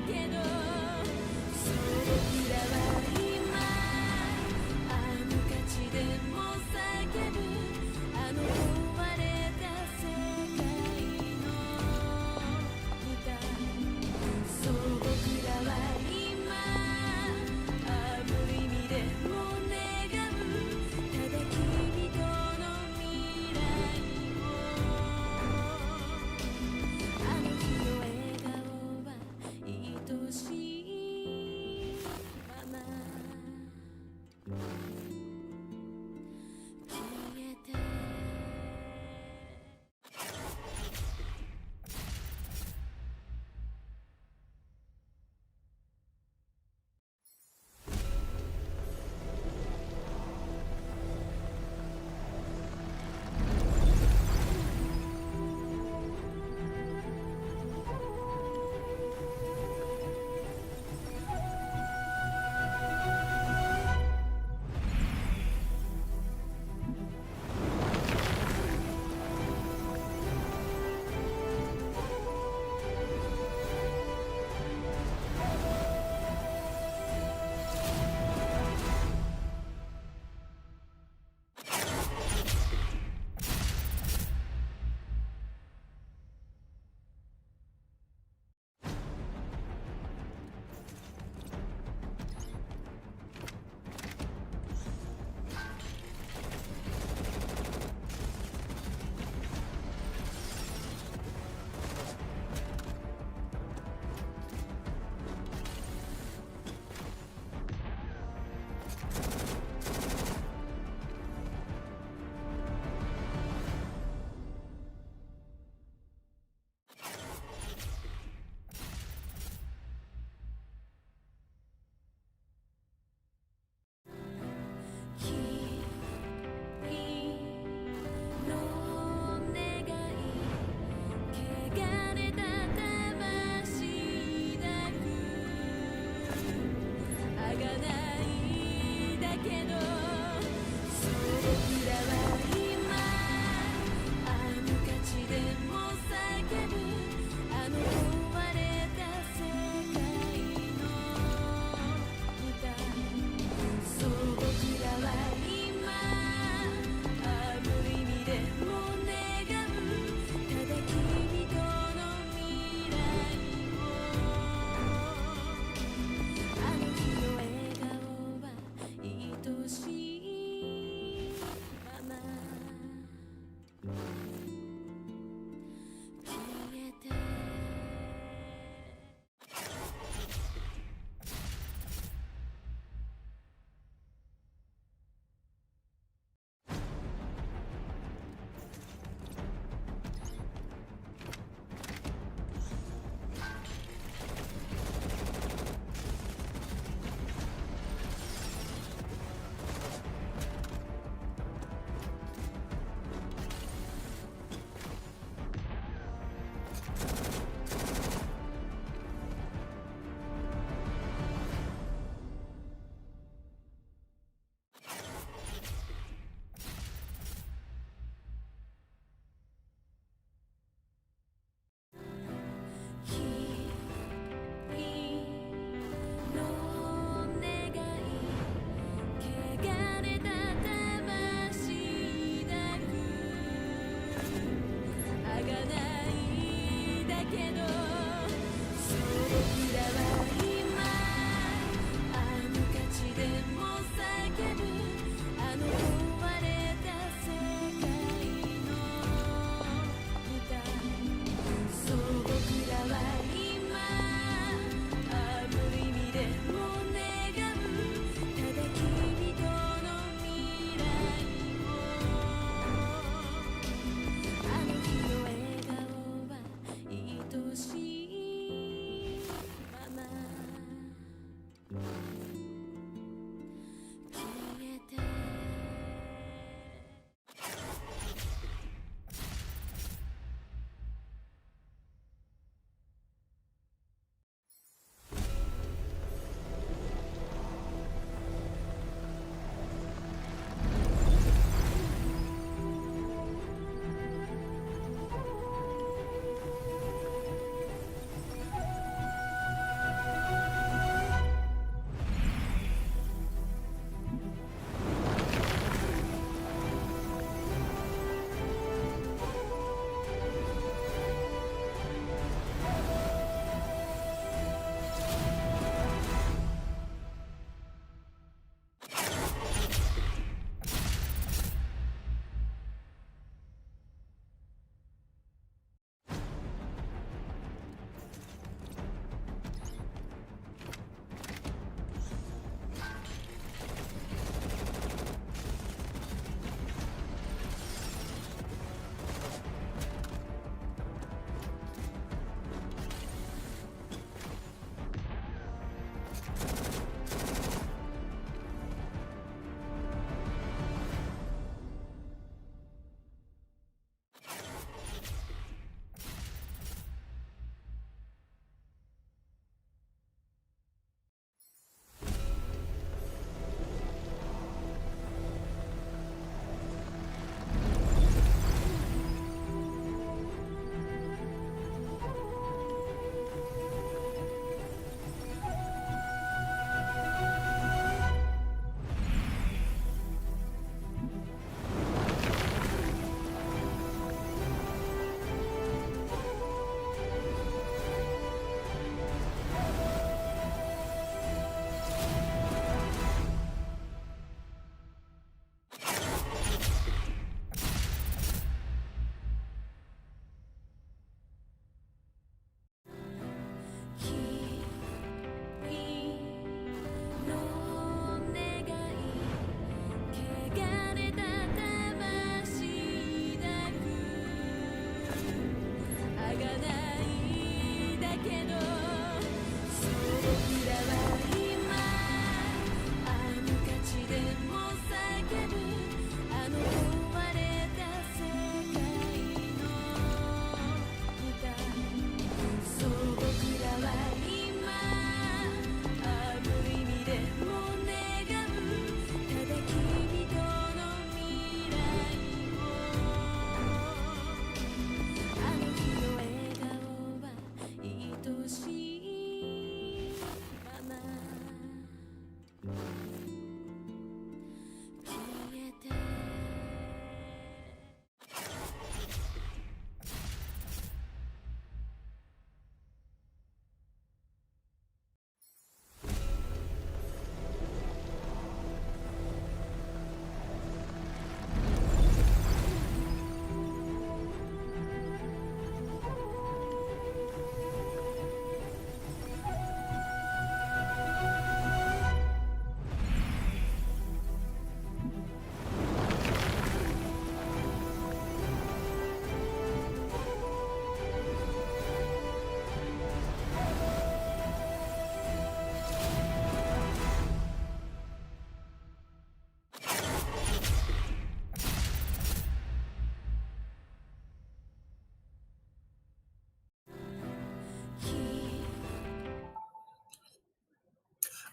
けどそう僕らは今あの価値でも叫ぶあの壊れた世界の歌そう僕らは今あの意味でも願うただ君との未来をあの日の笑顔は愛しい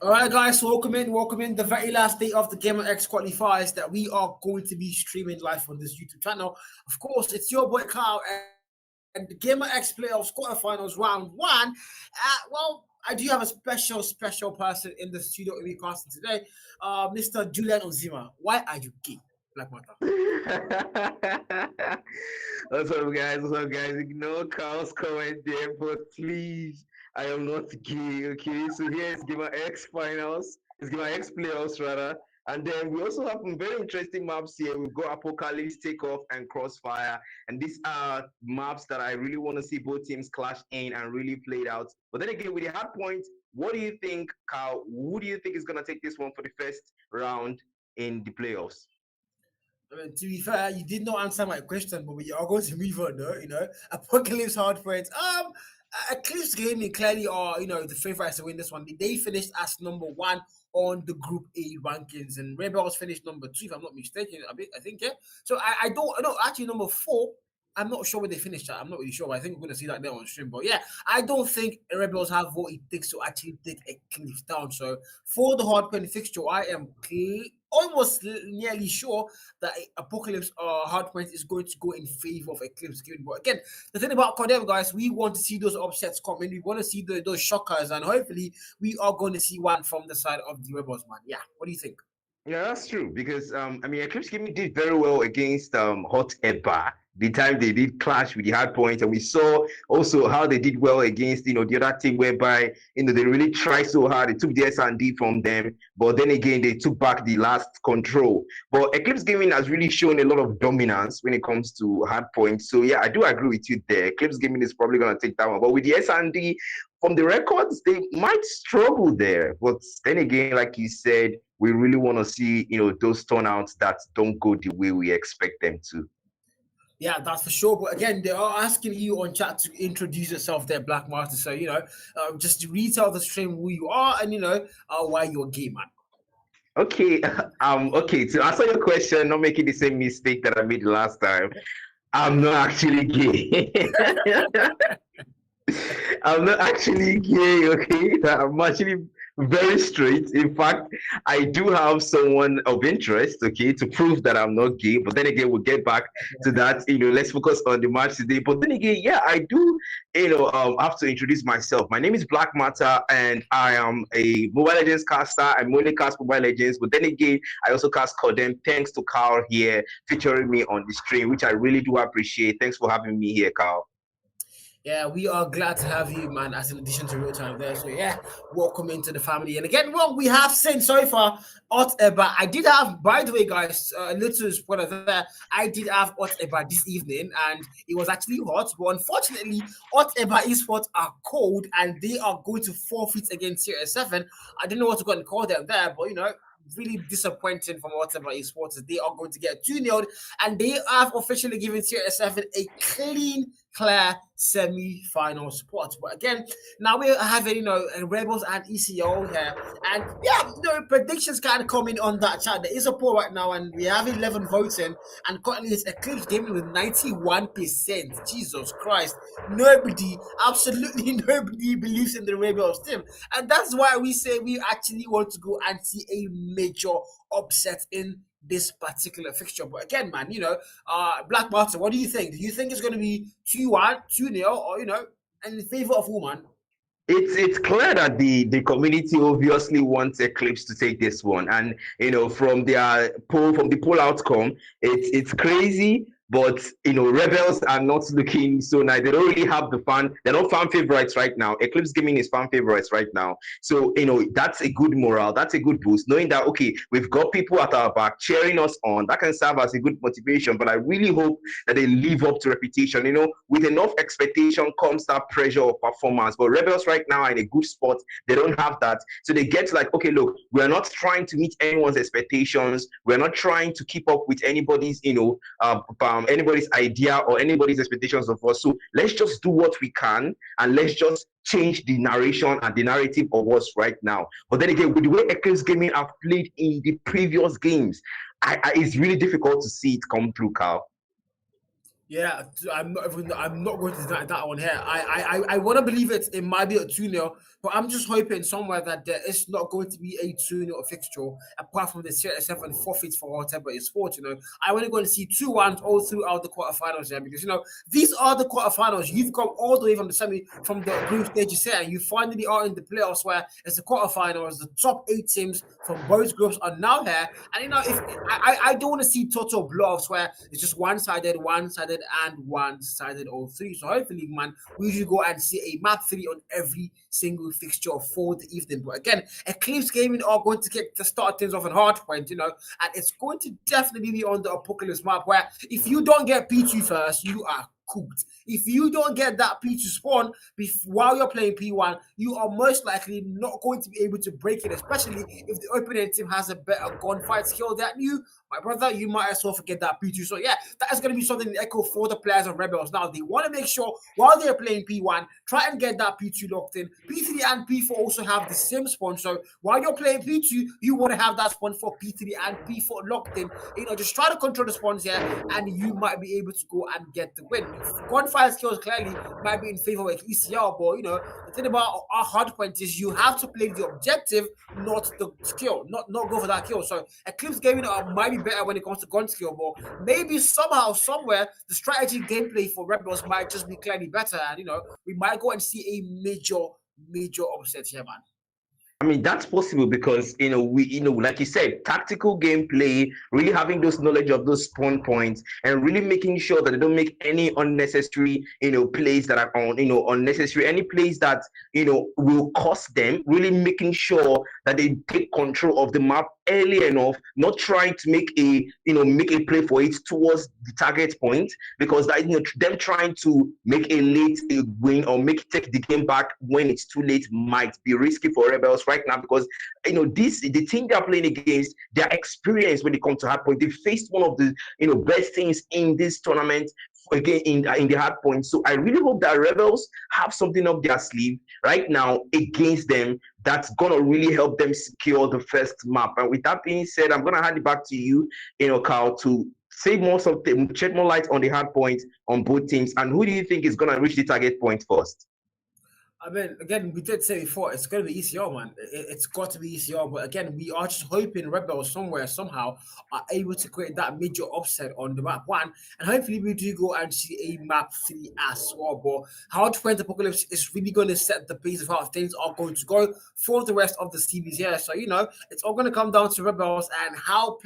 All right, guys, welcome in. Welcome in. The very last day of the Gamrx qualifiers that we are going to be streaming live on this YouTube channel. Of course, it's your boy Kyle and the Gamrx Playoffs quarterfinals round one. Well, I do have a special person in the studio in casting today, Mr. Julian Ozima. Why are you gay, Black Matter? What's up, guys? What's up, guys? Ignore Carl's comment there, but please, I am not gay, okay? So here's Gamrx finals. It's Gamrx playoffs, rather. And then we also have some very interesting maps here. We've got Apocalypse, Takeoff, and Crossfire. And these are maps that I really want to see both teams clash in and really play it out. But then again, with the hard point, what do you think, Carl? Who do you think is going to take this one for the first round in the playoffs? I mean, to be fair, you did not answer my question, but we are going to move on, though. Apocalypse hard friends. Eclipse Gaming clearly are, the favorites to win this one. They finished as number one on the Group A rankings, and Rebels finished number two, if I'm not mistaken. I think, yeah. So I don't know. Actually, number four. I'm not sure where they finished at. I'm not really sure, but I think we're going to see that there on stream. But yeah, I don't think Rebels have what it takes to actually take Eclipse down. So for the hard point fixture, I am almost nearly sure that Apocalypse Hardpoint is going to go in favor of Eclipse Gaming. But again, the thing about Codm, guys, we want to see those upsets come in. We want to see those shockers, and hopefully we are going to see one from the side of the Rebels, man. Yeah, what do you think? Yeah, that's true because I mean Eclipse Gaming did very well against Hot Eba the time they did clash with the hard points, and we saw also how they did well against the other team whereby they really tried so hard. They took the S&D from them, but then again they took back the last control. But Eclipse Gaming has really shown a lot of dominance when it comes to hard points. So yeah, I do agree with you there. Eclipse Gaming is probably gonna take that one, but with the S&D from the records, they might struggle there. But then again, like you said, we really want to see, those turnouts that don't go the way we expect them to. Yeah, that's for sure. But again, they are asking you on chat to introduce yourself there, Black Master. So, just to retell the stream who you are and, why you're gay, man. Okay, okay. To answer your question, not making the same mistake that I made the last time, I'm not actually gay. I'm not actually gay, okay? I'm actually very straight. In fact, I do have someone of interest, okay, to prove that I'm not gay. But then again, we'll get back to that. Let's focus on the match today. But then again, yeah, I do, have to introduce myself. My name is Black Matter, and I am a Mobile Legends caster. I only cast Mobile Legends, but then again, I also cast Codm. Thanks to Carl here featuring me on the stream, which I really do appreciate. Thanks for having me here, Carl. Yeah, we are glad to have you, man, as an addition to real time there. So yeah, welcome into the family. And again, what we have seen so far, Hot Eba. I did have, by the way, guys, a little spoiler there. I did have Hot Eba this evening, and it was actually hot. But unfortunately, Hot Eba esports are cold, and they are going to forfeit against Series 7. I don't know what to go and call them there, but really disappointing from whatever esports. They are going to get 2-0, and they have officially given Series 7 a clear semi-final spot. But again, now we're having Rebels and ECO here, and yeah, predictions kind of coming on that chat. There is a poll right now, and we have 11 voting, and currently it's Eclipse Gaming with 91%. Jesus Christ, nobody, absolutely nobody believes in the Rebels team, and that's why we say we actually want to go and see a major upset in this particular fixture. But again, man, Black Martin, what do you think? Do you think it's going to be 2-1, 2-0, or, in favor of who, man? It's clear that the community obviously wants Eclipse to take this one, and from the poll outcome, it's crazy. But Rebels are not looking so nice. They don't really have they're not fan favorites right now. Eclipse Gaming is fan favorites right now. So that's a good morale. That's a good boost. Knowing that okay, we've got people at our back cheering us on. That can serve as a good motivation. But I really hope that they live up to reputation. With enough expectation comes that pressure of performance. But Rebels right now are in a good spot. They don't have that. So they get like, okay, look, we're not trying to meet anyone's expectations. We're not trying to keep up with anybody's, anybody's idea or anybody's expectations of us. So let's just do what we can, and let's just change the narration and the narrative of us right now. But then again, with the way Eclipse Gaming have played in the previous games, it's really difficult to see it come through, Carl. Yeah, I'm not going to deny that one here. I want to believe it might be a 2-0, but I'm just hoping somewhere that there is not going to be a 2-0 fixture apart from the Series 7 forfeits for whatever is sport. I want to go and see 2-1 all throughout the quarterfinals here because these are the quarterfinals. You've come all the way from the group stages here, and you finally are in the playoffs where it's the quarterfinals. The top 8 teams from both groups are now here, and if I don't want to see total blowups where it's just one-sided, and one-sided all three. So hopefully, man, we should go and see a map 3 on every single fixture for the evening. But again, Eclipse Gaming are going to start things off on Hardpoint, and it's going to definitely be on the Apocalypse map where if you don't get P2 first, you are cooked. If you don't get that P2 spawn while you're playing P1, you are most likely not going to be able to break it, especially if the opponent team has a better gunfight skill than you. My brother, you might as well forget that P2. So yeah, that is going to be something echo for the players of Rebels. Now, they want to make sure while they're playing P1, try and get that P2 locked in. P3 and P4 also have the same spawn. So while you're playing P2, you want to have that spawn for P3 and P4 locked in. Just try to control the spawns here, and you might be able to go and get the win. Gunfire skills clearly might be in favor of ECR, but the thing about our Hardpoint is you have to play the objective, not the skill, not go for that kill. So Eclipse Gaming might be better when it comes to gun skill, but maybe somehow, somewhere, the strategy gameplay for Rebels might just be clearly better, and we might go and see a major upset here, man. I mean, that's possible because, like you said, tactical gameplay, really having those knowledge of those spawn points and really making sure that they don't make any unnecessary, plays that are unnecessary, any plays that, will cost them, really making sure that they take control of the map early enough, not trying to make a play for it towards the target point, because that, them trying to make a late win or take the game back when it's too late might be risky for Rebels right now, because the team they're playing against, their experience when it comes to hardpoint, they faced one of the best teams in this tournament again in the hardpoint. So I really hope that Rebels have something up their sleeve right now against them that's gonna really help them secure the first map. And with that being said, I'm gonna hand it back to you, Carl, to say shed more light on the hardpoint on both teams. And who do you think is gonna reach the target point first? I mean, again, we did say before, it's going to be ECR, man. It's got to be ECR. But again, we are just hoping Rebels somewhere, somehow, are able to create that major upset on the map 1. And hopefully we do go and see a map 3 as well. But Hardpoint Apocalypse is really going to set the pace of how things are going to go for the rest of the series here. So, it's all going to come down to Rebels and how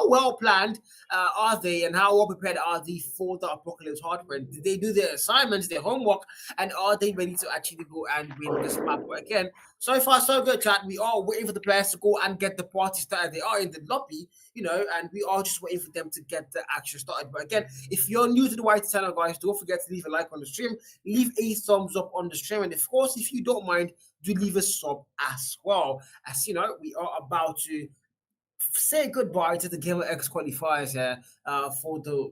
well planned are they, and how well prepared are they for the Apocalypse Hardpoint. Did they do their assignments, their homework, and are they ready to actually go and win this map? But again, so far so good, chat. We are waiting for the players to go and get the party started. They are in the lobby, and we are just waiting for them to get the action started. But again, if you're new to the White channel, guys, don't forget to leave a like on the stream, leave a thumbs up on the stream, and of course, if you don't mind, do leave a sub as well. As we are about to say goodbye to the Gamrx qualifiers here for the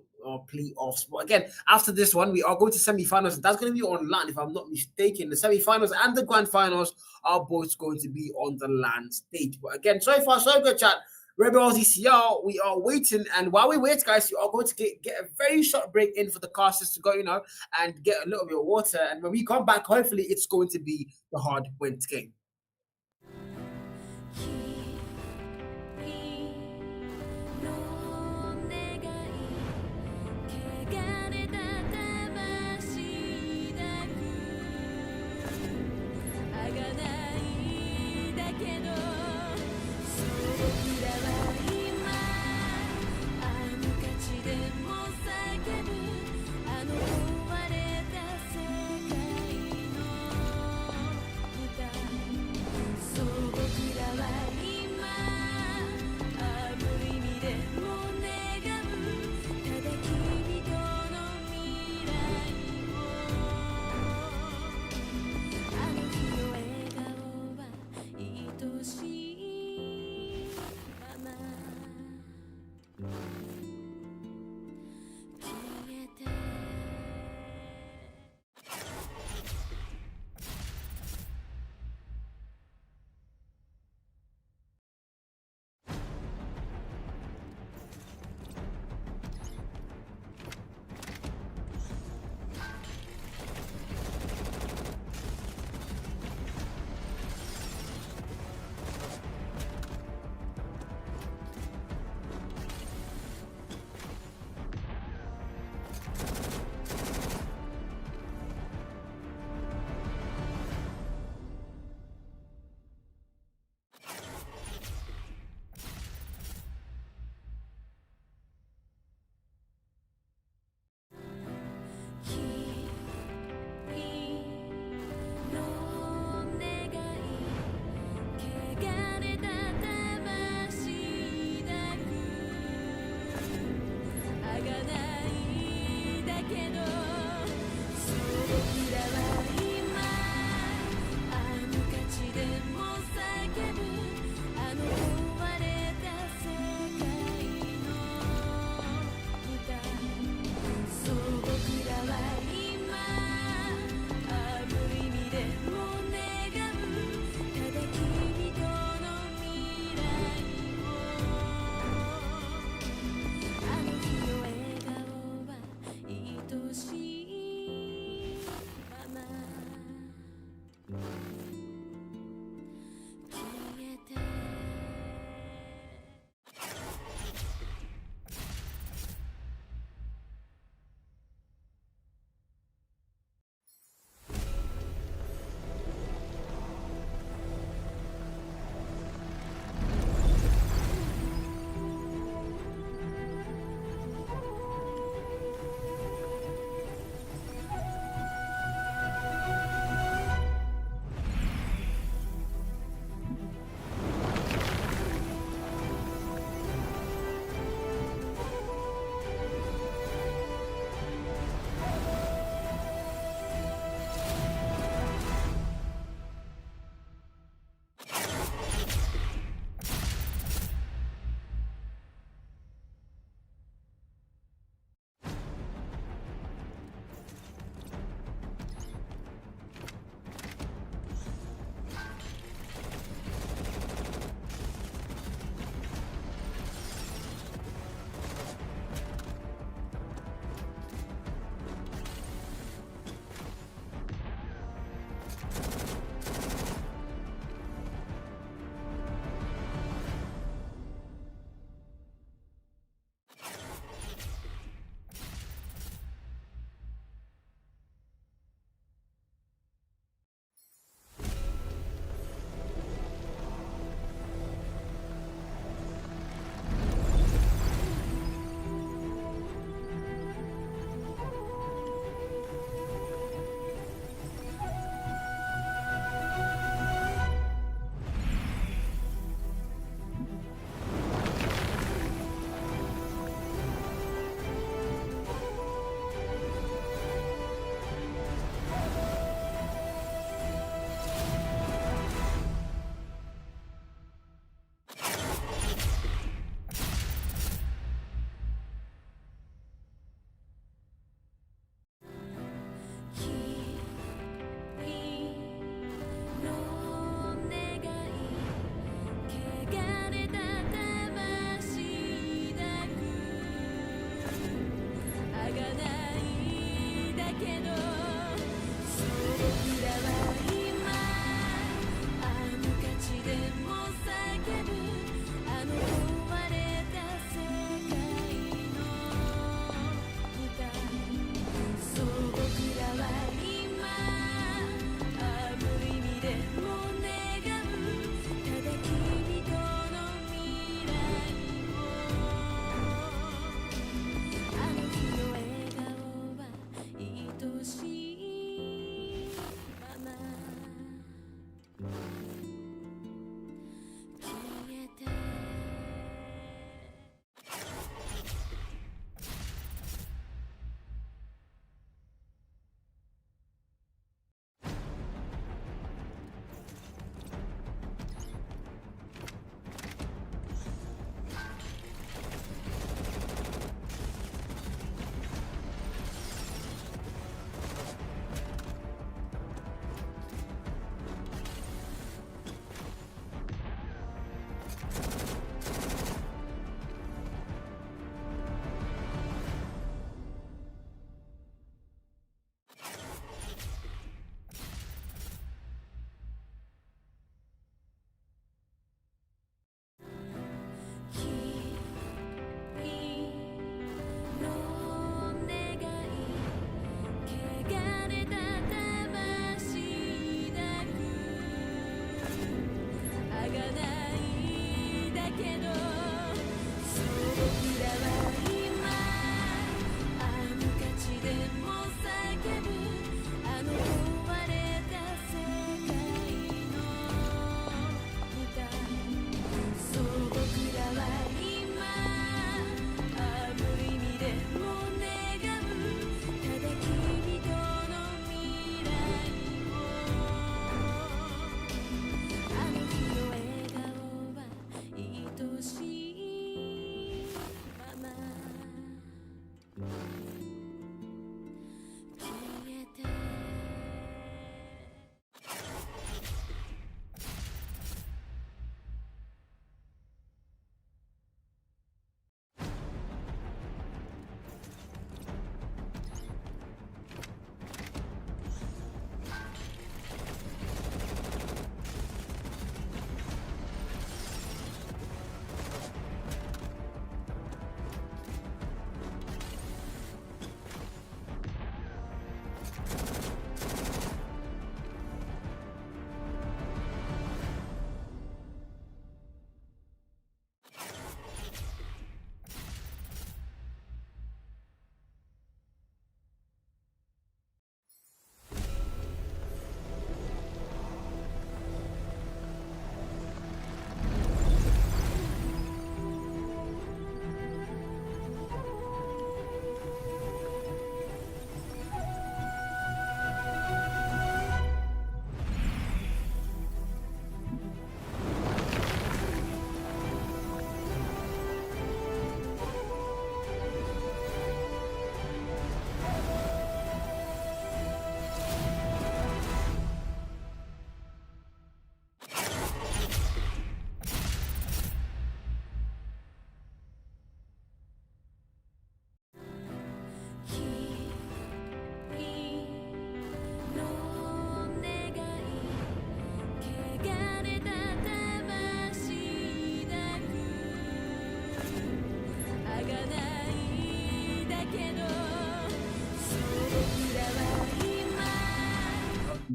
playoffs. But again, after this one, we are going to semi-finals. That's going to be on land, if I'm not mistaken. The semi-finals and the grand finals are both going to be on the land stage. But again, so far, so good, chat. Rebels ECR, we are waiting. And while we wait, guys, you are going to get a very short break in for the casters to go, and get a little bit of water. And when we come back, hopefully, it's going to be the hard win game.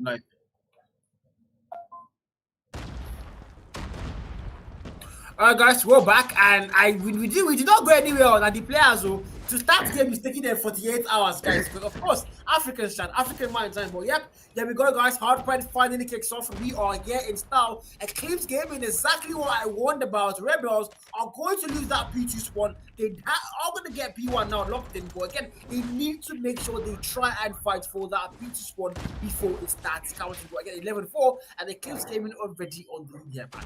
Like, all right, guys, we're back, and we did not go anywhere on the players. So to start the game is taking them 48 hours, guys. Because of course, African chat, African mind time. But yep, there we go, guys. Hardpoint finally kicks off. We are here in style. Eclipse Gaming, exactly what I warned about. Rebels are going to lose that P2 spawn. They are going to get P1 now locked in. But again, they need to make sure they try and fight for that P2 spawn before it starts counting. But again, 11-4, and Eclipse Gaming already on the lead here, man.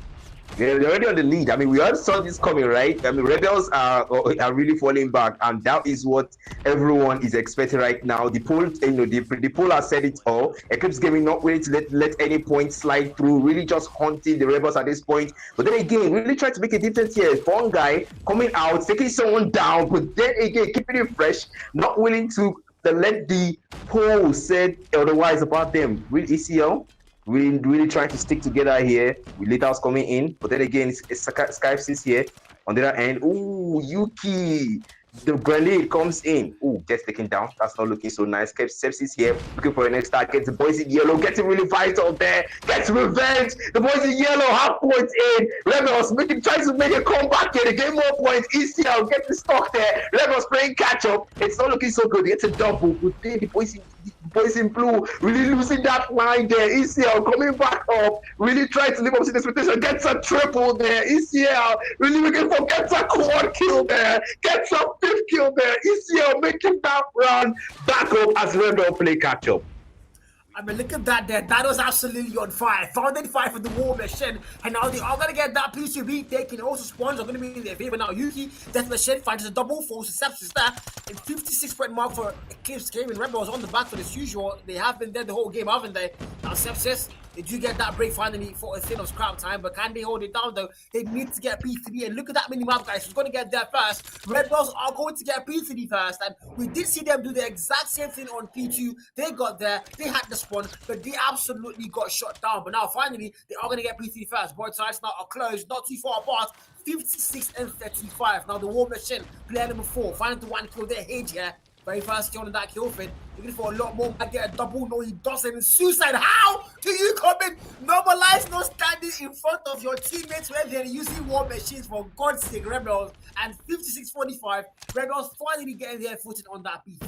Yeah, they're already on the lead. I mean, we all saw this coming, right? I mean, Rebels are really falling back, and that is what everyone is expecting right now. The poll, the poll has said it all. Eclipse Gaming not willing to let any points slide through, really just hunting the Rebels at this point. But then again, really trying to make a difference here. One guy coming out, taking someone down, but then again, keeping it fresh, not willing to let the poll said otherwise about them. With ECL. Really trying to stick together here. With Little's coming in, but then again, it's Skypes is here on the other end. Ooh, Yuki, the grenade comes in. Ooh, gets taken down. That's not looking so nice. Sepsis here, looking for the next target. The boys in yellow getting really vital there. Gets revenge. The boys in yellow have points in. Rebels tries to make a comeback here. They get more points. ECL gets stuck there. Rebels playing catch up. It's not looking so good. It's a double. But then the boys in blue really losing that line there. ECL coming back up, really trying to live up to the expectation. Gets a triple there. ECL really looking for, gets a quad kill there. Gets a fifth kill there. ECL making that run back up as Rebel play catch up. I mean, look at that there. That was absolutely on fire. Founded fire for the war machine. And now they are going to get that PCB taken. Also, spawns are going to be in their favor now. Yuki, Death Machine finds a double force. Sepsis there. And 56-point mark for Eclipse Gaming. Rebels on the back for as usual. They have been there the whole game, haven't they? Now, Sepsis, they do get that break finally for a thing of scrap time. But can they hold it down, though? They need to get P3. And look at that mini-map, guys. Who's going to get there first? Rebels are going to get P3 first. And we did see them do the exact same thing on P2. They got there. They had the spawn, but they absolutely got shut down. But now, finally, they are going to get P3 first. Both sides now are close, not too far apart. 56 and 35. Now, the War Machine, player number 4, finally the one kill their age here. Very first kill on that kill feed. Looking for a lot more. I get a double. No, he doesn't. Suicide. How do you come in? Normalize no standing in front of your teammates when they're using war machines, for God's sake, Rebels. And 56-45. Rebels finally getting their footing on that P3.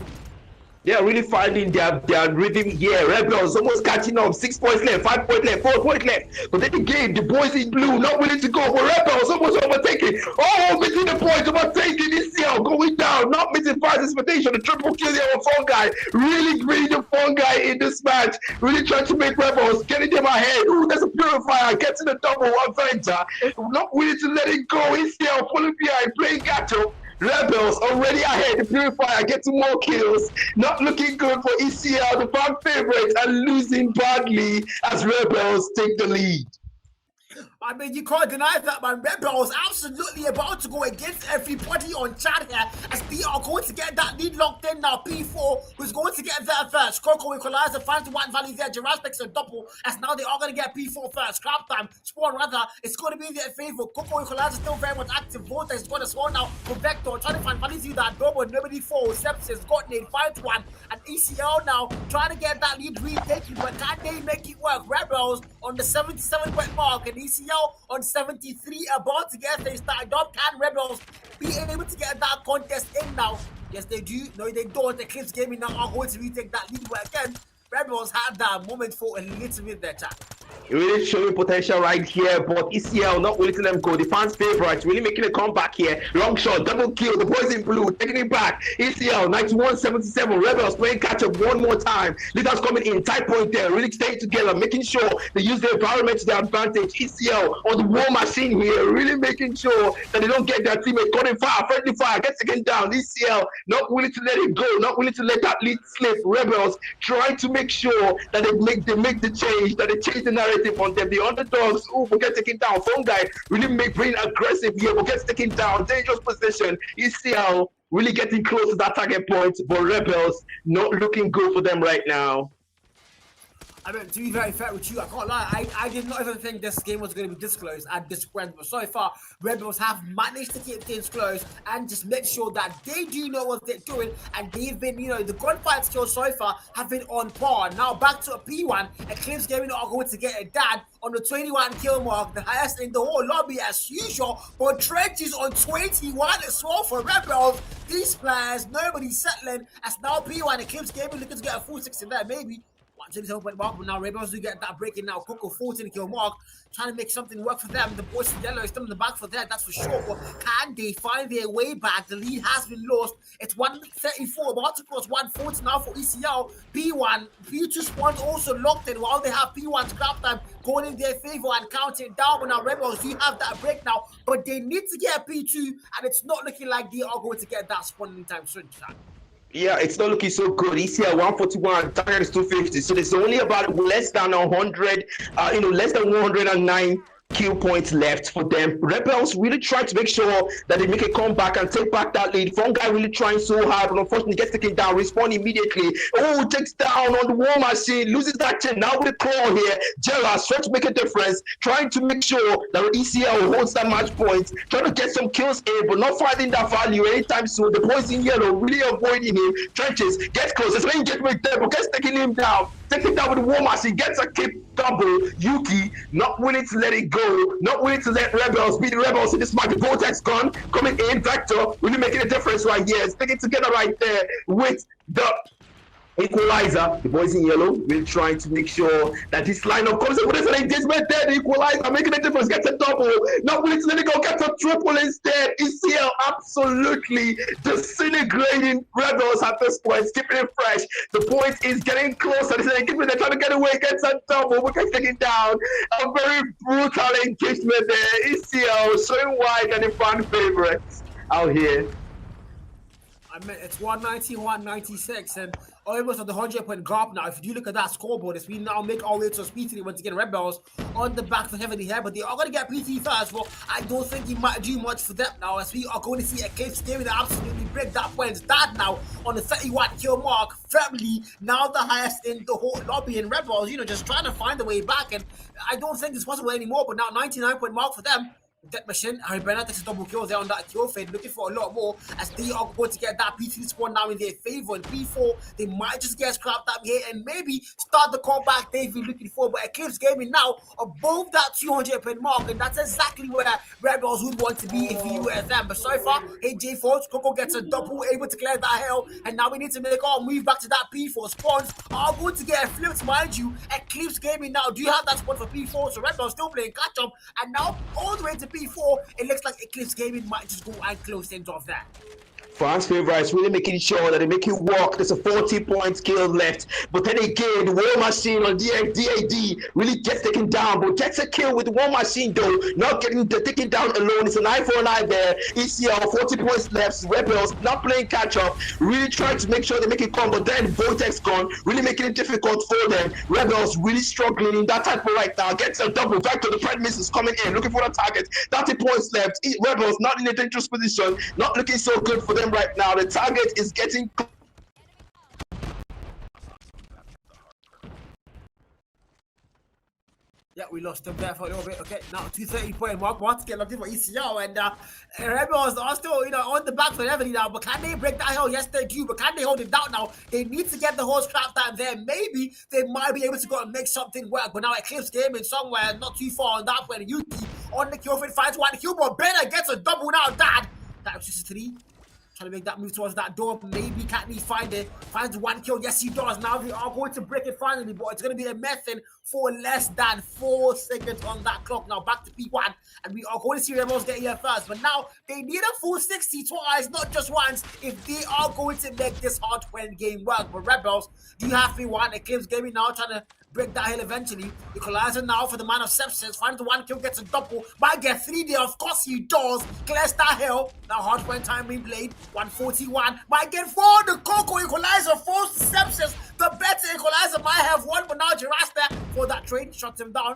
They're really finding their rhythm here. Rebels almost catching up. 6 points left, 5 points left, 4 points left. But then again, the boys in blue not willing to go. But Rebels almost overtaking. Oh, missing the points, overtaking this CL, going down, not missing fast expectation. The triple kill there on Fungi. Really bringing the Fungi in this match. Really trying to make Rebels, getting them ahead. Ooh, there's a Purifier, getting the double Avenger. Not willing to let it go. ECL falling behind, playing catch-up. Rebels already ahead. The Purifier getting more kills. Not looking good for ECL, the fan favorite, and losing badly as Rebels take the lead. I mean, you can't deny that, man. Rebels absolutely about to go against everybody on chat here, as they are going to get that lead locked in now. P4 who's going to get there first. Coco equalizer, finds the one value there. Giraffe takes a double, as now they are going to get P4 first. Scrap time, spawn rather, it's going to be in their favor. Coco equalizer still very much active. Volta is going to spawn now for Vector, trying to find value through that double. Nobody falls. Sepsis got named, finds one, and ECL now trying to get that lead retaken, but can they make it work? Rebels on the 77-point mark, and ECL on 73, about to get things started up. Can Rebels be able to get that contest in now? Yes, they do. No, they don't. Eclipse Gaming now are going to retake that lead, but again, Rebels had that moment for a little bit there, chat. Really showing potential right here, but ECL not willing to let them go. The fans' favorite, really making a comeback here. Long shot, double kill. The boys in blue taking it back. ECL 91-77. Rebels playing catch up one more time. Leaders coming in, tight point there, really staying together, making sure they use the environment to their advantage. ECL on the war machine here, really making sure that they don't get their teammate caught in fire. Friendly fire gets again down. ECL not willing to let it go, not willing to let that lead slip. Rebels trying to make sure that they make the change, that they change the narrative on them. The underdogs, will get taken down. Fungi really being aggressive here, will get taken down. Dangerous position. ECL really getting close to that target point, but Rebels not looking good for them right now. I mean, to be very fair with you, I can't lie. I did not even think this game was going to be this close at this point. But so far, Red Bulls have managed to keep things close and just make sure that they do know what they're doing. And they've been, the gunfight skills so far have been on par. Now back to a P1. Eclipse Gaming are going to get a dad on the 21 kill mark, the highest in the whole lobby as usual. But Trench is on 21 as well for Red Bulls. These players, nobody's settling. As now P1, Eclipse Gaming looking to get a full 6 in there, maybe. 27 mark, but now Rebels do get that break in now. Coco 14 kill mark, trying to make something work for them. The boys in yellow is still in the back for that, that's for sure. But can they find their way back? The lead has been lost. It's 134, about to cross 140 now for ECL. P1, P2 spawns also locked in while they have P1 scrap time going in their favor and counting down. But now Rebels do have that break now, but they need to get P2, and it's not looking like they are going to get that spawn anytime soon. Yeah, it's not looking so good. ECL 141, target is 250. So there's only about less than 100, less than 109 kill points left for them. Rebels really try to make sure that they make a comeback and take back that lead. One guy really trying so hard, but unfortunately gets taken down, respawn immediately. Oh, takes down on the war machine, loses that chain. Now with the claw here, Jealous trying to make a difference, trying to make sure that ECL holds that match point, trying to get some kills in, but not finding that value anytime soon. The boys in yellow really avoiding him. Trenches gets close, it's letting get with them, but gets taking him down. Taking down with the war machine, gets a kick double. Yuki not willing to let it go, not willing to let Rebels be the Rebels in this match. The Vortex gun coming in, Vector really making a difference right here. Sticking together right there with the equalizer. The boys in yellow really trying to make sure that this lineup comes in with an engagement there. The equalizer making a difference, gets a double, not willing to let it go, gets a triple instead. ECL absolutely disintegrating Rebels at this point, keeping it fresh. The point is getting closer. They're trying to get away, gets a double, but gets taken down. A very brutal engagement there. ECL showing why they're the fan favorites out here. I mean, it's 190, 196, and almost at the 100-point drop now. If you do look at that scoreboard, as we now make our way to P3 once again, Rebels on the back for heavily here, but they are going to get P3 first. Well, I don't think he might do much for them now, as we are going to see Eclipse Gaming absolutely break that point. That now on the 31 kill mark, firmly now the highest in the whole lobby, and Rebels, just trying to find the way back, and I don't think it's possible anymore, but now 99-point mark for them. Death Machine, Harry Bernard takes a double kill there on that kill fade, looking for a lot more as they are going to get that P3 squad now in their favor. In P4, they might just get scrapped up here and maybe start the comeback they've been looking for. But Eclipse Gaming now above that 200-point mark, and that's exactly where Rebels would want to be if you were them. But so far, AJ Force, Coco gets a double, able to clear that hill, and now we need to make our move back to that P4. Spawns are going to get flipped, mind you. Eclipse Gaming now do have that spot for P4, so Rebels still playing catch up, and now all the way to P4, it looks like Eclipse Gaming might just go and close things off there. Fans' favorites really making sure that they make it work. There's a 40-point kill left. But then again, the War Machine on DAD really gets taken down, but gets a kill with the War Machine though. Not getting taken down alone. It's an eye for an eye there. ECL, 40 points left. Rebels not playing catch-up. Really trying to make sure they make it come, but then Vortex gone, really making it difficult for them. Rebels really struggling in that type right now. Gets a double. Vector, the Prime Miss is coming in, looking for the target. 30 points left. Rebels not in a dangerous position. Not looking so good for them right now. The target is getting yeah, we lost them there for a little bit. Okay, now 230-point mark. Want to get looking for ECL, and Rebels are still, on the back for heavily now. But can they break that hill? Yes, they do. But can they hold it down now? They need to get the whole scrap time there. Maybe they might be able to go and make something work. But now Eclipse Gaming somewhere not too far on that point. Yuki on the kill, finds one kill, but Brenner gets a double now. That was just 3. Trying to make that move towards that door. Maybe can't he find it? Finds one kill. Yes, he does. Now they are going to break it finally, but it's going to be a method for less than 4 seconds on that clock. Now back to P1, and we are going to see Rebels get here first. But now they need a full 60 twice, not just once, if they are going to make this hard win game work. But Rebels do have P1. Eclipse Gaming now trying to break that hill eventually. Equalizer now for the man of substance. Finds the one kill, gets a double. Might get 3 there. Of course he does. Clears that hill. Now hard point time being played. 141. Might get 4. The Coco equalizer forced substance. The better equalizer might have won, but now Giras there for that trade. Shuts him down.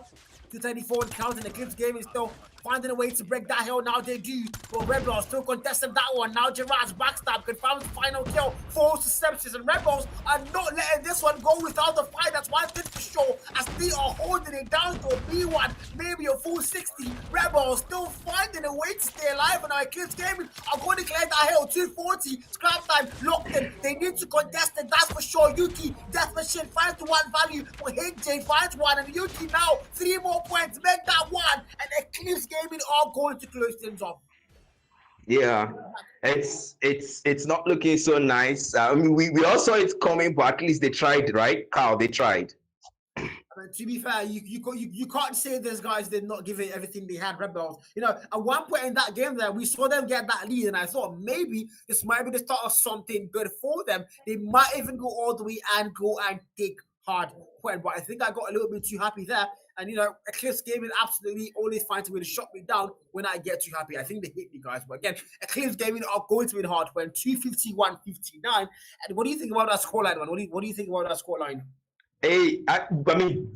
234 counting. Eclipse Gaming still finding a way to break that hill. Now they do, but Rebels still contesting that one. Now Gerard's backstab confirms the final kill, falls to Sepsis, and Rebels are not letting this one go without the fight. That's one thing for sure, as they are holding it down to a B1, maybe a full 60. Rebels still finding a way to stay alive, and now Eclipse Gaming are going to clear that hill. 240, scrap time, locked in. They need to contest it, that's for sure. Yuki, Death Machine finds the one value, but HJ finds one, and Yuki now 3 more points, make that one, and Eclipse Gaming are going to close things off. Yeah, it's not looking so nice. I mean, we all saw it coming, but at least they tried, right? Carl, they tried. I mean, to be fair, you can't say these guys did not give it everything they had. Rebels, you know, at one point in that game there, we saw them get that lead, and I thought maybe this might be the start of something good for them. They might even go all the way and go and take hard point, but I think I got a little bit too happy there. And you know, Eclipse Gaming absolutely always finds a way to shut me down when I get too happy. I think they hit me, guys. But again, Eclipse Gaming are going to win hard when 251-59. And what do you think about that scoreline, man? What do you think about that scoreline? Hey, I mean,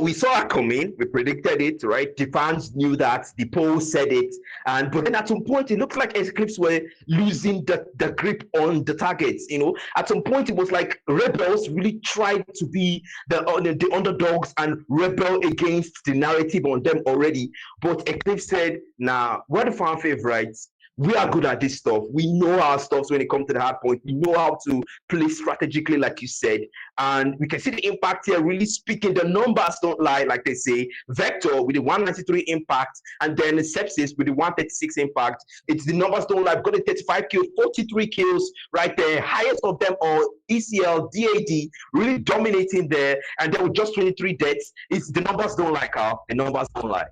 we saw it coming. We predicted it, right? The fans knew that. The polls said it, but then at some point it looked like Eclipse were losing the grip on the targets. You know, at some point it was like Rebels really tried to be the underdogs and rebel against the narrative on them already. But Eclipse said, "Nah, we're the fan favorites. We are good at this stuff. We know our stuff when it comes to the hard point. We know how to play strategically, like you said. And we can see the impact here really speaking. The numbers don't lie, like they say. Vector with the 193 impact, and then Sepsis with the 136 impact. It's the numbers don't lie. We've got the 35 kills, 43 kills right there. Highest of them are ECL, DAD, really dominating there. And then with just 23 deaths, it's the numbers don't lie, Carl. The numbers don't lie.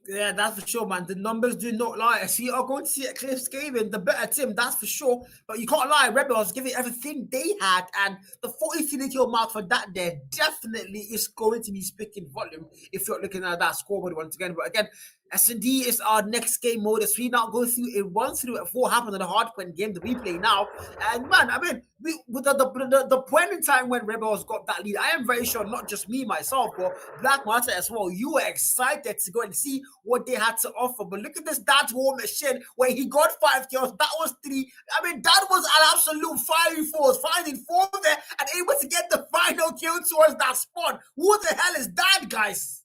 Yeah, that's for sure, man. The numbers do not lie. So you are going to see Eclipse Gaming, the better team, that's for sure. But you can't lie, Rebels giving everything they had, and the 43 kill mark for that there definitely is going to be speaking volume if you're looking at that scoreboard once again. But again, S&D is our next game mode. As we now go through a run through at 4 happened in the hard point game that we play now. And man, I mean, with the point in time when Rebels got that lead, I am very sure not just me, myself, but Black Marta as well. You were excited to go and see what they had to offer. But look at this Dad War machine where he got 5 kills. That was 3. I mean, that was an absolute fiery force, finding 4 there and able to get the final kill towards that spawn. Who the hell is that, guys?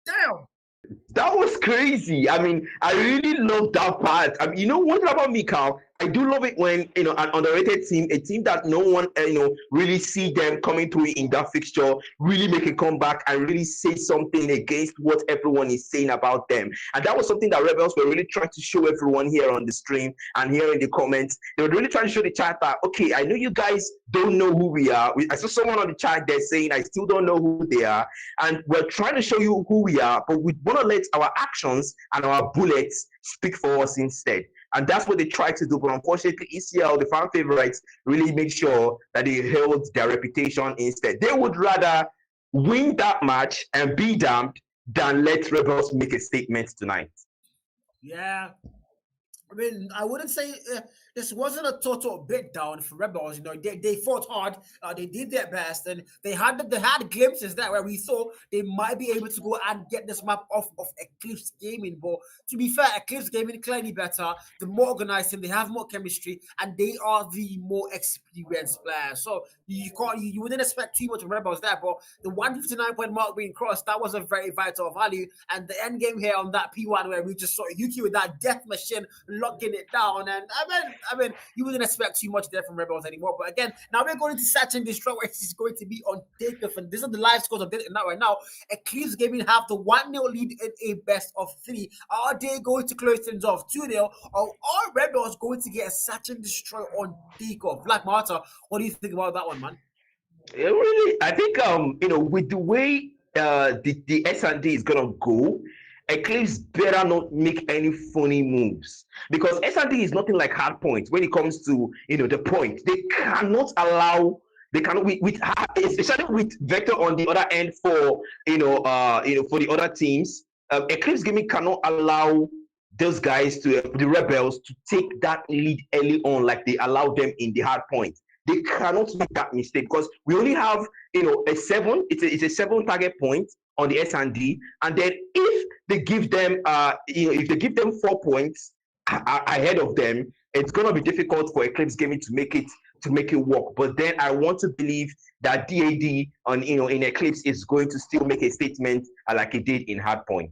Damn. That was crazy. I mean, I really love that part. I mean, you know, one thing about me, Carl, I do love it when, you know, an underrated team, a team that no one, really see them coming through in that fixture, really make a comeback and really say something against what everyone is saying about them. And that was something that Rebels were really trying to show everyone here on the stream and here in the comments. They were really trying to show the chat that, okay, I know you guys don't know who we are. I saw someone on the chat there saying, I still don't know who they are. And we're trying to show you who we are, but we want to let our actions and our bullets speak for us instead. And that's what they tried to do. But unfortunately, ECL, the fan favorites, really made sure that they held their reputation instead. They would rather win that match and be damned than let Rebels make a statement tonight. Yeah. I mean, I wouldn't say this wasn't a total beatdown for Rebels. You know, they fought hard. They did their best, and they had glimpses there where we thought they might be able to go and get this map off of Eclipse Gaming. But to be fair, Eclipse Gaming clearly better, the more organized team, they have more chemistry, and they are the more experienced players. So you wouldn't expect too much of Rebels there. But the 159 point mark being crossed, that was a very vital value. And the end game here on that P1 where we just saw Yuki with that death machine locking it down, and I mean, you wouldn't expect too much there from Rebels anymore. But again, now we're going to Search and Destroy, where it's going to be on takeoff, and this is the live scores of this now right now. Eclipse Gaming have the 1-0 lead in a best of 3. Are they going to close things off 2-0, or are Rebels going to get a Search and Destroy on takeoff? Black Marta, what do you think about that one, man? Really, I think with the way the S&D is gonna go, Eclipse better not make any funny moves, because S&D is nothing like hard point when it comes to the point. They cannot allow, especially with Vector on the other end for for the other teams. Eclipse Gaming cannot allow those guys the Rebels to take that lead early on like they allowed them in the hard point. They cannot make that mistake, because we only have a 7. It's a 7 target point. on the S&D, and then if they give them, if they give them 4 points ahead of them, it's gonna be difficult for Eclipse Gaming to make it work. But then I want to believe that DAD in Eclipse is going to still make a statement like it did in Hardpoint.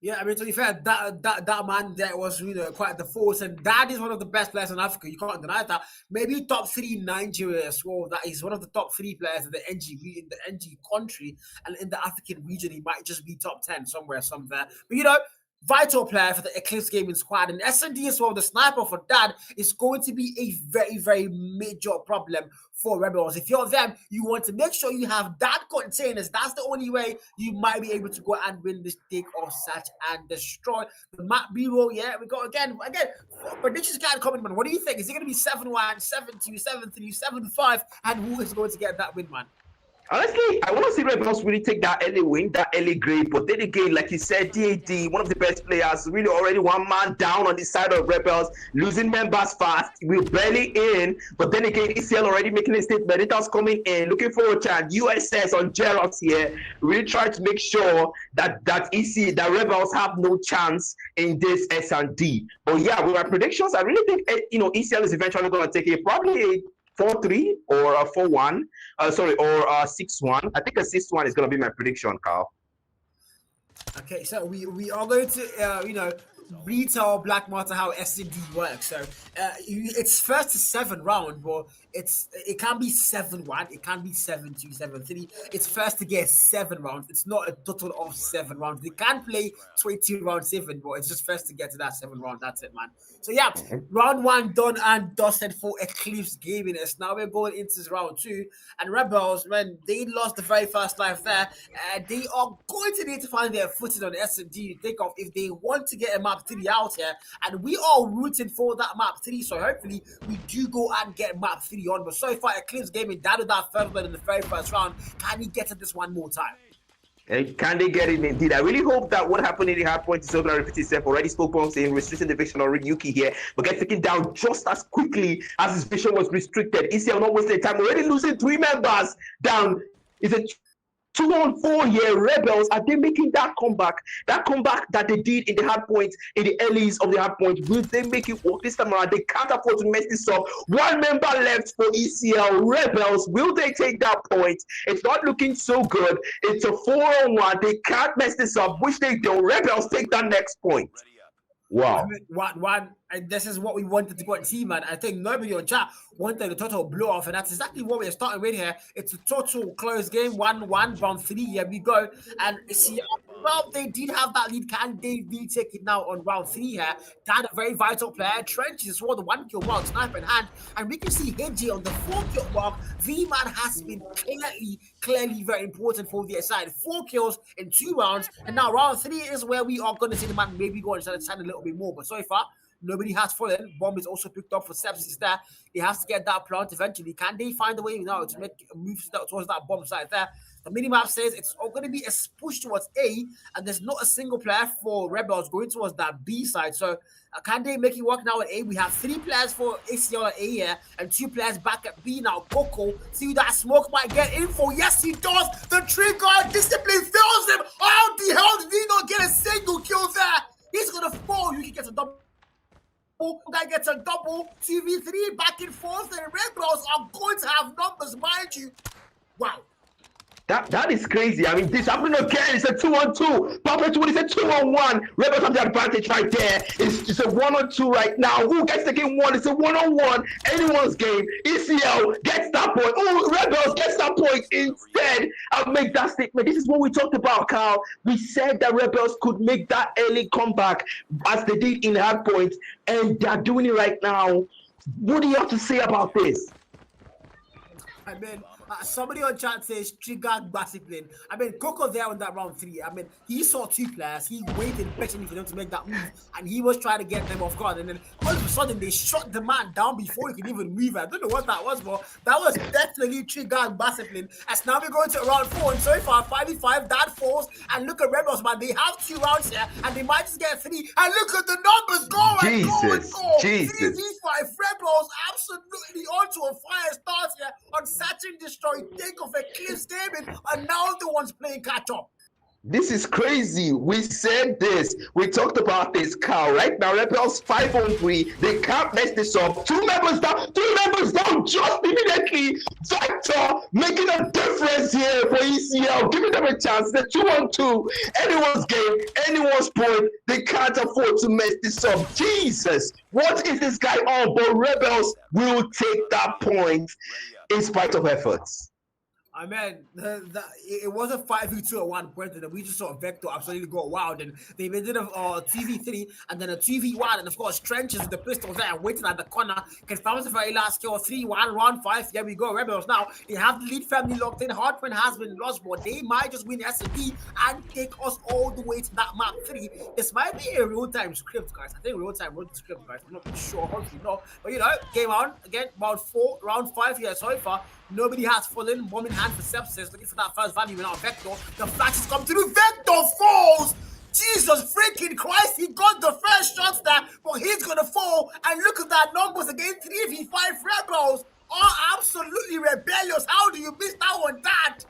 Yeah, I mean, to be fair, that man there was quite the force, and that is one of the best players in Africa. You can't deny that. Maybe top 3 in Nigeria as well. That is one of the top 3 players in the NG country, and in the African region, he might just be top 10 somewhere. But vital player for the Eclipse Gaming squad, and S&D as well. The sniper for that is going to be a very, very major problem for Rebels. If you're them, you want to make sure you have that containers. That's the only way you might be able to go and win this take off, search and destroy. The map B-roll, yeah, we go again. Predictions can't come in, man. What do you think? Is it going to be 7-1, 7-2, 7-3, 7-5? And who is going to get that win, man? Honestly, I want to see Rebels really take that early win, that early grade. But then again, like you said, DAD, one of the best players, really already one man down on the side of Rebels, losing members fast. We're barely in. But then again, ECL already making a statement. Editors coming in, looking forward to USS on Gamrx here. Really trying to make sure that Rebels have no chance in this S&D. But yeah, with my predictions, I really think ECL is eventually going to take it, probably a 4-3 or a 4-1, or 6-1. I think a 6-1 is going to be my prediction, Carl. Okay, so we are going to retail black market how S&D works. So it's first to 7 round, but it can be 7-1, it can be 7-2, 7-3. It's first to get 7 rounds. It's not a total of 7 rounds. They can play 20 rounds 7, but it's just first to get to that 7 round. That's it, man. So yeah, round 1 done and dusted for Eclipse Gaming. Now we're going into round 2, and Rebels, man, they lost the very first life there. They are going to need to find their footing on S&D take off if they want to get a map 3 out here, and we are rooting for that map 3. So hopefully we do go and get map 3 on. But so far, Eclipse Gaming down to that first one in the very first round. Can he get to this one more time? Can they get it indeed? I really hope that what happened in the hard point is not going to repeat itself. Already spoke about saying restricting the vision on Ryuki here, but get taken down just as quickly as his vision was restricted. ECL not wasting time, already losing 3 members down. Is a 2-on-4 here. Rebels, are they making that comeback? That comeback that they did in the hard point, in the earlies of the hard point, will they make it work this time around? They can't afford to mess this up. 1 member left for ECL. Rebels, will they take that point? It's not looking so good. It's a 4-on-1. They can't mess this up, which they do. Rebels take that next point. Wow. And this is what we wanted to go and see, man. I think nobody on chat wanted a total blow off, and that's exactly what we're starting with here. It's a total close game, 1-1, round 3. Here we go. And see, well, they did have that lead. Can they retake it now on round 3 here? That a very vital player. Trench is for the 1 kill mark, sniper in hand, and we can see Hedgie on the 4 kill mark. V-Man has been clearly very important for the side. 4 kills in 2 rounds, and now round 3 is where we are going to see the man maybe go and try to sign a little bit more. But so far, nobody has fallen. Bomb is also picked up for Sepsis there. He has to get that plant eventually. Can they find a way now to make a move towards that bomb side there? The minimap says it's all going to be a push towards A, and there's not a single player for Rebels going towards that B side. So can they make it work now at A? We have 3 players for ACL at A here, and 2 players back at B now. Coco, see that smoke might get info. Yes, he does. The trigger discipline fails him. How the hell did he not get a single kill there? He's going to fall. You can get a double. That gets a double. 2v3 back and forth, and Rebels are going to have numbers, mind you. Wow. That is crazy. I mean, this happened again. It's a 2-on-2. Papa 2 is a 2-on-1. Rebels have the advantage right there. It's a 1-on-2 right now. Who gets the game 1? It's a 1-on-1. Anyone's game. ECL gets that point. Oh, Rebels gets that point. Instead, I'll make that statement. This is what we talked about, Carl. We said that Rebels could make that early comeback as they did in hard point, and they're doing it right now. What do you have to say about this? I mean, somebody on chat says trigger discipline. I mean, Coco there on that round 3. I mean, he saw 2 players. He waited patiently for them to make that move, and he was trying to get them off guard. And then all of a sudden, they shot the man down before he could even move. I don't know what that was, but that was definitely trigger discipline. As now we're going to round 4, and so far 5v5 that falls. And look at Rebels, man. They have 2 rounds here, and they might just get 3. And look at the numbers go and go and go. Jesus. 3v5 Rebels absolutely onto a fire start here on Saturn Destroy. Think of Eclipse Gaming, and now the ones playing catch up. This is crazy. We said this. We talked about this, Carl. Right now, Rebels 5 on 3. They can't mess this up. 2 members down. 3 members down just immediately. Vector making a difference here for ECL. Giving them a chance. The 2 on 2. Anyone's game, anyone's point. They can't afford to mess this up. Jesus. What is this guy on? But Rebels will take that point in spite of efforts. I mean, it wasn't 5v2 at one point, and then we just saw Vector absolutely go wild, and they made it a 2v3, and then a 2v1, and of course, Trenches with the pistols there waiting at the corner. Confirms the very last kill, 3-1, round 5. Here we go, Rebels now. They have the lead family locked in. Hardpoint has been lost, but they might just win S&D and take us all the way to that map 3. This might be a real-time script, guys. I think real-time wrote the script, guys. I'm not sure, hopefully not. But you know, game on, again, about 4, round 5 here so far. Nobody has fallen. Bomb in hand for Sepsis, looking for that first value in our Vector. The flash has come through. Vector falls! Jesus freaking Christ, he got the first shots there, but he's gonna fall. And look at that numbers again, 3v5 Rebels are absolutely rebellious. How do you miss that one, Dad?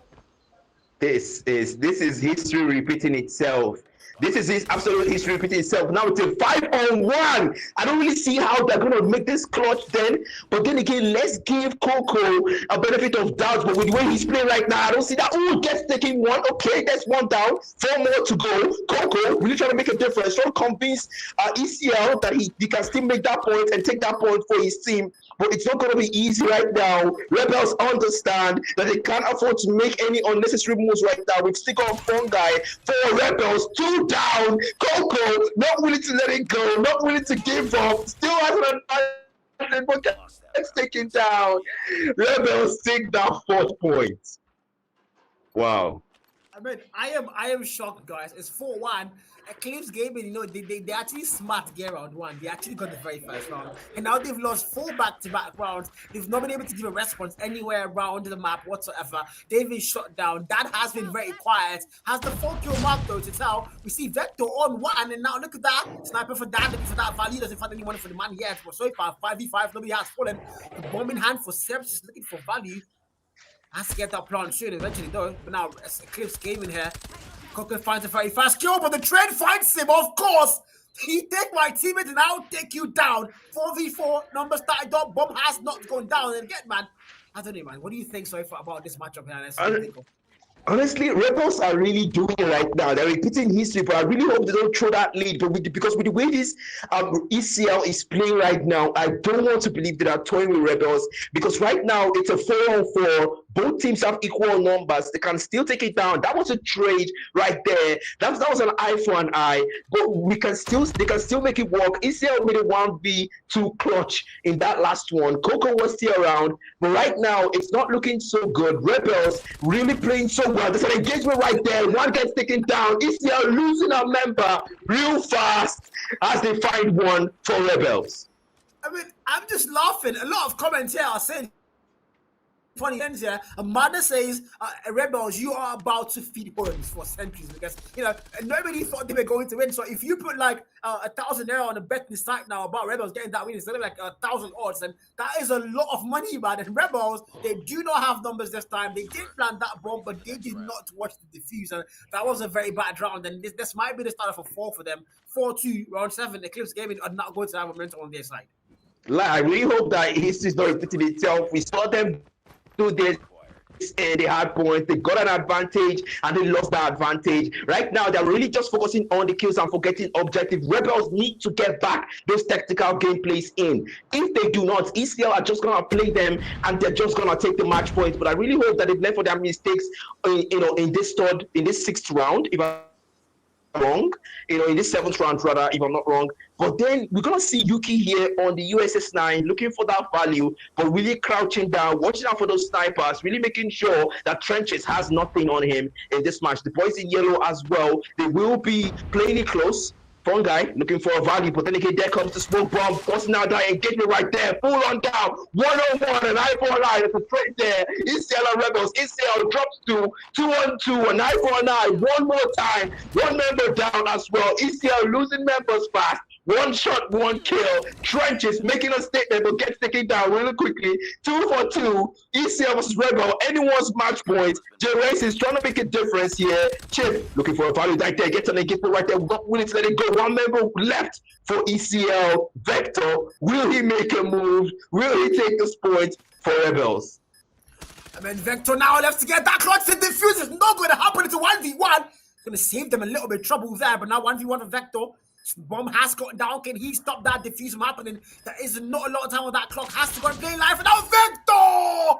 This is history repeating itself. This is his absolute history repeating itself. Now it's a 5-on-1. I don't really see how they're going to make this clutch then. But then again, let's give Coco a benefit of doubt. But with the way he's playing right now, I don't see that. Oh, gets taking 1. Okay, that's 1 down. 4 more to go. Coco really trying to make a difference. Trying to convince ECL that he can still make that point and take that point for his team. But it's not going to be easy right now. Rebels understand that they can't afford to make any unnecessary moves right now. We've still got Fungi for Rebels. 2 down. Coco not willing to let it go, not willing to give up. Still has an advantage, but gets taken down. Rebels take that 4th point. Wow. I mean, I am shocked, guys. It's 4-1. Eclipse Gaming, you know, they actually smart gear round 1. They actually got the very first round. And now they've lost 4 back-to-back rounds. They've not been able to give a response anywhere around the map whatsoever. They've been shut down. That has been very quiet. Has the 4-kill mark, though, to tell. We see Vector on 1, and now look at that. Sniper for that, looking for that value. Doesn't find anyone for the man yet. But so far, 5v5, nobody has fallen. The bomb in hand for Sebs is looking for value. Has to get that plant soon eventually, though. But now, Eclipse Gaming here. Coco finds a very fast kill, but the trend finds him, of course. He take my teammate and I'll take you down. 4v4, numbers started up. Bomb has not gone down. And again, man, I don't know, man. What do you think so far about this matchup here? Honestly, Rebels are really doing it right now. They're repeating history, but I really hope they don't throw that lead. But because with the way this ECL is playing right now, I don't want to believe they are toying with Rebels, because right now it's a 4-on-4. Both teams have equal numbers. They can still take it down. That was a trade right there. That was an eye for an eye. But they can still make it work. ECL made a 1v2 clutch in that last one. Coco was still around, but right now it's not looking so good. Rebels really playing so well. There's an engagement right there. One gets taken down. ECL losing a member real fast as they find one for Rebels. I mean, I'm just laughing. A lot of comments here are saying funny things here. Amanda says, Rebels, you are about to feed homes for centuries, because, you know, nobody thought they were going to win. So if you put like 1,000 euro on a betting site now about Rebels getting that win, instead of like 1,000 odds, and that is a lot of money, man. And Rebels, they do not have numbers this time. They did plant that bomb, but they did not watch the defuse, and that was a very bad round. And this might be the start of a 4 for them. 4-2, round 7. Eclipse Gaming are not going to have momentum on their side. Like, I really hope that history is not repeating itself. We saw them do this and they had points, they got an advantage and they lost that advantage. Right now they're really just focusing on the kills and forgetting objective. Rebels need to get back those tactical gameplays in. If they do not, ECL are just gonna play them and they're just gonna take the match points. But I really hope that they've learned from their mistakes in this 6th round, if I'm wrong, in this 7th round rather, if I'm not wrong. But then we're gonna see Yuki here on the USS 9 looking for that value, but really crouching down, watching out for those snipers, really making sure that Trenches has nothing on him in this match. The boys in yellow as well, they will be playing it close. Fungi looking for a value, but then again, there comes the smoke bomb, forcing out that engagement right there, full on down, 1-on-1, an eye for an eye, there's a trade there. ECL and Rebels, ECL drops to 2-on-2, an eye for an eye, one more time, one member down as well. ECL losing members fast, One shot, one kill. Trenches making a statement but gets taken down really quickly. 2 for 2. ECL versus Rebel. Anyone's match point. J-Race is trying to make a difference here. Chip looking for a value right there. Gets an engagement right there. Not willing to let it go. One member left for ECL. Vector. Will he make a move? Will he take this point for Rebels? I mean, Vector now left to get that clutch to defuse. It's not going to happen. It's a 1v1. It's going to save them a little bit of trouble there. But now 1v1 for Vector. Bomb has gotten down. Can he stop that defuse from happening? There is not a lot of time on that clock. Has to go and play live. And now Vector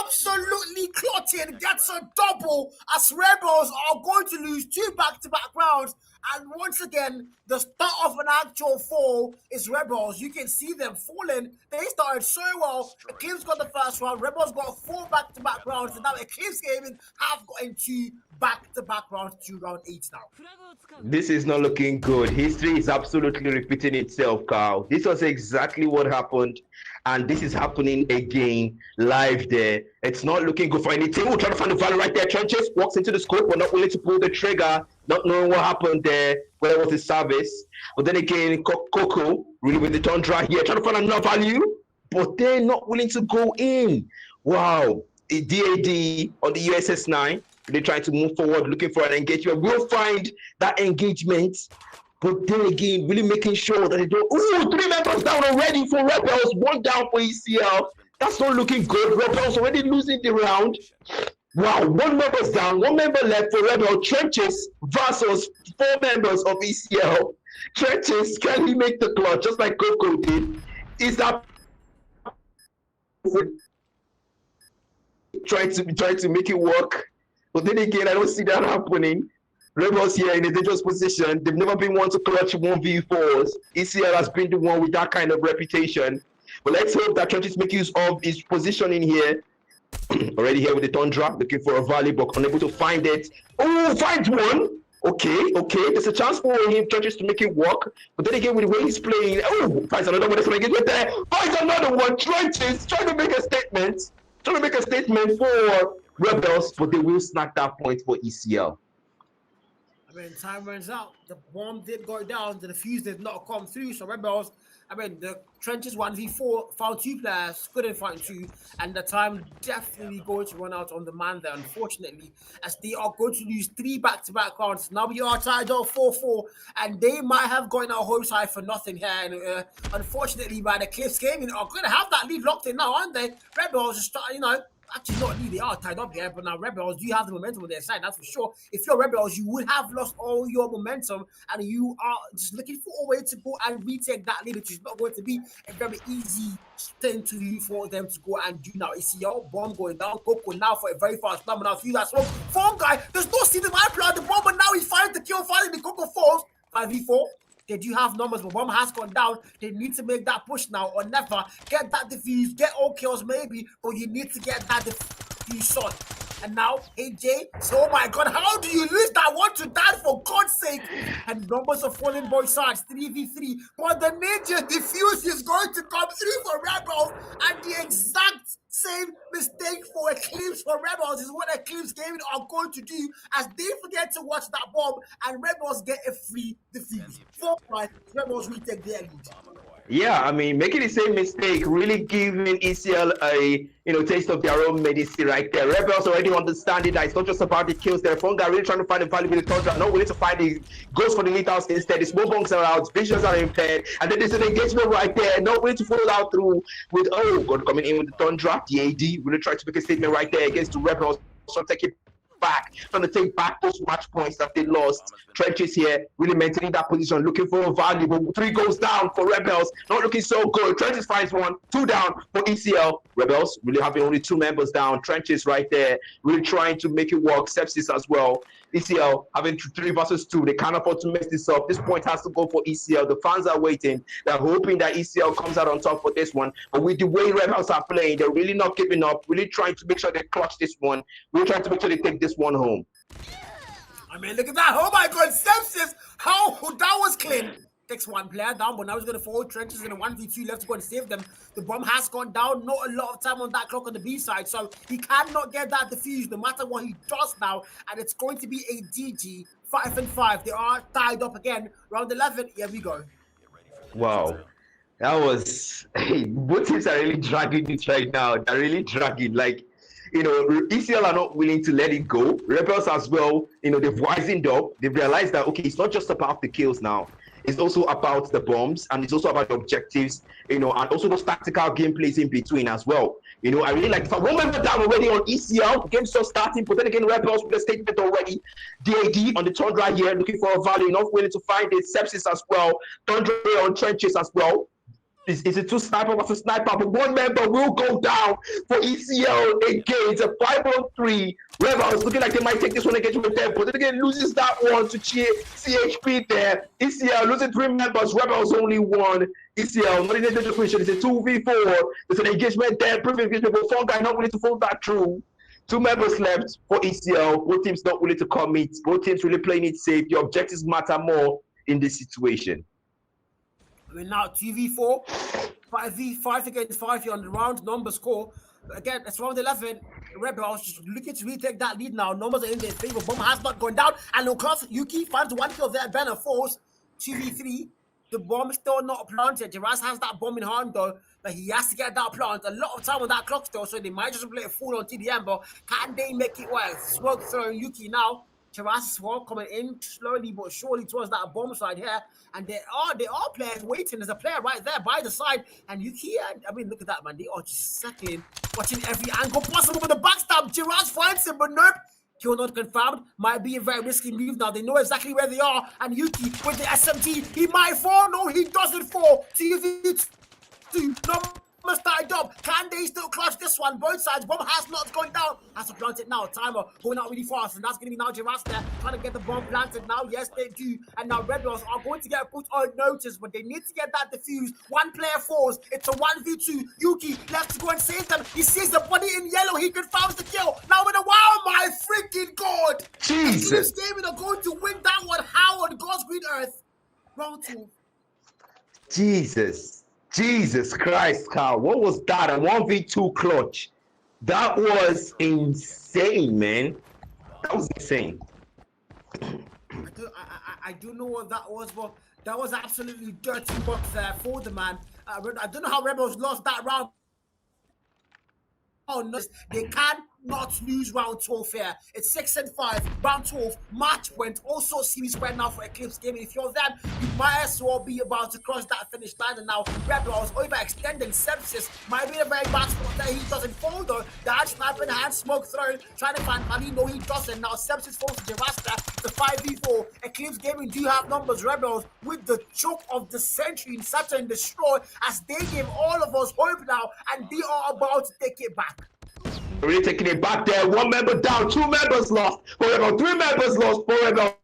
absolutely clotting, gets a double as Rebels are going to lose 2 back-to-back rounds. And once again, the start of an actual fall is Rebels. You can see them falling. They started so well. Eclipse got the first round. Rebels got 4 back-to-back rounds. And now Eclipse Gaming have gotten 2 back-to-back rounds to round 8 now. This is not looking good. History is absolutely repeating itself, Carl. This was exactly what happened. And this is happening again live there. It's not looking good for any team. We'll try to find the value right there. Trenches walks into the scope, but not willing to pull the trigger, not knowing what happened there, where was the service. But then again, Coco, really with the Tundra here, trying to find another value, but they're not willing to go in. Wow. A DAD on the USS 9. They're trying to move forward, looking for an engagement. We'll find that engagement. But then again, really making sure that they don't. Ooh, 3 members down already for Rebels. 1 down for ECL. That's not looking good. Rebels already losing the round. Wow, 1 member's down. 1 member left for Rebel. Trenches versus 4 members of ECL. Trenches, can he make the clutch just like Coco did? Is that trying to make it work? But then again, I don't see that happening. Rebels here in a dangerous position. They've never been one to clutch 1v4s. ECL has been the one with that kind of reputation. But let's hope that Trenches make use of his positioning here. Already here with the Tundra, looking for a volley, but unable to find it. Oh, finds one. Okay. There's a chance for him, Trenches, to make it work. But then again, with the way he's playing, oh, finds another one. That's what I get there. Finds another one. Trenches trying to make a statement. For Rebels, but they will snag that point for ECL. I mean, time runs out. The bomb did go down. The defuse did not come through. So Rebels, I mean, the Trenches 1v4 found 2 players, couldn't find 2. And the time definitely going to run out on the man there, unfortunately, as they are going to lose 3 back-to-back rounds. Now we are tied up 4-4, and they might have gotten our hopes high for nothing here. And unfortunately, by the Cliffs Gaming are going to have that lead locked in now, aren't they? Rebels are starting, actually not really, they are tied up here, but now Rebels do have the momentum on their side, that's for sure. If you're Rebels, you would have lost all your momentum, and you are just looking for a way to go and retake that lead, which is not going to be a very easy thing to do for them to go and do now. ECL, bomb going down, Coco now for a very fast number. Now, few that's wrong. Phone guy, there's no see the man plan the bomb, but now he's fighting the kill, finally the Coco falls. 5v4. They do have numbers, but bomb has gone down. They need to make that push now or never. Get that defuse, get all kills maybe, but you need to get that defuse on. And now, AJ, so oh my God, how do you lose that one to that for God's sake? And numbers are falling both sides, 3v3. But the ninja defuse is going to come through for Rebels, and the exact same mistake for Eclipse for Rebels is what Eclipse Gaming are going to do as they forget to watch that bomb and Rebels get a free defuse. 4-5, Rebels retake their lead. Yeah, I mean, making the same mistake, really giving ECL a taste of their own medicine right there. Rebels already understanding that it's not just about the kills. Their phone guy really trying to find the value with the Tundra, not willing to find the goes for the lethals instead. The small bunks are out, visions are impaired, and then there's an engagement right there, not willing to follow out through with God coming in with the Tundra. The AD really trying to make a statement right there against the Rebels. So take it back, trying to take back those match points that they lost. Trenches here, really maintaining that position, looking for a value, but 3 goes down for Rebels, not looking so good. Trenches finds 1, 2 down for ECL. Rebels really having only 2 members down. Trenches right there, really trying to make it work. Sepsis as well. ECL having 3 versus 2. They can't afford to mess this up. This point has to go for ECL. The fans are waiting. They're hoping that ECL comes out on top for this one. But with the way Rebels are playing, they're really not giving up. Really trying to make sure they clutch this one. Really trying to make sure they take this one home. I mean, look at that. Oh my God, Sepsis. How that was clean. Takes 1 player down, but now he's going to fall. Trenches in a 1v2 left to go and save them. The bomb has gone down. Not a lot of time on that clock on the B side, so he cannot get that defuse no matter what he does now, and it's going to be a GG. 5-5. They are tied up again. Round 11. Here we go. Wow. That was hey, both teams are really dragging it right now. They're really dragging. Like, ECL are not willing to let it go. Rebels as well, they've wisened up. They've realized that okay, it's not just about the kills now. It's also about the bombs and it's also about the objectives, and also those tactical gameplays in between as well. I really like the fact one member down already on ECL, game still starting, but then again, Rebels with a statement already. DAD on the Tundra here, looking for a value, not willing to find it. Sepsis as well. Tundra on trenches as well. It's a two sniper versus sniper, but one member will go down for ECL again. It's a 5-on-3. Rebels looking like they might take this one against with them, but then again loses that one to CHP there. ECL losing 3 members, Rebels only 1. ECL not in the situation. It's a 2v4. There's an engagement there, previous engagement, but Fungi not willing to fold that through. 2 members left for ECL. Both teams not willing to commit. Both teams really playing it safe. The objectives matter more in this situation. We're now 2v4, 5v5 against 5 here on the round number score. But again, it's round 11. The Rebels just looking to retake that lead now. Numbers are in their favor. Bomb has not gone down. And across, Yuki finds 1 kill there. Banner falls 2v3. The bomb is still not planted. Jiras has that bomb in hand though, but he has to get that plant. A lot of time on that clock still, so they might just play a full on TDM, but can they make it work? Smoke throwing Yuki now. Jiras coming in slowly but surely towards that bomb side here. And there are players waiting. There's a player right there by the side. And Yuki, I mean, look at that, man. They are just circling, watching every angle possible with the backstab. Jiras finds him, but nope. Kill not confirmed. Might be a very risky move now. They know exactly where they are. And Yuki with the SMT, he might fall. No, he doesn't fall. TV2. Numbers started up. Can they still clutch this one? Both sides. Bomb has not gone down. Has to plant it now. Timer going out really fast. And that's going to be now Jiras there trying to get the bomb planted now. Yes, they do. And now Red Bulls are going to get put on notice, but they need to get that defused. One player falls. It's a 1v2. Yuki left to go and save them. He sees the body in yellow. He confounds the kill. Now with a wow, my freaking God. Jesus. This game are going to win that one. How on God's green earth? Round 2. Jesus Christ, Carl. What was that? A 1v2 clutch. That was insane, man. That was insane. I don't know what that was, but that was absolutely dirty box there for the man. I don't know how Rebels lost that round. Oh no, they cannot lose round 12 here. It's 6-5, round 12, match point. Also series right now for Eclipse Gaming. If you're them, you might as well be about to cross that finish line. And now Rebels overextending. Sepsis might be a very bad spot there. He doesn't fall though. The hand sniper in hand, smoke thrown, trying to find Mali. No, he doesn't. Now Sepsis falls to Javasta. The 5v4. Eclipse Gaming do have numbers. Rebels with the choke of the century in Saturn destroy as they give all of us hope now, and they are about to take it back. Really taking it back there. 1 member down, 2 members lost. Forever, 3 members lost. Forever.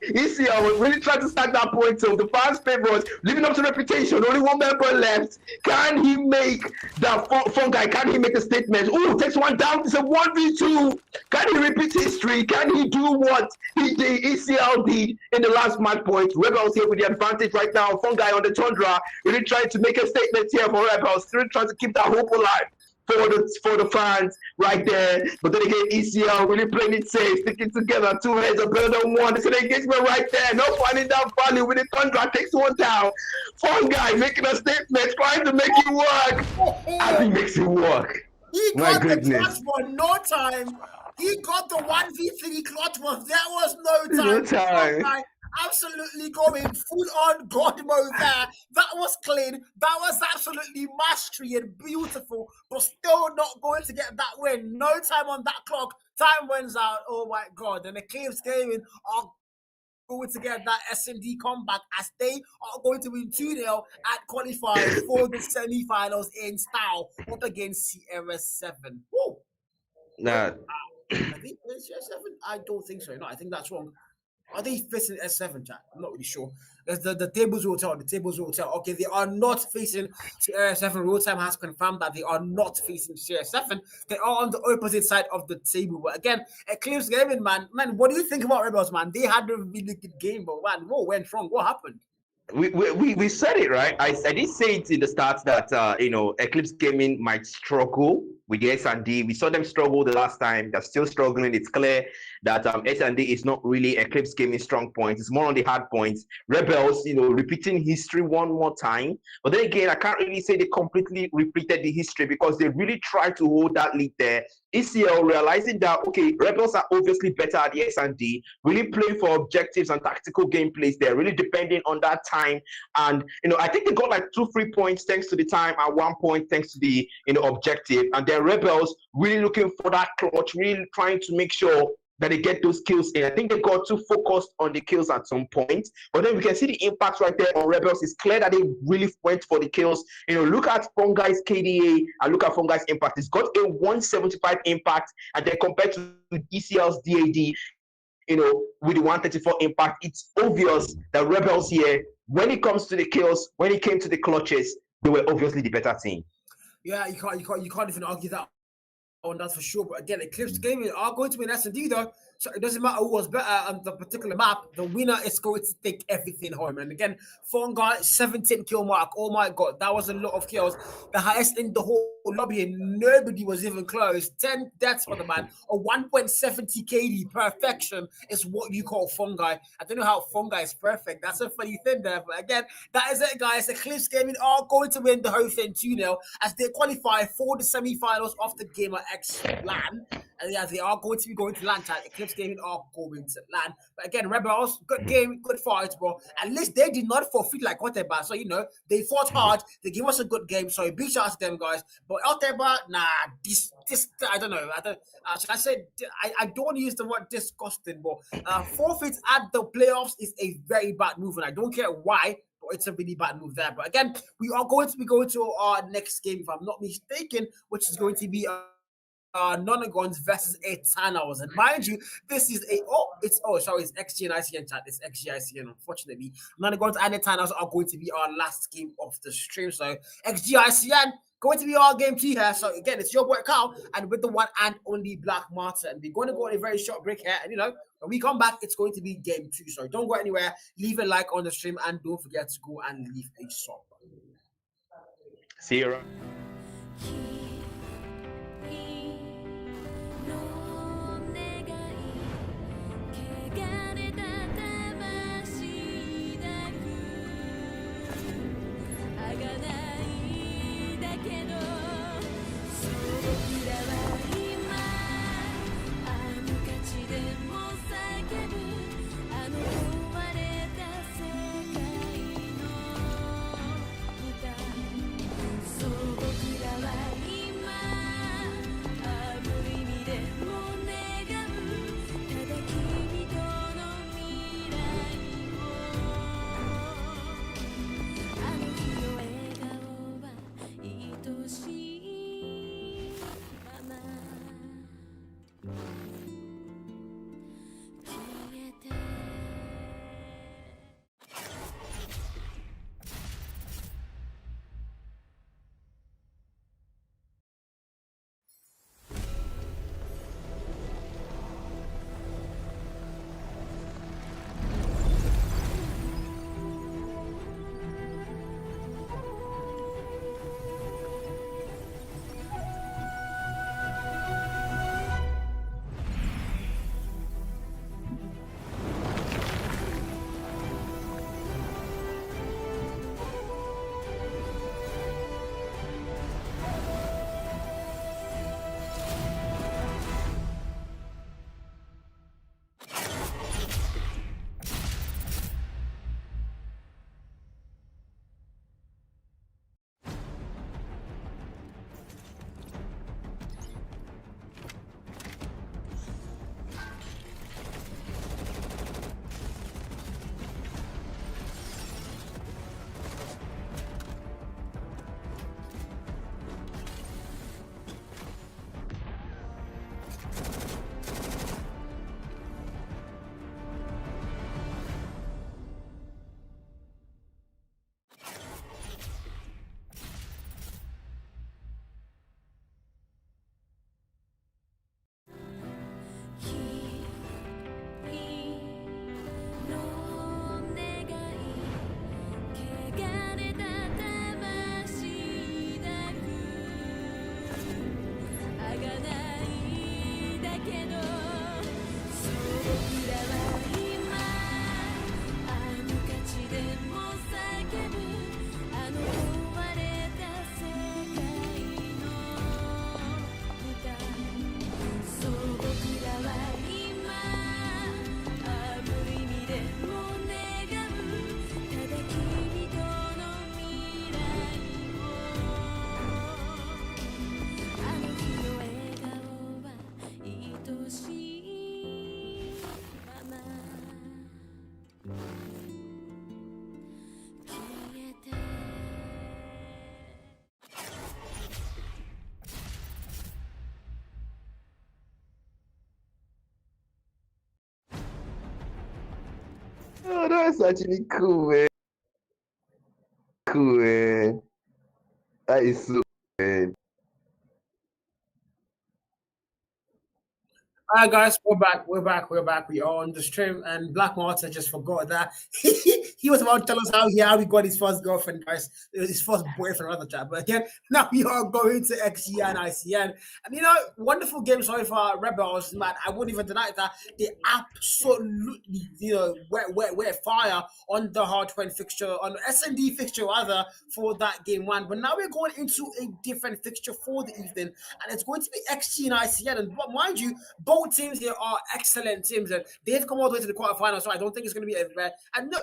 ECL was really trying to stack that point so the fans' favorites, living up to reputation. Only 1 member left. Can he make the Fungi? Can he make a statement? Oh, takes 1 down. It's a 1v2. Can he repeat history? Can he do what he did? ECL did in the last match point. Rebels here with the advantage right now. Fungi on the Tundra. Really trying to make a statement here for Rebels. Really trying to keep that hope alive for the fans right there. But then again, ECL really playing it safe, sticking together. 2 heads are better than 1. It's an engagement right there. No finding that value with the Tundra. Takes 1 down. Fungi making a statement, trying to make it work. And he makes it work. He My got goodness. the clutch for no time. He got the 1v3 clutch one. There was no time. No time. Fungi absolutely going full on God mode there. That was clean. That was absolutely mastery and beautiful, but still not going to get that win. No time on that clock. Time runs out. Oh my God. And the Eclipse Gaming are going to get that SMD comeback as they are going to win 2-0 at qualifying for the semi-finals in style up against Sierra 7. Woo! Nah. I think it's Sierra 7. I don't think so. No, I think that's wrong. Are they facing S7, chat? I'm not really sure. The tables will tell. The tables will tell. Okay, they are not facing CR7. Real time has confirmed that they are not facing CR7. They are on the opposite side of the table. But again, Eclipse Gaming, man, what do you think about Rebels, man? They had a really good game, but man, what went wrong? What happened? we said it right. I did say it in the start that Eclipse Gaming might struggle with the S&D. We saw them struggle the last time. They're still struggling. It's clear that S&D is not really Eclipse Gaming strong point. It's more on the hard points. Rebels, repeating history one more time. But then again, I can't really say they completely repeated the history because they really tried to hold that lead there. ECL realizing that okay, Rebels are obviously better at the S&D, really playing for objectives and tactical gameplays. They're really depending on that time, and I think they got like 2-3 points thanks to the time and 1 point thanks to the objective. And then Rebels really looking for that clutch, really trying to make sure that they get those kills in. I think they got too focused on the kills at some point, but then we can see the impact right there on Rebels. It's clear that they really went for the kills. Look at Fungi's KDA and look at Fungi's impact. It's got a 175 impact, and then compared to ECL's DAD, with the 134 impact, it's obvious that Rebels here, when it comes to the kills, when it came to the clutches, they were obviously the better team. Yeah, you can't even argue that on that for sure. But again, Eclipse Gaming are going to win S&D though, so it doesn't matter who was better on the particular map. The winner is going to take everything home. And again, Fungi 17 kill mark. Oh my god, that was a lot of kills. The highest in the whole lobby, and nobody was even close. 10 deaths for the man. A 1.70 KD perfection is what you call Fungi. I don't know how Fungi is perfect. That's a funny thing there. But again, that is it, guys. Eclipse Gaming are going to win the whole thing 2-0 as they qualify for the semi-finals of the Gamrx LAN. And yeah, they are going to be going to LAN time. Eclipse Gaming are going to LAN. But again, Rebels, good game, good fight, bro. At least they did not forfeit like Oteba. So, they fought hard. They gave us a good game. So, big shout out to them, guys. But Oteba, nah, this, I don't know. I don't want to use the word disgusting, but forfeit at the playoffs is a very bad move. And I don't care why, but it's a really bad move there. But again, we are going to be going to our next game, if I'm not mistaken, which is going to be Nonagons versus Eternals. And mind you, this is it's XG and ICN chat. It's XG ICN, unfortunately. Nonagons and Eternals are going to be our last game of the stream. So XG ICN going to be our game 2 here. So again, it's your boy Carl and with the one and only Black Martin. And we're going to go on a very short break here. And when we come back, it's going to be game 2. So don't go anywhere. Leave a like on the stream and don't forget to go and leave a sub. See you around. そう僕らは今 that's actually cool, man. Cool, man. That is so, man. All right, guys, we're back. We are on the stream, and Black Martin just forgot that he was about to tell us how he got his first girlfriend, guys. It was his first boyfriend, rather, chat. But again, now we are going to XG and ICN, and wonderful game so far. Rebels, man, I wouldn't even deny that they absolutely, were fire on the hard point fixture, on the SND fixture rather, for that game one. But now we're going into a different fixture for the evening, and it's going to be XG and ICN. And mind you, both teams here are excellent teams, and they've come all the way to the quarterfinals. So I don't think it's going to be as bad. And no,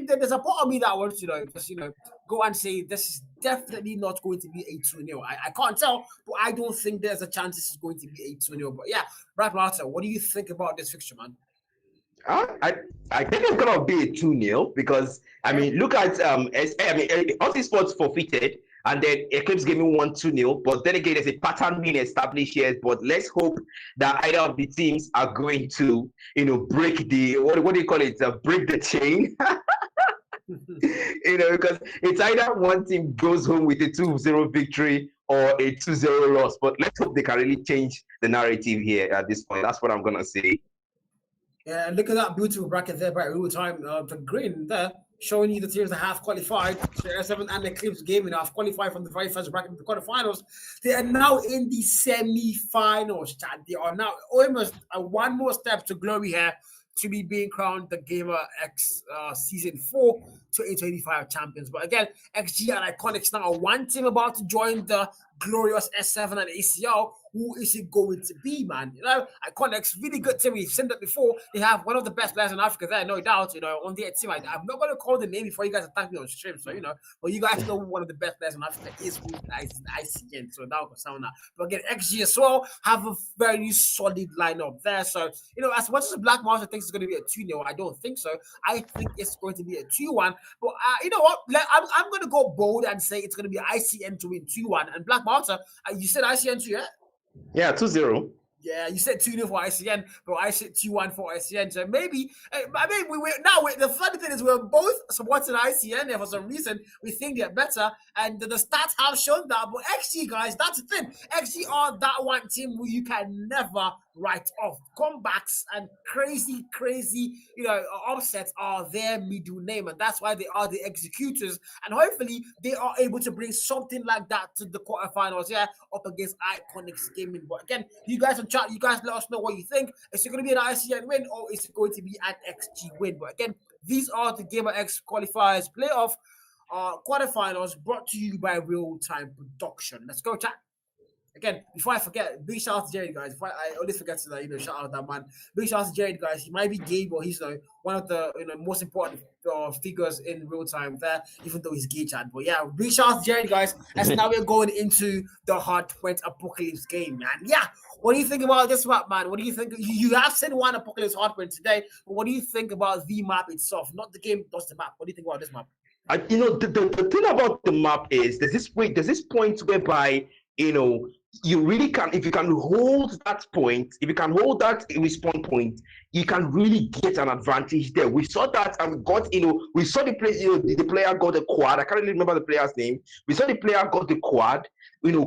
there's a part of me that wants to just go and say this is definitely not going to be a 2-0. I can't tell, but I don't think there's a chance this is going to be a 2-0. But yeah, Brad Martin, what do you think about this fixture, man? I think it's gonna be a 2-0 because I mean look at esports forfeited and then Eclipse Gaming won 2-0, but then again there's a pattern being established here. But let's hope that either of the teams are going to break the what do you call it? Break the chain. Because it's either one team goes home with a 2-0 victory or a 2-0 loss. But let's hope they can really change the narrative here at this point. That's what I'm gonna say. Yeah, look at that beautiful bracket there by real time. The green there showing you the teams that have qualified. S7 and Eclipse Gaming have qualified from the very first bracket to the quarterfinals. They are now in the semi-finals, Chad. They are now almost one more step to glory here to be being crowned the Gamrx Season 4 2025 champions. But again, XG and Iconics now are one team about to join the glorious S7 and ACL. Who is it going to be, man? Iconics, really good team. We've seen that before. They have one of the best players in Africa there, no doubt. On their team. I'm not going to call the name before you guys attack me on stream. So, but you guys know one of the best players in Africa is who ICN. So now sound that. But again, XG as well have a very solid lineup there. So, as much as the Black Master thinks it's going to be a 2-0, I don't think so. I think it's going to be a 2-1. But you know what? I'm going to go bold and say it's going to be ICN to win 2-1. And Black Master, you said ICN to, yeah? Yeah, 2-0. Yeah, you said 2-0 for ICN, but I said 2-1 for ICN. So maybe, the funny thing is we're both supporting ICN there for some reason. We think they're better, and the stats have shown that. But XG, guys, that's the thing. XG are that one team who you can never write off. Comebacks and crazy, upsets are their middle name, and that's why they are the executors. And hopefully, they are able to bring something like that to the quarterfinals, up against Iconics Gaming. But again, you guys on chat, you guys let us know what you think. Is it going to be an ICN win or is it going to be an XG win? But again, these are the Gamrx qualifiers playoff quarterfinals brought to you by Real Time Production. Let's go, chat. Again, before I forget, big shout out to Jared, guys. I always forget to shout out that man. Big shout out to Jared, guys. He might be gay, but he's one of the most important figures in real time there, even though he's gay, Chad. But yeah, big shout out to Jared, guys. As now we're going into the Hardpoint Apocalypse game, man. Yeah, what do you think about this map, man? What do you think? You have seen one Apocalypse Hardpoint today, but what do you think about the map itself? Not the game, just the map. What do you think about this map? The thing about the map is there's this point whereby you really can, if you can hold that point, if you can hold that respawn point, you can really get an advantage there. We saw that and we saw the player got the quad. I can't really remember the player's name. We saw the player got the quad,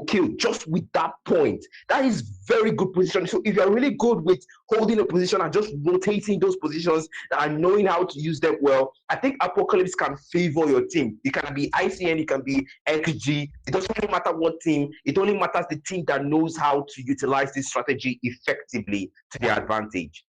killed just with that point. That is very good position. So if you're really good with holding a position and just rotating those positions and knowing how to use them well, I think Apocalypse can favor your team. It can be ICN, it can be XG. It doesn't really matter what team. It only matters the team that knows how to utilize this strategy effectively to their advantage.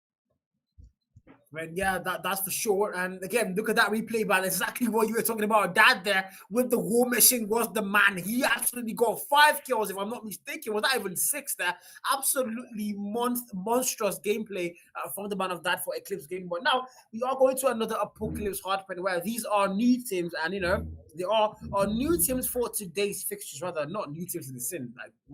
Man, yeah, that's for sure. And again, look at that replay, man. Exactly what you were talking about. Dad there with the War Machine was the man. He absolutely got 5 kills, if I'm not mistaken. Was that even 6 there? Absolutely monstrous gameplay from the man of Dad for Eclipse Gaming. But now we are going to another Apocalypse Hardpoint where these are new teams, and they are new teams for today's fixtures. Rather, not new teams in the sin,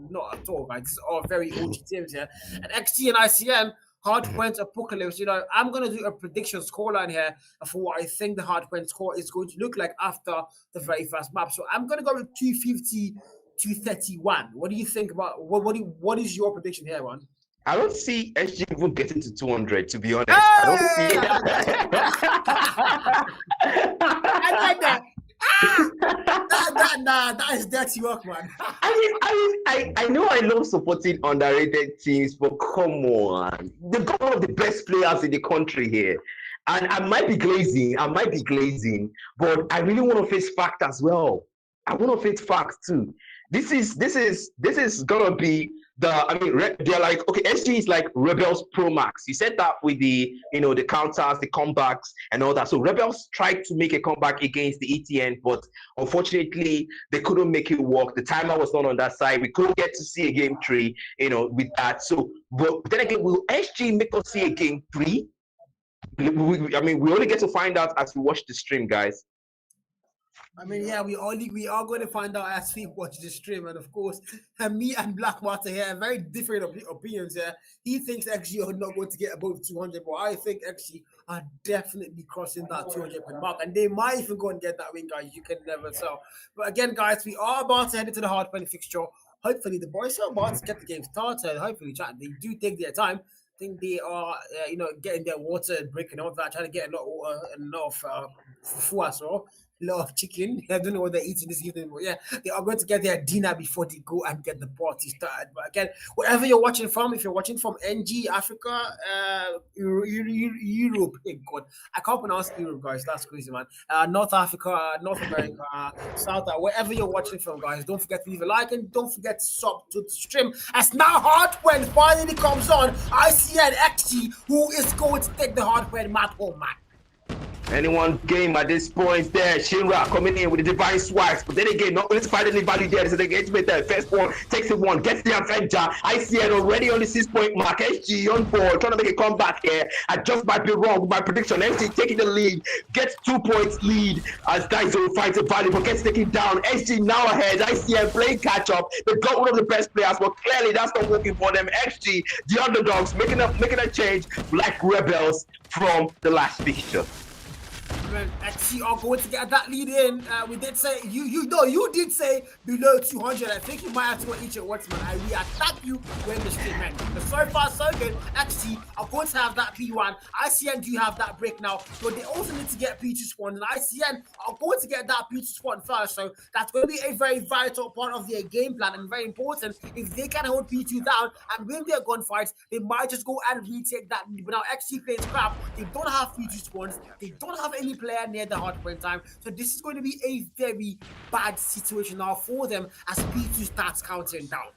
not at all, guys. These are very OG teams here. And XT and ICN. Hardpoint Apocalypse, I'm going to do a prediction scoreline here for what I think the Hardpoint score is going to look like after the very first map. So I'm going to go with 250, 231. What do you think about, what is your prediction here, man? I don't see SG even getting to 200, to be honest. I don't see it. I like that. That is dirty work, man. I know I love supporting underrated teams, but come on. They've got one of the best players in the country here. And I might be glazing, but I really want to face fact as well. I want to face facts too. This is gonna be they're like, okay, SG is like Rebels Pro Max. You said that with the the counters, the comebacks, and all that. So Rebels tried to make a comeback against the ETN, but unfortunately they couldn't make it work. The timer was not on that side. We couldn't get to see a game 3, with that. So, but then again, will SG make us see a game 3? We only get to find out as we watch the stream, guys. I mean, yeah, we are going to find out as we watch the stream, and of course, me and Black Martin here have very different opinions here. He thinks XG are not going to get above 200, but I think XG are definitely crossing that 200 mark, and they might even go and get that win, guys. You can never tell. But again, guys, we are about to head into the hard penny fixture. Hopefully, the boys are about to get the game started. Hopefully, chat, they do take their time. I think they are, getting their water and breaking all that, trying to get a lot of water and a lot of fufu as well. Lot of chicken. I don't know what they're eating this evening, but yeah, they are going to get their dinner before they go and get the party started. But again, wherever you're watching from, if you're watching from NG, Africa, Europe, hey God, I can't pronounce Europe, guys. That's crazy, man. North Africa, North America, South, wherever you're watching from, guys, don't forget to leave a like and don't forget to sub to the stream. As now Hardware finally comes on, I see an XG who is going to take the Hardware map home, man. Anyone game at this point there, Shinra coming in with the divine swags, but then again, not going to find any value there. So the engagement there, first one takes it one, gets the Avenger. ICN already on the 6-point mark. SG on board, trying to make a comeback here. I just might be wrong with my prediction. SG taking the lead, gets 2 points lead as Daiso finds a value, but gets taken down. SG now ahead. ICN playing catch up. They got one of the best players, but clearly that's not working for them. XG, the underdogs, making a change like Rebels from the last fixture. XG are going to get that lead in. We did say you did say below 200. I think you might have to go each at once, man. We attack you when the stream, man. But so far so good. XG are going to have that P1. ICN do have that break now, but they also need to get P2 spawn, and ICN are going to get that P2 spawn first. So that's going to be a very vital part of their game plan and very important. If they can hold P2 down and win their gunfights, they might just go and retake that lead. But now XG plays crap. They don't have P2 spawns. They don't have any player near the hardpoint time, so this is going to be a very bad situation now for them as P2 starts counting down.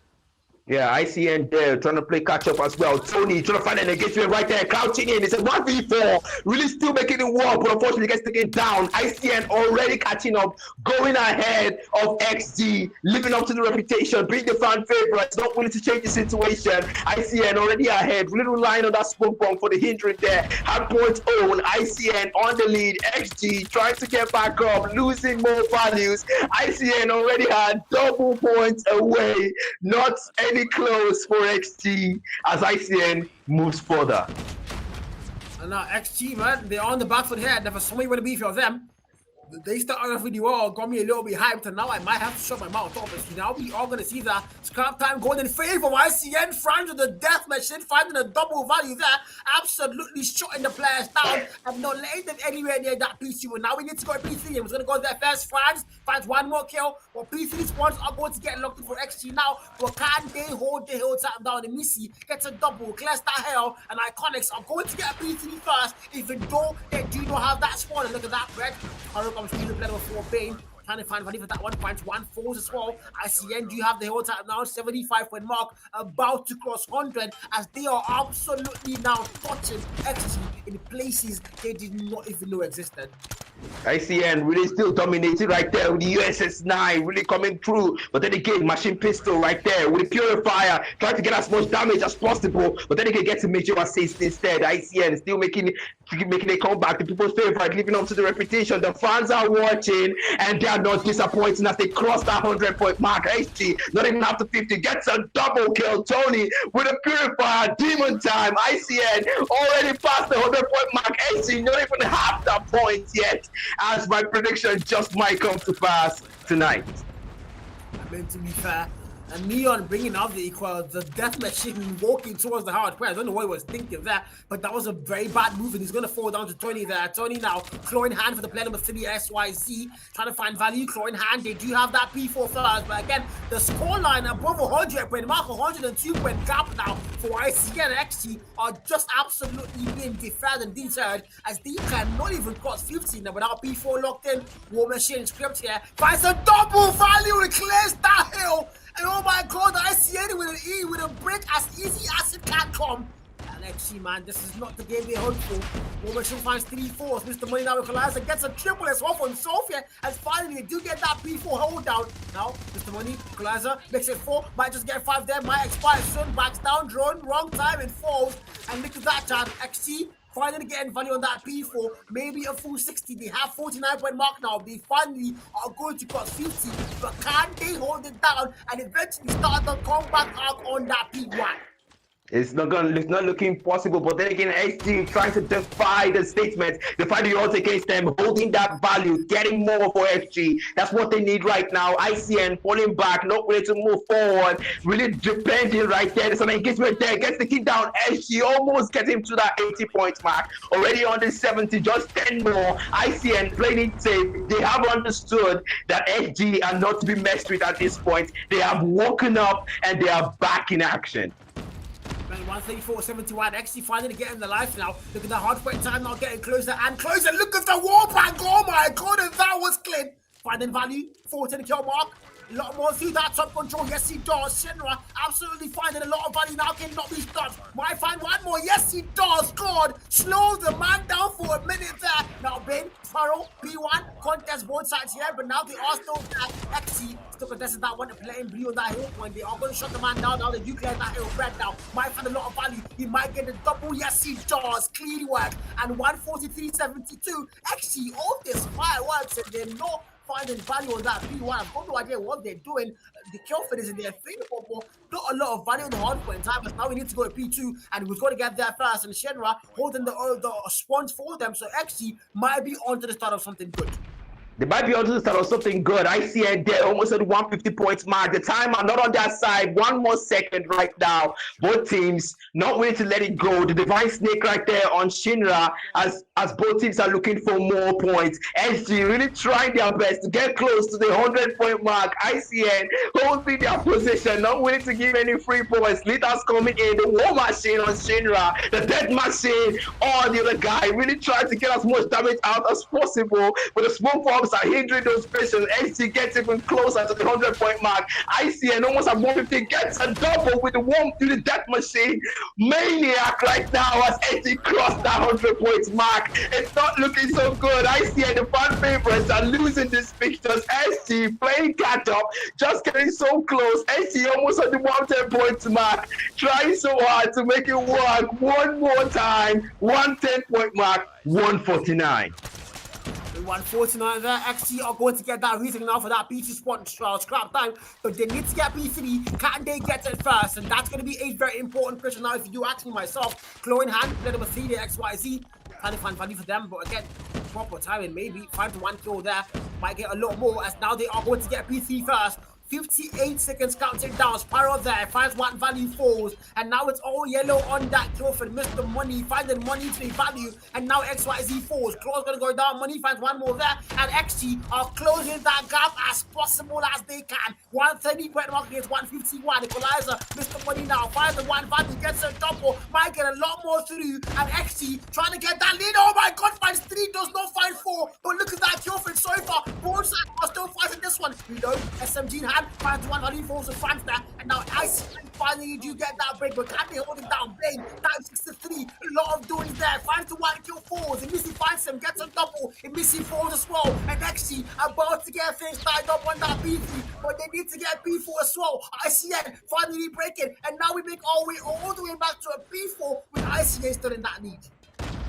Yeah, ICN there trying to play catch up as well. Tony trying to find an engagement right there, crouching in. It's a 1v4, really still making it work, but unfortunately gets taken down. ICN already catching up, going ahead of XG, living up to the reputation, being the fan favorites, not willing to change the situation. ICN already ahead, really relying on that smoke bomb for the hindering there. Hardpoint own, ICN on the lead. XG trying to get back up, losing more values. ICN already had double points away, not any close for XG as ICN moves further. And now XG, man, they're on the back foot here. Never saw me want to be for them. They started off with the wall, got me a little bit hyped, and now I might have to shut my mouth, obviously. Now we are going to see that scrap time going in favor of ICN. Franz with the death machine, finding a double value there. Absolutely shutting the players down and not letting them anywhere near that PC. And now we need to go to PC. It was going to go there first. Franz finds one more kill. But PC spawns are going to get locked in for XG now. But can they hold the hill tap down? And Missy gets a double. Clears that hell. And Iconics are going to get a PC first, even though they do not have that spawn. And look at that, Red. Stealing level 4 Bane, trying to find value for that 1 point. 1 falls as well. ICN do have the whole time now, 75 point mark, about to cross 100 as they are absolutely now touching XG in places they did not even know existed. ICN really still dominating right there with the USS-9 really coming through, but then again machine pistol right there with the purifier trying to get as much damage as possible, but then again gets a major assist instead. ICN still making a comeback, the people's favorite, living up to the reputation. The fans are watching and they are not disappointing as they cross that 100-point mark. XG not even after 50 gets a double kill. Tony with a purifier, demon time. ICN already past the 100-point mark. XG not even half the points yet, as my prediction just might come to pass tonight. I mean, to be fair, And Neon bringing out the equal, the death machine walking towards the hard point. I don't know what he was thinking there, but that was a very bad move, and he's going to fall down to Tony there. Tony now, clawing hand for the player number 3, SYZ, trying to find value, clawing hand. They do have that P4 first, but again, the scoreline above 100 point mark, 102 point gap now for ICN and XT are just absolutely being deferred and deterred as they cannot even cross 15 now without P4 locked in. War Machine script here finds a double value and clears that hill. And oh my god, I see it with an E, with a break as easy as it can come. And XG, man, this is not the game we're hopeful. War Machine finds 3 4s. Mr. Money now equalizer gets a triple as well from Sophia. And finally, they do get that P4 hold down. Now, Mr. Money equalizer makes it 4. Might just get 5 there. Might expire soon. Backs down, drone, wrong time, and falls. And look at that, Chad. XG finally getting value on that P4, maybe a full 60. They have 49 point mark now. They finally are going to cross 50, but can they hold it down and eventually start the comeback arc on that P1? It's not looking possible, but then again, SG trying to defy the statement, defy the odds against them, holding that value, getting more for SG. That's what they need right now. ICN falling back, not ready to move forward, really depending right there. There's an engagement there, gets the kick down. SG almost gets him to that 80 point mark, already on the 70, just 10 more. ICN playing it safe. They have understood that SG are not to be messed with at this point. They have woken up and they are back in action. 134.71, actually finally getting the life now. Look at the hard point time now getting closer and closer. Look at the wall bank. Oh my god, and that was clean. Finding value, 4 to the kill mark. A lot more through that top control. Yes, he does. Shinra absolutely finding a lot of value now. Cannot be stopped. Might find one more. Yes, he does. God, slows the man down for a minute there. Now, Ben, Farrell, P1, contest both sides here, but now they are still there. XC still contesting that one to play in blue on that hill point. They are going to shut the man down now. They do clear that hill red now. Might find a lot of value. He might get a double. Yes, he does. Clean work. And 143.72. XC, all this fireworks and they're not finding value on that P1. I've got no idea what they're doing. The kill fit is in their favor, but not a lot of value on the hard point time. But now we need to go to P2, and we've got to get there first. And Shenra holding the sponge for them, so XG might be on to the start of something good. They might be onto the start of something good. I see it there, almost at the 150 points mark. The time are not on their side. 1 more second right now. Both teams not willing to let it go. The divine snake right there on Shinra as both teams are looking for more points. SG really trying their best to get close to the 100-point mark. ICN holding their position, not willing to give any free points. Leaders coming in. The war machine on Shinra, the death machine on the other guy, really trying to get as much damage out as possible. But the smoke bombs are hindering those patients. SG gets even closer to the 100-point mark. ICN almost at 150 gets a double with the warm to the death machine. Maniac right now as SG crossed that 100-point mark. It's not looking so good. ICN, the fan favorites, are losing these pictures. SG playing catch up, just getting so close. SG almost at the 110-point mark, trying so hard to make it work. One more time, 110-point mark, 149. 149 there. XG are going to get that reason now for that P2 spot scrap time, but they need to get P3. Can they get it first? And that's going to be a very important question now if you do ask me myself. Clawing hand, play number 3, the XYZ. Trying to find value for them, but again, proper timing maybe. 5 to 1 kill there. Might get a lot more as now they are going to get P3 first. 58 seconds counting down. Spiral there, finds one value, falls, and now it's all yellow on that kill for Mr. Money, finding money to be value, and now XYZ falls. Claw's gonna go down, Money finds one more there, and XG are closing that gap as possible as they can. 130 point mark against 151. Equalizer, Mr. Money now finds the one value, gets a double, might get a lot more through, and XG trying to get that lead. Oh my god, finds 3, does not find 4, but look at that kill for so far. Both sides are still fighting this one. Reload, SMG in hand. Finds one value, falls to France there, and now Ice finally do get that break, but can they hold it down? Bane, time 63, a lot of doings there. 5 to 1 kill falls, and Missy finds him, gets a double, and Missy falls as well, and XG about to get things tied up on that B3, but they need to get B4 as well. ICN finally breaking, and now we make our way all the way back to a B4 with ICN still in that lead.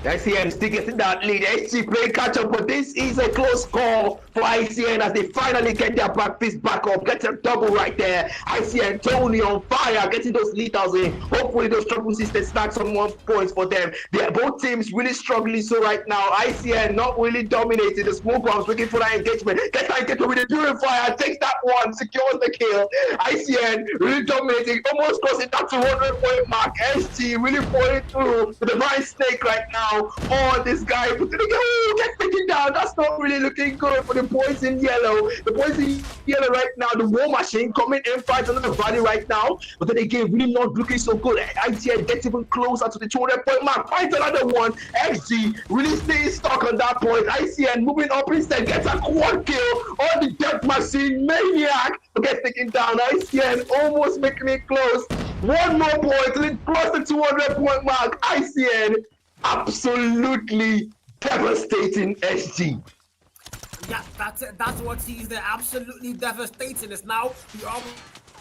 ICN still getting that lead. SG playing catch up, but this is a close call for ICN as they finally get their back fist back up. Get a double right there. ICN Tony on fire, getting those lethals in. Hopefully those trouble systems snag some more points for them. They're both teams really struggling so right now. ICN not really dominating. The smoke bombs looking for that engagement. Get that engagement with the purifier. Takes that one, secures the kill. ICN really dominating, almost crossing that 200-point mark. SG really pulling through the divine snake right now. Oh, this guy, but then again, oh, get taken down. That's not really looking good for the boys in yellow. The boys in yellow right now, the war machine coming in, fights another valley right now. But then again, really not looking so good. ITN gets even closer to the 200-point mark. Finds another one. XG really staying stuck on that point. ICN moving up instead, gets a quad kill on the death machine. Maniac gets taken down. ICN almost making it close. One more point till it cross the 200-point mark. ICN absolutely devastating SG. Yeah, that's it. That's what he is. They're absolutely devastating. It's now we are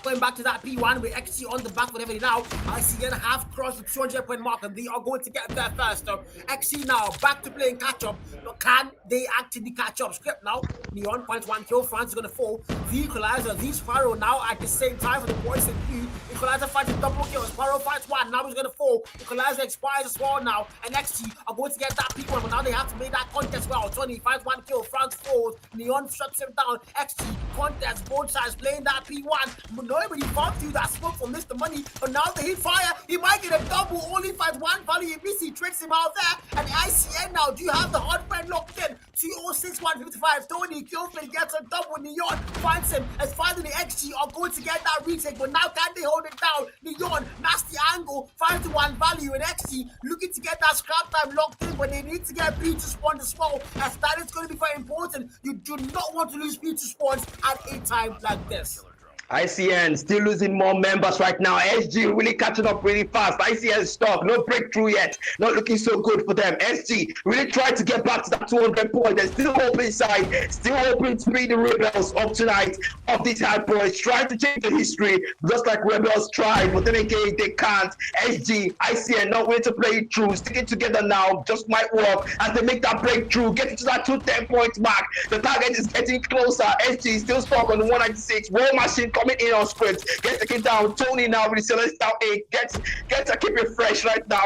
going back to that P1 with XG on the back with everything now. ICN have crossed the 200-point mark and they are going to get there first. So XG now back to playing catch up. Can they actually catch up? Script now. Neon points one kill. France is going to fall. The equalizer. The Sparrow now at the same time for the boys in blue. Equalizer fights a double kill. Sparrow fights one. Now he's going to fall. Equalizer expires as well now. And XG are going to get that P1. But now they have to make that contest well. 20 fights one kill. France falls. Neon shuts him down. XG contest. Both sides playing that P1. Nobody fought through that smoke for Mr. Money, but now they hit fire. He might get a double, only fights one value. Missy tricks him out there. And ICN now, do you have the hard friend locked in? 206, 155. Tony Kilfin gets a double. Neon finds him. As finally XG are going to get that retake, but now can they hold it down? Neon, nasty angle, finds the one value. And XG looking to get that scrap time locked in, but they need to get B to spawn the small, as that is going to be very important. You do not want to lose B to spawns at a time like this. ICN still losing more members right now. SG really catching up really fast. ICN stuck, no breakthrough yet. Not looking so good for them. SG really tried to get back to that 200 point. They're still hoping inside, still hoping to be the Rebels of tonight, of these hard boys, trying to change the history, just like Rebels tried, but then again, they can't. SG, ICN not willing to play it through, sticking together now, just might work as they make that breakthrough, getting to that 210-point mark. The target is getting closer. SG still stuck on the 196. War Machine coming in on script, gets the kid down. Tony now with the Celestial 8, gets to keep it fresh right now.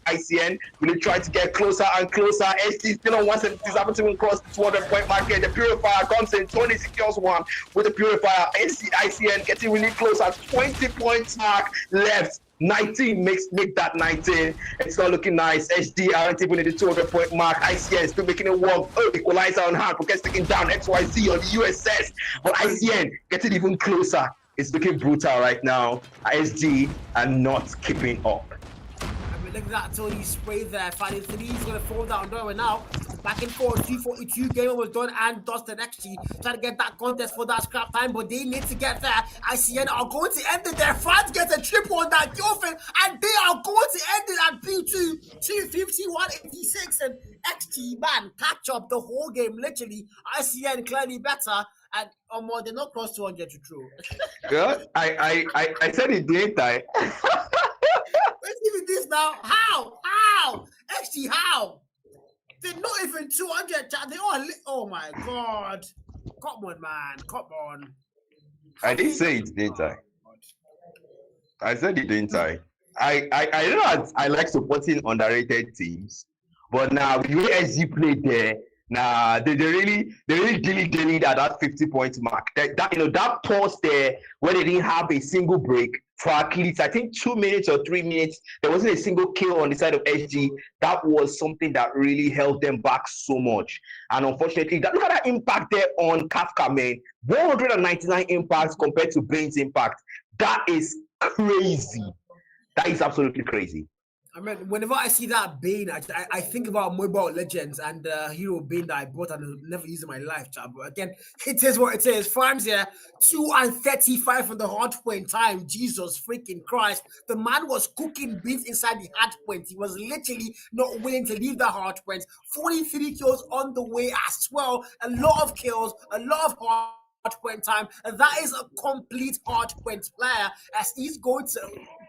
ICN really trying to get closer and closer. SG still on 177 to cross the 200-point mark. The Purifier comes in. Tony secures one with the Purifier. ICN getting really close at 20 points mark left. 19 make that 19. It's not looking nice. SD aren't even in the 200-point mark. ICN still making it work. Oh, equalizer on hand. Gets taken down. XYZ on the USS. But ICN getting even closer. It's looking brutal right now. SD are not keeping up. Look at that, Tony spray there. Finally, he's going to fall down. Nowhere now. Back and forth. 242. Gamer was done and dusted. Actually, trying to get that contest for that scrap time, but they need to get there. ICN are going to end it there. France gets a triple on that Gilfin, and they are going to end it at P2. 250, 186. And XT, man, catch up the whole game. Literally, ICN clearly better. And more, they're not close to 100 to true. Yeah, I said it, didn't I? Let's give it this now. How? Actually, how? They're not even 200. They all. Oh my god! Come on, man. Come on. I didn't say it, didn't I? I said it, didn't I? I know I like supporting underrated teams, but now the way SG played there. Nah, they really dilly at that 50-point mark. That pause there where they didn't have a single break for at least I think 2 minutes or 3 minutes. There wasn't a single kill on the side of SG. That was something that really held them back so much. And unfortunately, look at that impact there on Kafka, man. 199 impacts compared to Bane's impact. That is crazy. That is absolutely crazy. I mean, whenever I see that Bane, I think about Mobile Legends and hero Bane that I bought and I'll never use in my life, chat. But again, it is what it is. Farms here, 2:35 on the hard point time. Jesus freaking Christ. The man was cooking beans inside the hard point. He was literally not willing to leave the hard point. 43 kills on the way as well. A lot of kills, a lot of hard point time. And that is a complete hard point player as he's going to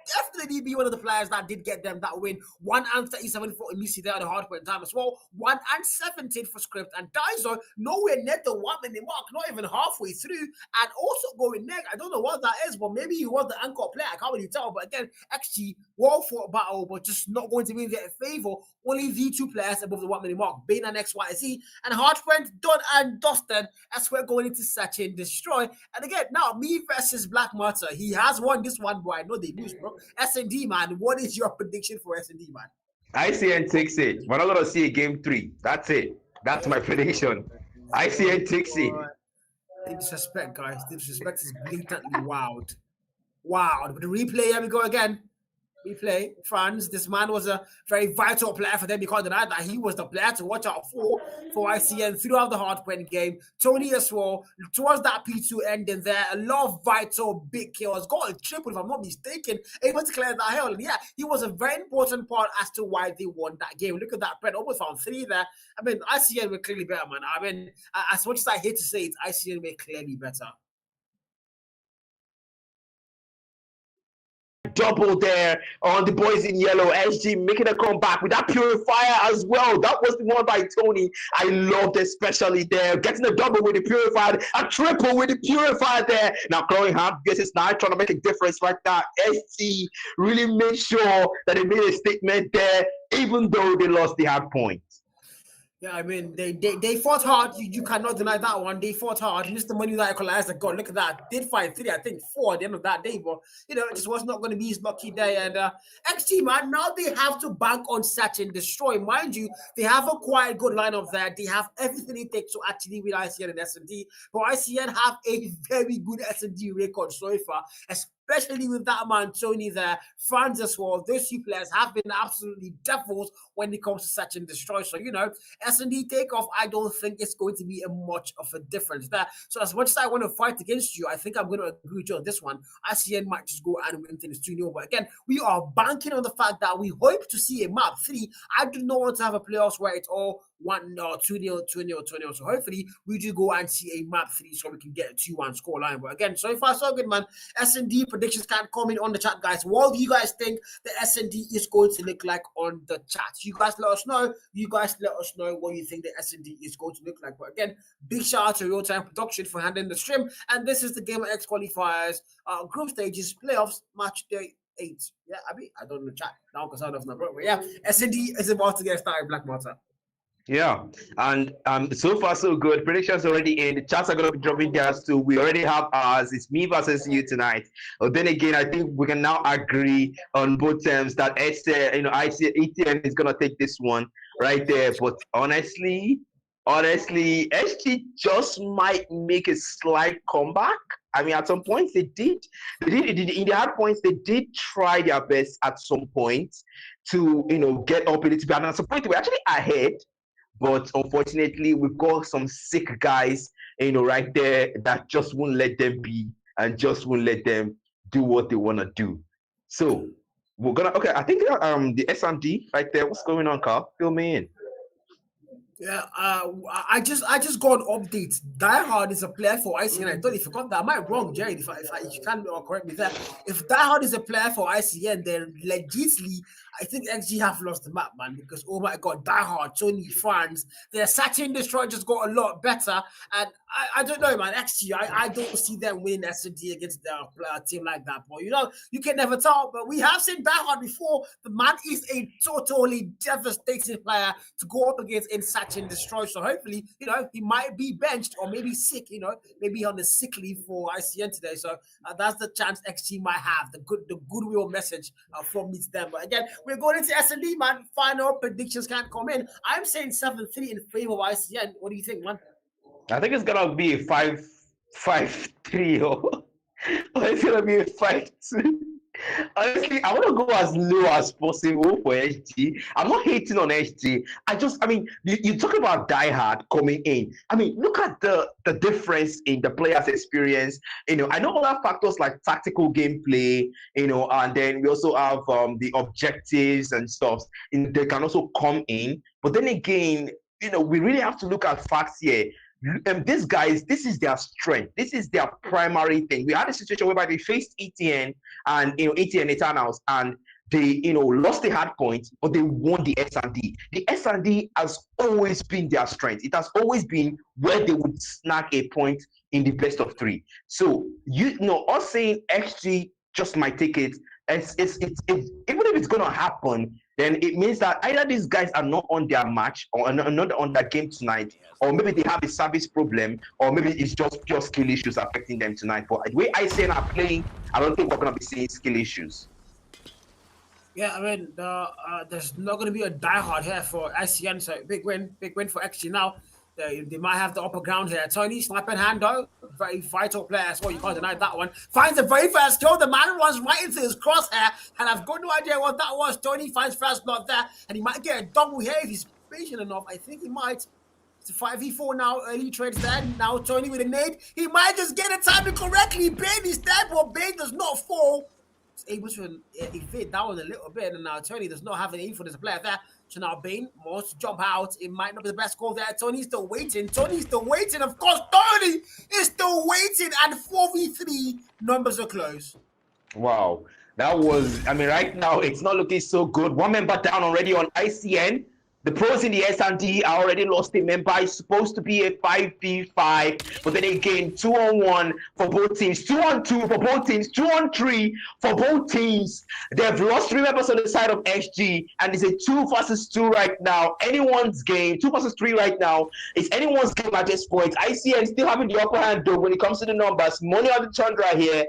definitely be one of the players that did get them that win. 1 and 37 for Emisi there at the hard point time as well. 1 and 17 for Script, and Daiso nowhere near the 1 minute mark, not even halfway through, and also going neck. I don't know what that is, but maybe he was the anchor player. I can't really tell. But again, XG well fought battle, but just not going to be in their favor. Only the 2 players above the 1 minute mark, Bane and XYZ, and Hardpoint done and dusted as we're going into Search and Destroy. And again, now me versus Black Matter. He has won this one, but I know they lose, bro. S&D, man. What is your prediction for S&D, man? ICN takes it. We're not gonna see a game 3. That's it. That's my prediction. ICN takes it. The disrespect, guys. The disrespect is blatantly wild. Wild. But the replay, here we go again. Replay, France. This man was a very vital player for them because denied that he was the player to watch out for ICN throughout the hardpoint game. Tony as well, towards that P2 ending there, a lot of vital big kills. Got a triple, if I'm not mistaken, able to clear that hell. And yeah, he was a very important part as to why they won that game. Look at that, Brent almost found 3 there. I mean, ICN were clearly better, man. I mean, as much as I hate to say it, ICN were clearly better. Double there on the boys in yellow. SG making a comeback with that purifier as well. That was the one by Tony. I loved especially there. Getting a double with the purifier, a triple with the purifier there. Now Cunningham gets his knife, trying to make a difference like that. SG really made sure that they made a statement there, even though they lost the hard point. Yeah, I mean, they fought hard. You cannot deny that one. They fought hard. Mr. Money that equalized. God, look at that. Did fight 3, I think 4 at the end of that day. But, you know, it just was not going to be his lucky day. And XG, man, now they have to bank on Search and Destroy. Mind you, they have a quite good lineup there. They have everything it takes to actually win ICN and S&D. But ICN have a very good S&D record so far, especially with that man Tony there, Franz as well. Those 2 players have been absolutely devils when it comes to Search and Destroy. So, you know, S&D takeoff, I don't think it's going to be a much of a difference there. So as much as I want to fight against you, I think I'm going to agree with you on this one. ICN might just go and win things 2-0. But again, we are banking on the fact that we hope to see a map 3. I do not want to have a playoffs where it's all 1-0, 2-0, 2-0, 2-0. So hopefully we do go and see a map 3 so we can get a 2-1 scoreline. But again, so far so good, man. S&D predictions can comment on the chat, guys. What do you guys think the S&D is going to look like on the chat? You guys let us know. You guys let us know what you think the S&D is going to look like. But again, big shout out to Real Time Production for handling the stream. And this is the Gamrx qualifiers, group stages, playoffs, match day 8. Yeah, I don't know chat now because I don't know, but yeah, S&D is about to get started, Black Matter. Yeah, and so far so good. Predictions already in. The chats are going to be dropping theirs too. We already have ours. It's me versus you tonight. But then again, I think we can now agree on both terms that ETN is going to take this one right there. But honestly, SG just might make a slight comeback. I mean, at some points they did in the hard points, they did try their best at some point to, get up a little bit. And at some point, they were actually ahead. But unfortunately, we've got some sick guys, right there that just won't let them be and just won't let them do what they want to do. So we're gonna I think the SMD right there. What's going on, Carl? Fill me in. Yeah, I just got an update. Die Hard is a player for ICN. I totally forgot that. Am I wrong, Jerry? If you can correct me there. If Die Hard is a player for ICN, then legitimately, I think XG have lost the map, man. Because oh my God, Die Hard, Tony, France, their Search and Destroy just got a lot better. And I don't know, man. XG, I don't see them winning S&D against a team like that. But you can never tell. But we have seen Die Hard before. The man is a totally devastating player to go up against in Search and Destroy. So hopefully, he might be benched or maybe sick, maybe on the sick leave for ICN today. So that's the chance XG might have, the goodwill message from me to them. But again, we're going into S&D, man. Final predictions can't come in. I'm saying 7-3 in favor of ICN. What do you think, man? I think it's gonna be a 5-3. It's gonna be a 5-2. Honestly, I want to go as low as possible for SG. I'm not hating on SG. You talk about Die Hard coming in. I mean, look at the difference in the player's experience. I know other factors like tactical gameplay, and then we also have the objectives and stuff. They can also come in. But then again, we really have to look at facts here. These guys, this is their strength. This is their primary thing. We had a situation whereby they faced ETN and ETN Eternals, and they lost the hard point, but they won the S&D. The S&D has always been their strength. It has always been where they would snag a point in the best of three. So us saying XG just might take it. It's even if it's gonna happen, then it means that either these guys are not on their match or not on their game tonight, or maybe they have a service problem, or maybe it's just pure skill issues affecting them tonight. But the way ICN are playing, I don't think we're gonna be seeing skill issues. Yeah, I mean, there's not going to be a diehard here for ICN, so big win for XG now. They might have the upper ground here. Tony, sniping hand though, very vital player as well. You can't deny that one. Finds the very first kill. The man runs right into his crosshair, and I've got no idea what that was. Tony finds first blood there, and he might get a double here if he's patient enough. I think he might. It's a 5v4 now. Early trades there. Now Tony with a nade. He might just get the timing correctly. Bane is dead, but Bane does not fall. Able to evade that one a little bit, and now Tony does not have an aim for this player there. So now Bane wants to jump out. It might not be the best call there. Tony's still waiting. Of course, Tony is still waiting, and 4v3 numbers are close. Wow, that was, right now it's not looking so good. One member down already on ICN. The pros in the S&D are already lost a member. It's supposed to be a 5v5, but then again, 2-on-1 for both teams, 2-on-2 for both teams, 2-on-3 for both teams. They've lost 3 members on the side of XG, and it's a 2 versus 2 right now. Anyone's game, 2 versus 3 right now. It's anyone's game at this point. ICN still having the upper hand though when it comes to the numbers. Money on the Chandra here.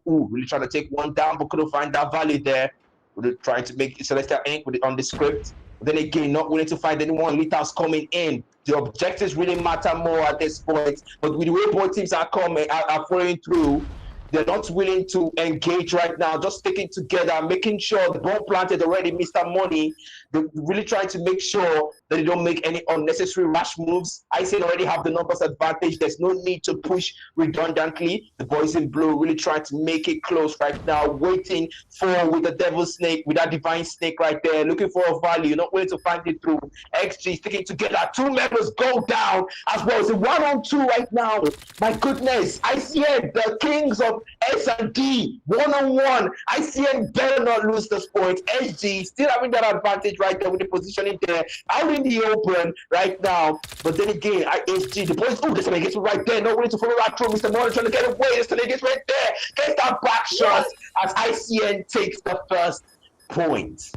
Really trying to take one down, but couldn't find that value there. We're trying to make Celestial Ink on the script. Then again, not willing to find anyone. Lethals coming in. The objectives really matter more at this point. But with the way both teams are following through, they're not willing to engage right now. Just sticking together, making sure the bomb planted already, Mr. Money. They're really trying to make sure that they don't make any unnecessary rash moves. I say already have the numbers advantage. There's no need to push redundantly. The boys in blue really trying to make it close right now, waiting for with the devil snake, with that divine snake right there, looking for a value, not willing to find it through. XG sticking together. 2 members go down as well. It's a 1-on-2 right now. My goodness. ICN, the kings of S&D, 1-on-1. ICN better not lose this point. XG still having that advantage right there with the positioning there. Out in the open right now. But then again, XG, the boys, this one gets right there. No way to follow that through. Mr. Morgan trying to get away. This one gets right there. Gets that back shot as ICN takes the first point.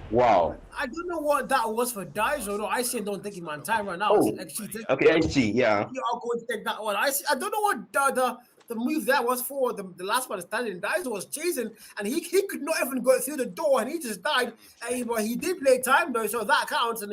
Wow. I don't know what that was for Daiso. No, ICN don't think him on time right now. Okay, XG, yeah. You are going to take that one. I don't know what the move there was for. The last one standing. Daiso was chasing, and he could not even go through the door, and he just died. But he did play time though, so that counts. And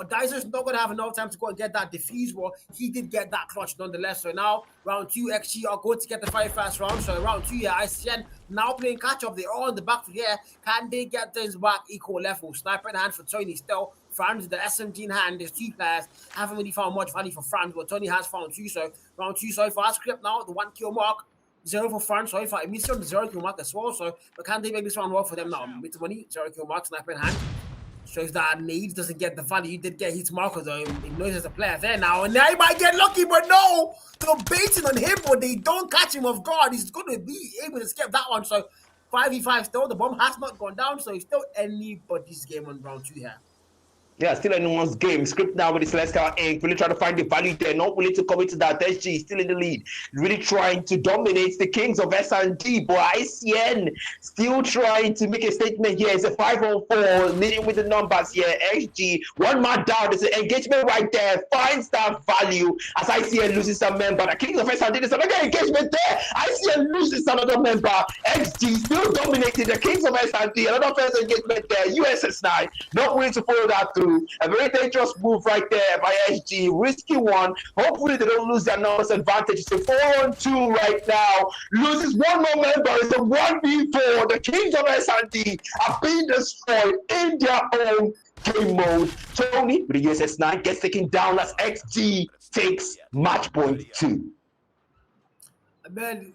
Daiso's not going to have enough time to go and get that defuse. Well, he did get that clutch nonetheless. So now round 2, XG are going to get the very first round. So round 2, yeah, ICN now playing catch up. They're all on the back foot here. Can they get things back equal level? Sniper in hand for Tony still. Franz, the SMG in hand. There's 2 players. Haven't really found much value for Franz, but Tony has found 2. So round 2 so far. Script now, the 1 kill mark. 0 for Franz so far. It means on the 0 kill mark as well. So, but can they make this round work for them now? With the money, 0 kill mark, sniper in hand. Shows that Needs doesn't get the value. He did get his marker though. He knows there's a player there now. And now he might get lucky, but no! They're baiting on him, but they don't catch him off guard. He's going to be able to escape that one. So 5v5 still. The bomb has not gone down. So it's still anybody's game on round 2 here. Yeah, still anyone's game. Script now with the Celestial Ink. Really trying to find the value there. Not willing to commit to that. SG still in the lead. Really trying to dominate the kings of S&D. But ICN still trying to make a statement here. It's a 5-on-4. Leading with the numbers here. XG, 1 man down. There's an engagement right there. Finds that value as ICN loses a member. The kings of S&D, there's another engagement there. ICN loses another member. XG still dominating the kings of S&D. Another first engagement there. USS9 not willing to follow that through. A very dangerous move right there by SG. Risky one. Hopefully they don't lose their numbers advantage. It's a 4-on-2 right now. Loses 1 more member. It's a 1v4. The kings of S&D are being destroyed in their own game mode. Tony with the USS9 gets taken down as XG takes match point 2. Man,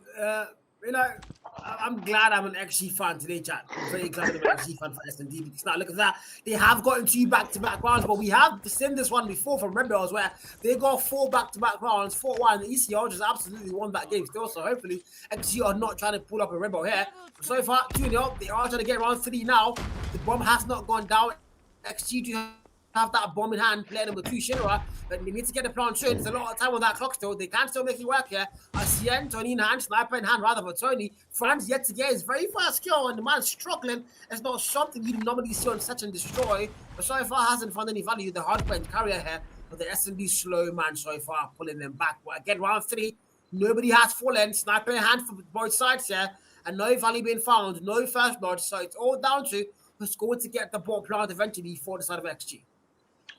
I'm glad I'm an XG fan today, chat. I'm very glad I'm an XG fan for S&D because now look at that. They have gotten 2 back-to-back rounds, but we have seen this one before from Rebels where they got 4 back-to-back rounds, 4-1. ECR just absolutely won that game still. So hopefully XG are not trying to pull up a Rebel here. So far, 2-0. They are trying to get round 3 now. The bomb has not gone down. XG do have that bomb in hand, player number 2, Shinra, but they need to get the plan straight. There's a lot of time on that clock still. They can still make it work here. Asien, Tony in hand, sniper in hand rather for Tony. Franz yet to get his very first kill, and the man's struggling. It's not something you normally see on Search and Destroy, but so far hasn't found any value. The hardpoint carrier here, but the S&D slow man so far, pulling them back. But again, round 3, nobody has fallen. Sniper in hand for both sides here, and no value being found, no first blood, so it's all down to who's going to get the ball plant eventually for the side of XG.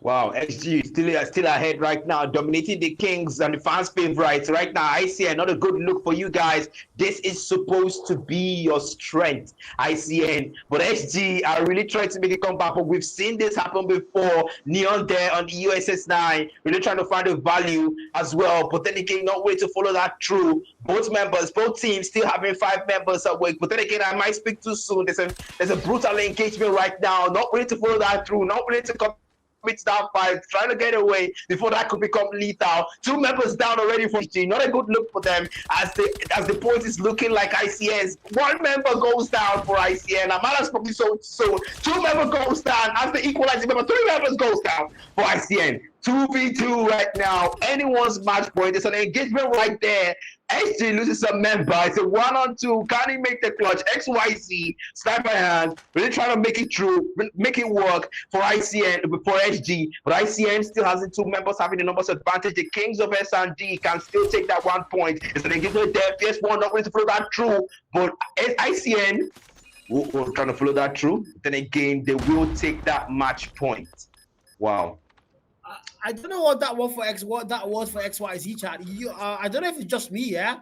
Wow, XG still ahead right now, dominating the Kings and the fans' favorites right now. ICN, not a good look for you guys. This is supposed to be your strength, ICN. But XG are really trying to make a comeback. But we've seen this happen before. Neon there on the USS9, really trying to find a value as well. But then again, not waiting to follow that through. Both teams still having 5 members awake. But then again, I might speak too soon. There's a brutal engagement right now. Not willing to follow that through. Not willing to come that fight, trying to get away before that could become lethal. 2 members down already for G. Not a good look for them as the point is looking like ICS. 1 member goes down for ICN. Amala's probably so. 2 members goes down as the equalizing member. 3 members goes down for ICN. 2v2 right now. Anyone's match point. There's an engagement right there. XG loses a member. It's a 1-on-2. Can he make the clutch? XYZ, sniper hand, really trying to make it through, make it work for ICN, for XG. But ICN still has 2 members having the numbers advantage. The Kings of S&D can still take that 1 point. It's an engagement there. Fierce one, not going to follow that through. But ICN will trying to follow that through. Then again, they will take that match point. Wow. I don't know what that was for XYZ chat. I don't know if it's just me, yeah.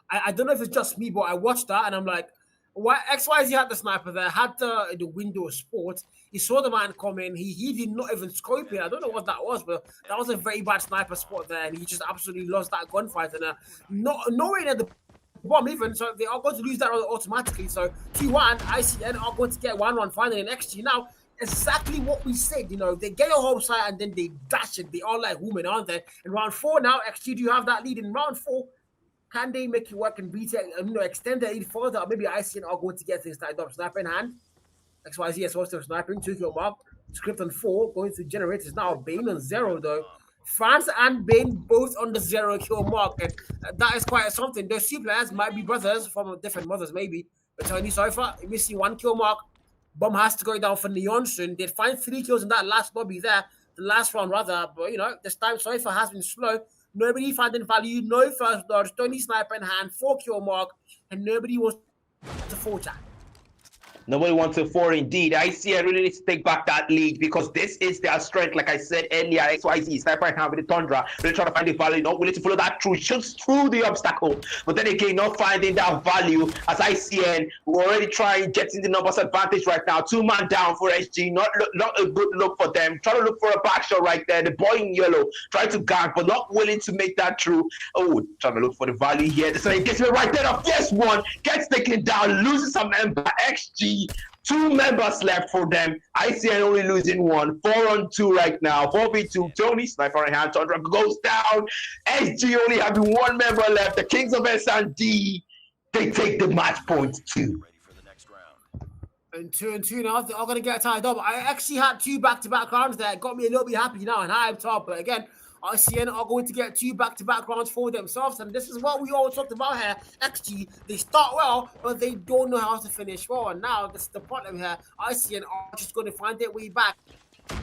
I don't know if it's just me, but I watched that and I'm like, why XYZ had the sniper there, had the window of sport. He saw the man coming. He did not even scope it. I don't know what that was, but that was a very bad sniper spot there, and he just absolutely lost that gunfight. And nowhere at the bomb even, so they are going to lose that automatically. So 2-1, ICN are going to get 1-1 finally in XG now. Exactly what we said, you know, they get your home side and then they dash it. They are like women, aren't they? In round 4 now, XG do have that lead in round 4. Can they make it work and beat it, extend the lead further? Or maybe ICN are going to get things tied up. Sniper in hand. XYZ is also sniping, 2 kill mark. Script on 4, going to generators now. Bane on 0 though. France and Bane both on the 0 kill mark. And that is quite something. Those 2 players might be brothers from different mothers, maybe. But Tony so far, missing 1 kill mark. Bomb has to go down for Neon soon. They'd find 3 kills in that last lobby there, the last round rather. But, this time so far has been slow. Nobody finding value, no first dodge, Tony sniper in hand, 4 kill mark, and nobody was to 4 chat. Nobody wants a 4 indeed. ICN really needs to take back that lead because this is their strength. Like I said earlier, XYZ, sniper in hand with the Tundra, really trying to find the value, not willing to follow that through, shoots through the obstacle. But then again, not finding that value as ICN, we're already trying, getting the numbers advantage right now. 2-man down for SG, not a good look for them. Trying to look for a back shot right there. The boy in yellow, trying to gang, but not willing to make that through. Oh, trying to look for the value here. So he gets me right there. The first one gets taken down, loses some member. XG. 2 members left for them. ICN only losing 1. 4-on-2 right now. 4v2. Tony, sniper in hand. Tundra goes down. SG only having 1 member left. The Kings of S&D, they take the match point 2. And 2-2 now. They're all going to get tied up. I actually had 2 back-to-back rounds there. It got me a little bit happy now and hyped up. But again, ICN are going to get 2 back-to-back rounds for themselves, and this is what we all talked about here. XG, they start well, but they don't know how to finish well, and now this is the problem here. ICN are just going to find their way back.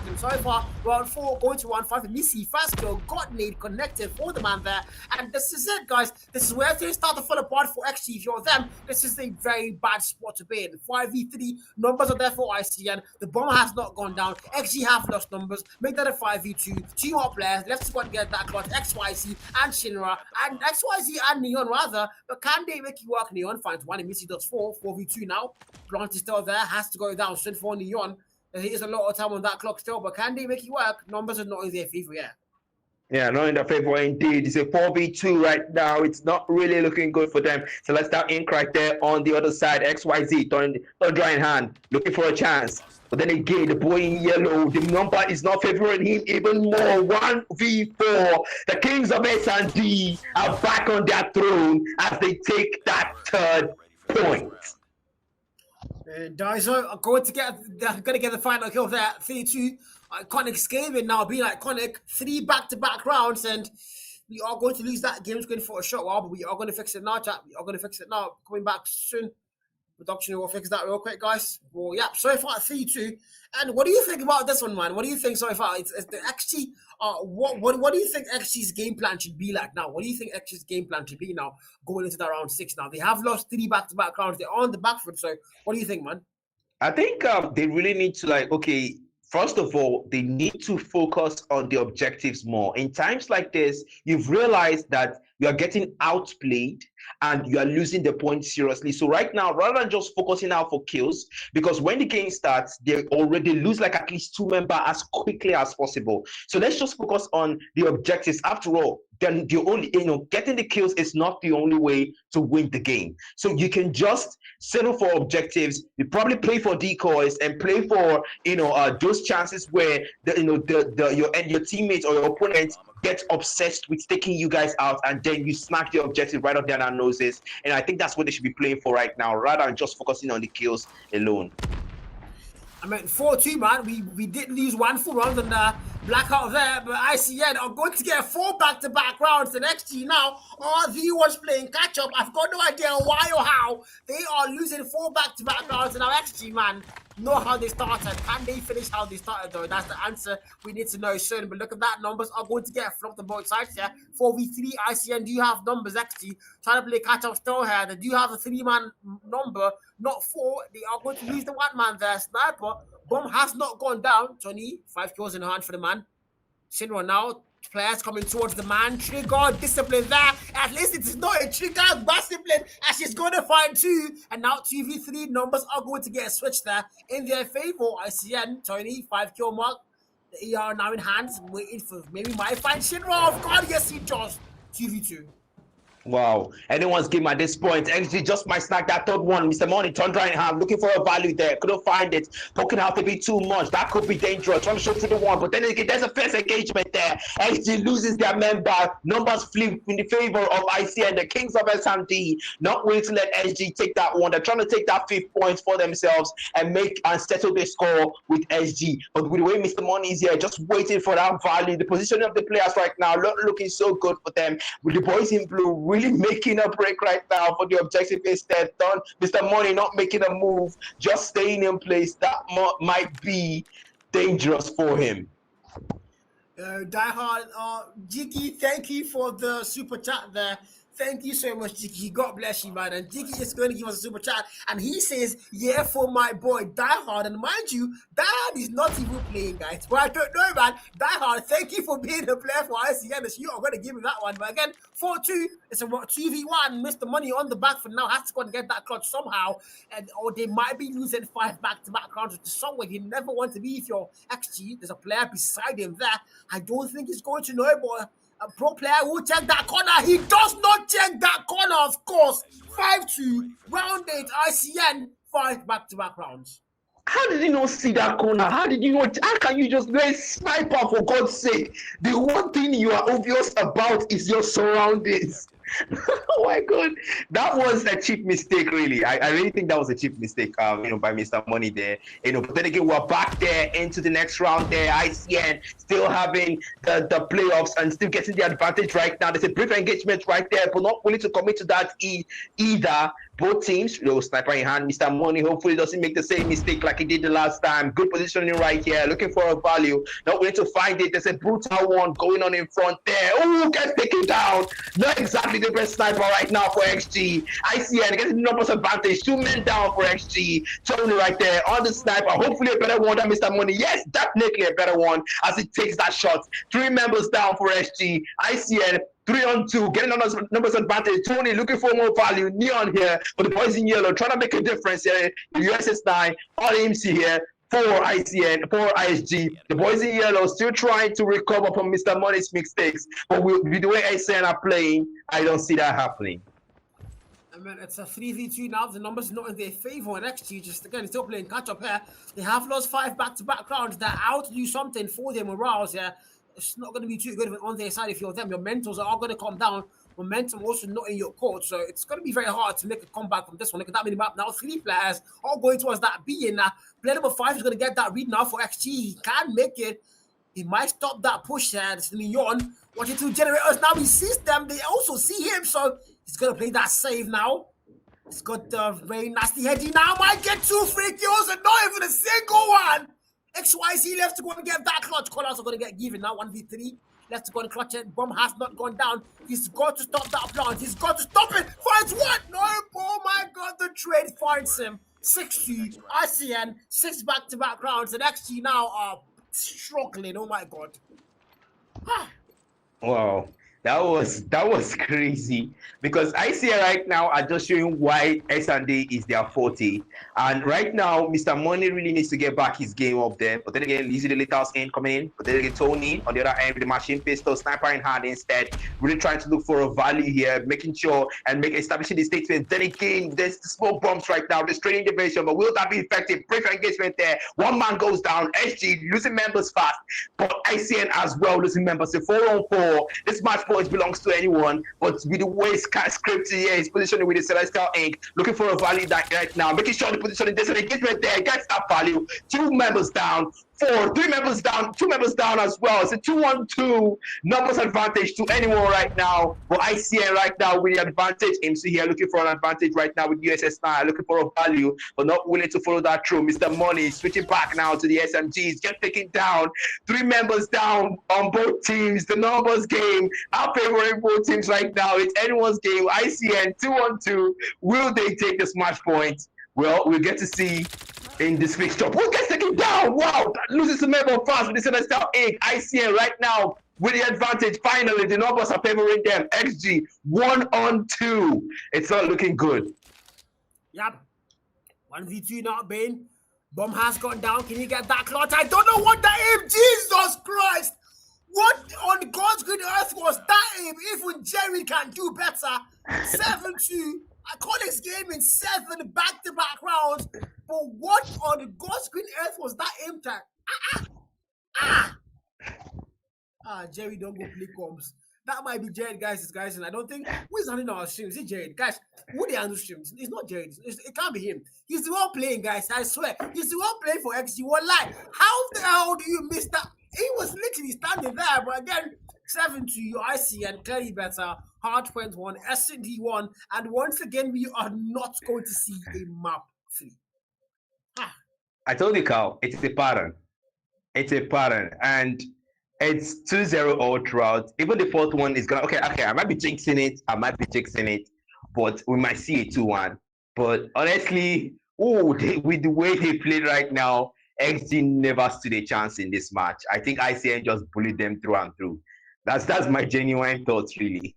And so far, round 4 going to round 5. Missy first kill, got need connected for the man there. And this is it, guys. This is where things start to fall apart for XG. If you're them, this is a very bad spot to be in. 5v3, numbers are there for ICN. The bomb has not gone down. XG have lost numbers. Make that a 5v2. 2 hot players. Let's squad get that clutch. XYZ and Shinra. And XYZ and Neon rather. But can they make it work? Neon finds 1 and Missy does 4. 4v2 now. Plant is still there. Has to go down. Straight for Neon. There is a lot of time on that clock still, but can they make it work? Numbers are not in their favor yet. Yeah, not in the favor indeed. It's a 4v2 right now. It's not really looking good for them. So let's start ink right there on the other side. XYZ, don't dry in hand, looking for a chance. But then again, the boy in yellow, the number is not favoring him even more. 1v4. The Kings of S&D are back on their throne as they take that third point. Daiso are going to get the final kill there. 3-2. Conic scaling now, be like Conic, 3 back-to-back rounds, and we are going to lose that. Game's going for a short while, but we are going to fix it now, chat. We are going to fix it now. Coming back soon. Production will fix that real quick, guys. Well, yeah, so far 3-2. And what do you think about this one, man? What do you think so far? It's the XG. What do you think XG's game plan should be like now? What do you think XG's game plan should be now going into that round 6 now? They have lost 3 back-to-back rounds. They're on the back foot. So what do you think, man? I think they really need to first of all, they need to focus on the objectives more. In times like this, you've realized that you are getting outplayed and you are losing the point seriously. So right now, rather than just focusing out for kills, because when the game starts, they already lose like at least 2 members as quickly as possible. So let's just focus on the objectives. After all, then the only, getting the kills is not the only way to win the game. So you can just settle for objectives. You probably play for decoys and play for those chances where your teammates or your opponents get obsessed with taking you guys out, and then you smack the objective right off their noses. And I think that's what they should be playing for right now, rather than just focusing on the kills alone. I mean, 4-2, man. We did lose 1 full round and blackout there, but ICN are going to get 4 back-to-back rounds. And XG now are the ones playing catch-up. I've got no idea why or how they are losing 4 back-to-back rounds. And now XG, man, know how they started. Can they finish how they started, though? That's the answer we need to know soon. But look at that. Numbers are going to get flopped on both sides here. 4v3 ICN, do you have numbers, XG? Trying to play catch-up still here. They do have a 3-man number, not 4. They are going to lose the 1-man there. Sniper, bomb has not gone down. 5 kills in hand for the man. Shinra now. Players coming towards the man. Trigger, discipline there. At least it is not a trigger discipline as she's going to find 2. And now 2v3 numbers are going to get switched there in their favor. ICN, 5 kill mark. The ER now in hands, waiting for maybe might find Shinra. Of God, yes, he just 2v2. Wow, anyone's game at this point. XG just might snag that third one. Mr. Money turned right in hand, looking for a value there. Couldn't find it. Poking out a bit too much. That could be dangerous. Trying to show to the one, but then again, there's a first engagement there. XG loses their member. Numbers flip in the favor of ICN, the Kings of S&D. Not willing to let XG take that one. They're trying to take that 5th point for themselves and settle the score with XG. But with the way Mr. Money is here, just waiting for that value. The positioning of the players right now not looking so good for them. With the boys in blue really making a break right now for the objective instead. Mr. Money not making a move, just staying in place. That might be dangerous for him. Diehard, Jiggy, thank you for the super chat there. Thank you so much, Jiggy. God bless you, man. And Jiggy is going to give us a super chat. And he says, yeah, for my boy, Diehard. And mind you, Diehard is not even playing, guys. But I don't know, man. Diehard, thank you for being a player for ICN. You are going to give me that one. But again, 4-2, it's a 2v1. Mr. Money on the back for now. Has to go and get that clutch somehow. Or they might be losing 5 back-to-back rounds with somewhere you never want to be if you're XG. There's a player beside him there. I don't think he's going to know it, but a pro player will check that corner. He does not check that corner, of course. 5-2, round 8, ICN, 5 back-to-back rounds. How did you not see that corner? How can you just go a sniper, for God's sake? The one thing you are obvious about is your surroundings. Oh my God, that was a cheap mistake, really. I really think that was a cheap mistake, by Mr. Money there. But then again, we're back there into the next round there. ICN still having the playoffs and still getting the advantage right now. There's a brief engagement right there, but not willing to commit to that either. Both teams, sniper in hand. Mr. Money hopefully doesn't make the same mistake like he did the last time. Good positioning right here, looking for a value. Not willing to find it. There's a brutal one going on in front there. Oh, gets taken down. Not exactly the best sniper right now for XG. ICN getting the numbers advantage. 2 men down for XG. Tony right there on the sniper. Hopefully a better one than Mr. Money. Yes, definitely a better one as he takes that shot. 3 members down for XG. ICN 3-on-2, getting numbers advantage. Tony looking for more value. Neon here for the boys in yellow, trying to make a difference here. USS9, all MC here. for ICN, for ISG. The boys in yellow still trying to recover from Mr. Money's mistakes. But with the way ICN are playing, I don't see that happening. I mean, it's a 3v2 now. The numbers not in their favor. And XG just, again, still playing catch-up here. They have lost 5 back-to-back rounds. They're out to do something for their morals here. It's not going to be too good on their side if you're them. Your mentals are going to come down. Momentum also not in your court. So it's going to be very hard to make a comeback from this one. Look at that mini map now. 3 players all going towards that B. And player number 5 is going to get that read now for XG. He can make it. He might stop that push here. It's Leon watching 2 generators. Now he sees them. They also see him. So he's going to play that save now. He's got the very nasty heady now. Might get 2 free kills and not even a single one. XYZ left to go and get that clutch. Callouts are going to get given now. 1v3. Left to go and clutch it. Bomb has not gone down. He's got to stop that plant. He's got to stop it. Finds what? No. Oh my God. The trade finds him. 6-2. ICN. 6 back-to-back rounds. And XG now are struggling. Oh my God. Wow, that was crazy, because ICN right now are just showing why S&D is their forte. And right now, Mr. Money really needs to get back his game up there. But then again, Lizzie the Little's in coming in. But then again, Tony on the other end with the machine pistol, sniper in hand instead. Really trying to look for a value here, making sure and establishing the statement. Then again, there's the smoke bombs right now, restraining division. But will that be effective? Brief engagement there. 1 man goes down. SG losing members fast. But ICN as well losing members. So 4-on-4. This match point belongs to anyone. But with the way script here, he's positioning with the Celestial Ink, looking for a value that right now, making sure the position there's an engagement there, gets that value. 2 members down, 4, 3 members down, 2 members down as well. It's a 2-on-2 numbers advantage to anyone right now. But ICN right now with the advantage. MC here looking for an advantage right now with USS9, looking for a value, but not willing to follow that through. Mr. Money switching back now to the SMGs, get taken down. 3 members down on both teams. The numbers game, I'm favoring both teams right now. It's anyone's game. ICN 2-on-2. Will they take this match point? Well, we'll get to see in this fixture. Who gets taken down? Wow, that loses a member fast with the Celestial Ink. ICN right now with the advantage. Finally, the numbers are favoring them. XG 1-on-2. It's not looking good. Yep. 1v2 not been. Bomb has gone down. Can you get that clutch? I don't know what that aim. Jesus Christ. What on God's green earth was that aim? Even Jerry can do better. 7-2. I call this game in 7 back-to-back rounds. But what on God's green earth was that aim tag? Jerry, don't go play comms. That might be Jared, guys. And I don't think who is handling our streams. Is it Jared? Guys, who they handle streams? It's not Jared. It can't be him. He's the one playing, guys. I swear. He's the one playing for XG. One lie. How the hell do you miss that? He was literally standing there, but again, 7-2, IC and clearly better. Hardpoint 1, S&D 1, and once again, we are not going to see a map 3. I told you, Carl, it's a pattern. It's a pattern, and it's 2-0 all throughout. Even the 4th one is gonna okay. I might be jinxing it, but we might see a 2-1. But honestly, with the way they played right now, XG never stood a chance in this match. I think ICN just bullied them through and through. That's my genuine thoughts, really.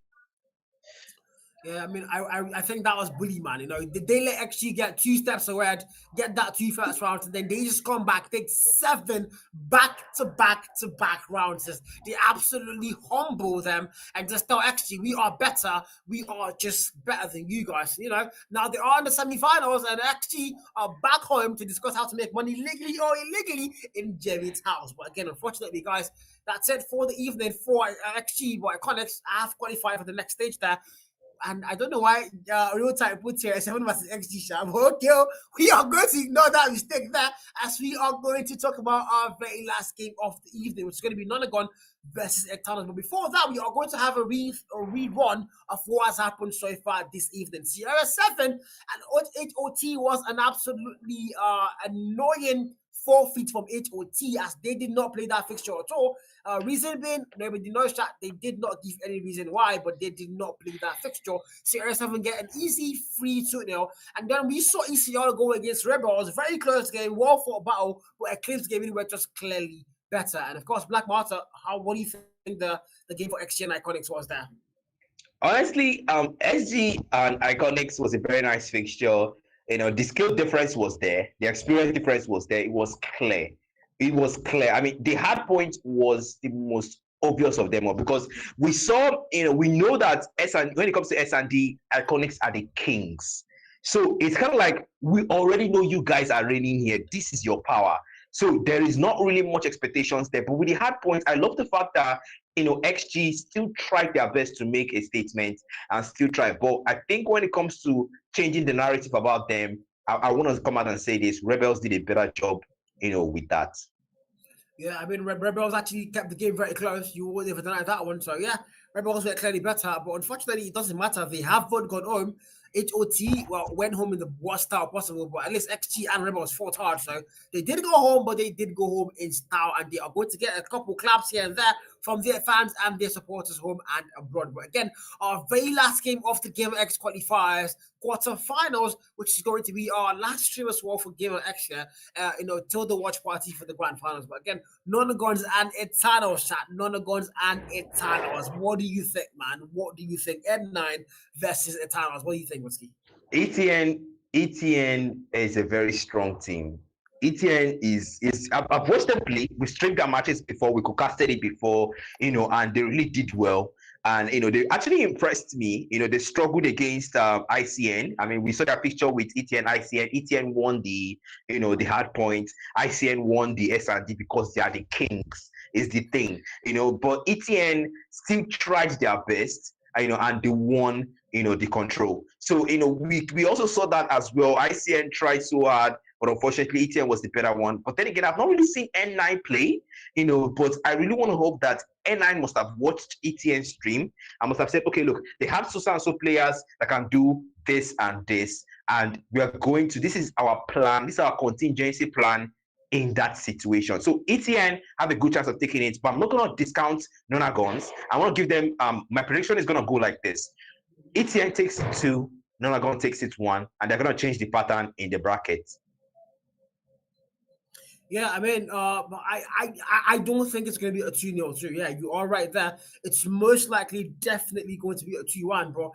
Yeah, I mean, I think that was bully, man. You know, they let XG get 2 steps ahead, get that 2 first rounds, and then they just come back, take 7 back-to-back rounds. They absolutely humble them and just tell XG, we are better. We are just better than you guys. You know, now they are in the semifinals, and XG are back home to discuss how to make money legally or illegally in Jerry's house. But again, unfortunately, guys, that's it for the evening for XG. But Iconics have qualified for the next stage there. And I don't know why Real Time puts here 7 versus XG Sham. Okay, we are going to ignore that mistake there as we are going to talk about our very last game of the evening, which is going to be Nonagon versus Ectanos. But before that, we are going to have a rerun of what has happened so far this evening. Sierra 7 and HOT was an absolutely annoying forfeit from HOT as they did not play that fixture at all. Reason being, maybe the noise chat, they did not give any reason why, but they did not play that fixture. CR7 get an easy 3-2-0. And then we saw ECR go against Rebels. Very close game, well fought battle, but Eclipse game were just clearly better. And of course, Black Martyr, what do you think the game for XG and Iconics was there? Honestly, SG and Iconics was a very nice fixture. The skill difference was there, the experience difference was there. It was clear. It was clear. I mean, the hard point was the most obvious of them all, because we saw, we know that when it comes to S&D, Iconics are the kings. So it's kind of like, we already know you guys are reigning here. This is your power. So there is not really much expectations there. But with the hard points, I love the fact that XG still tried their best to make a statement and still try. But I think when it comes to changing the narrative about them, I want to come out and say this: Rebels did a better job, with that. Yeah, I mean, Rebels actually kept the game very close. You wouldn't even deny that one. So yeah, Rebels were clearly better. But unfortunately, it doesn't matter. They have both gone home. HOT went home in the worst style possible, but at least XG and Rebels fought hard. So they did go home, but they did go home in style, and they are going to get a couple claps here and there from their fans and their supporters home and abroad. But again, our very last game of the Gamrx qualifiers, quarterfinals, which is going to be our last stream as well for Gamrx here, till the watch party for the grand finals. But again, Nonagons and Eternals, chat. Nonagons and Eternals. What do you think, man? What do you think? N9 versus Eternals. What do you think, Whiskey? ETN is a very strong team. ETN is I've watched them play. We streamed their matches before, we casted it before, and they really did well. And they actually impressed me. They struggled against ICN. I mean, we saw that picture with ETN, ICN. ETN won the hard point. ICN won the S&D because they are the kings, is the thing. But ETN still tried their best, and they won, the control. So, we also saw that as well. ICN tried so hard, but unfortunately, ETN was the better one. But then again, I've not really seen N9 play, but I really want to hope that N9 must have watched ETN stream. I must have said, okay, look, they have so and so players that can do this and this, and we are going to, this is our plan, this is our contingency plan in that situation. So ETN have a good chance of taking it, but I'm not going to discount Nonagons. I want to give them, my prediction is going to go like this. ETN takes 2, Nonagon takes it 1, and they're going to change the pattern in the bracket. Yeah, I mean, I don't think it's going to be a 2-0 too. Yeah, you are right there. It's most likely definitely going to be a 2-1, bro.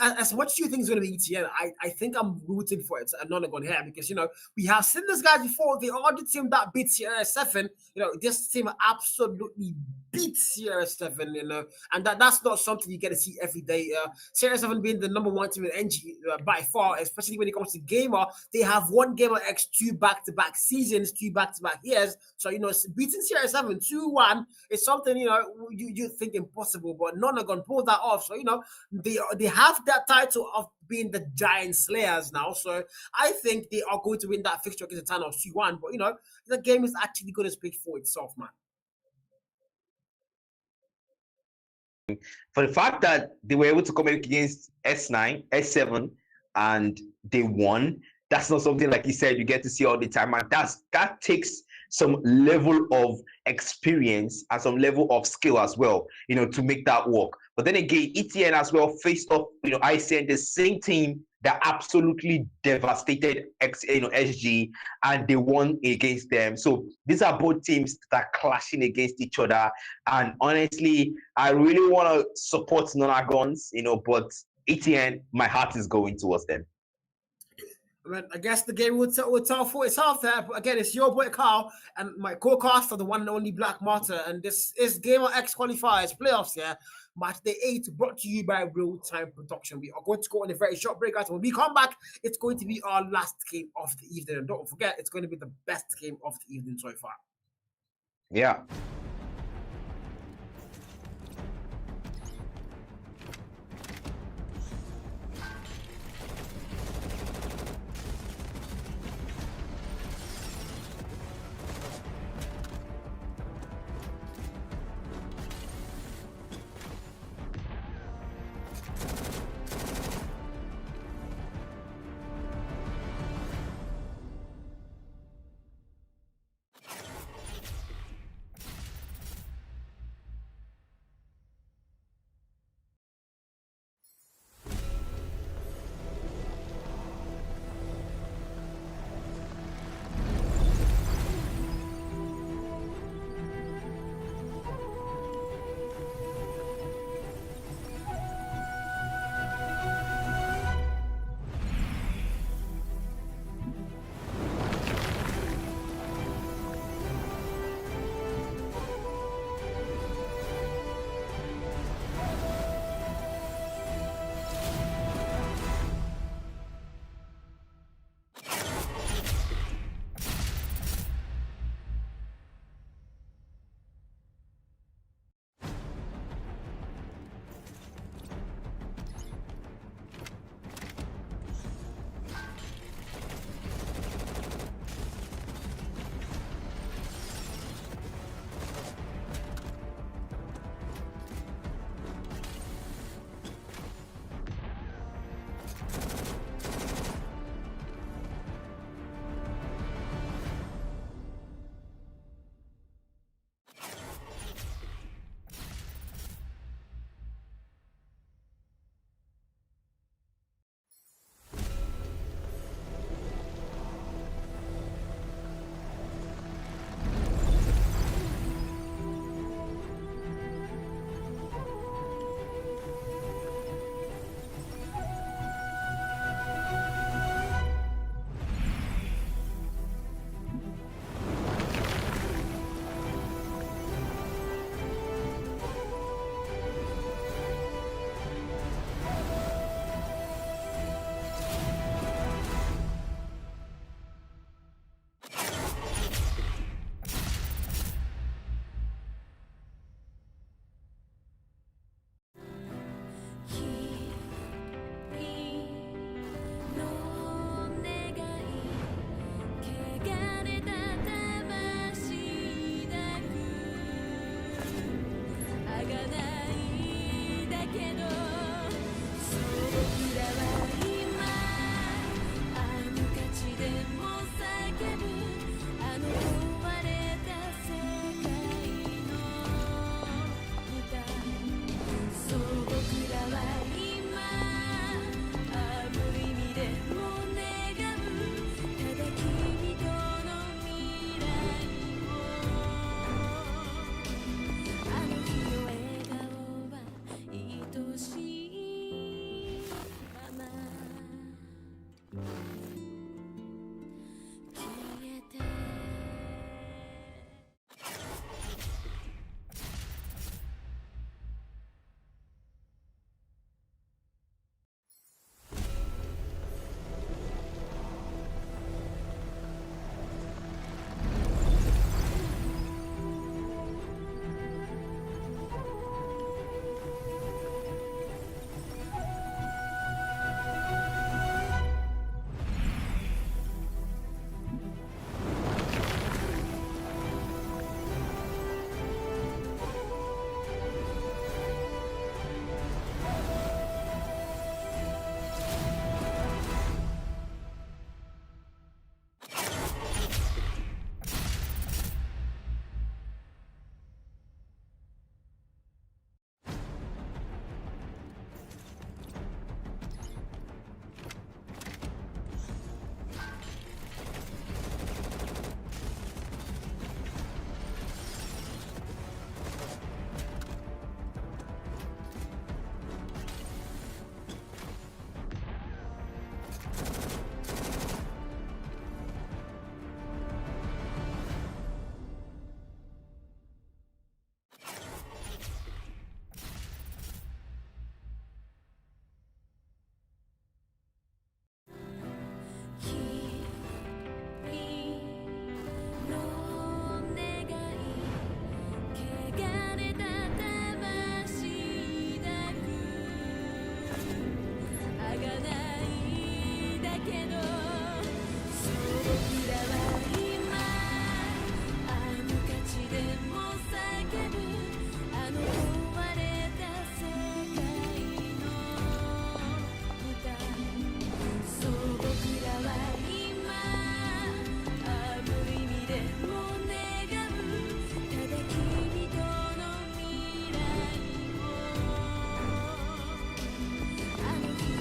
As much as you think it's going to be ETN, I think I'm rooting for it and Nonagon here because, we have seen this guys before. They are the team that beat CR7. This team absolutely beats CR7, and that's not something you get to see every day. CR7 being the number 1 team in NG by far, especially when it comes to Gamer. They have won Gamrx 2 back-to-back seasons, 2 back-to-back years. So, beating CR7 2-1 is something, you think impossible, but Nonagon pulled that off. So, they have that title of being the Giant Slayers now. So I think they are going to win that fixture against the Thanos 2-1. But, the game is actually going to speak for itself, man. For the fact that they were able to come against S9, S7, and they won, that's not something, like you said, you get to see all the time. And that takes some level of experience and some level of skill as well, to make that work. But then again, ETN as well faced up, ICN, the same team that absolutely devastated SG, and they won against them. So these are both teams that are clashing against each other. And honestly, I really want to support Nonagons, but ETN, my heart is going towards them. I guess the game would tell for itself there. But again, it's your boy Carl and my co-caster, the one and only Black Martyr. And this is Gamrx Qualifiers Playoffs here. Match Day 8 brought to you by Real Time Production. We are going to go on a very short break, guys. When we come back, it's going to be our last game of the evening. And don't forget, it's going to be the best game of the evening so far. Yeah. けどそう僕らは今あの価値でも叫ぶあの壊れた世界の舞台そう僕らは今ある意味でも願うただ君との未来をあの日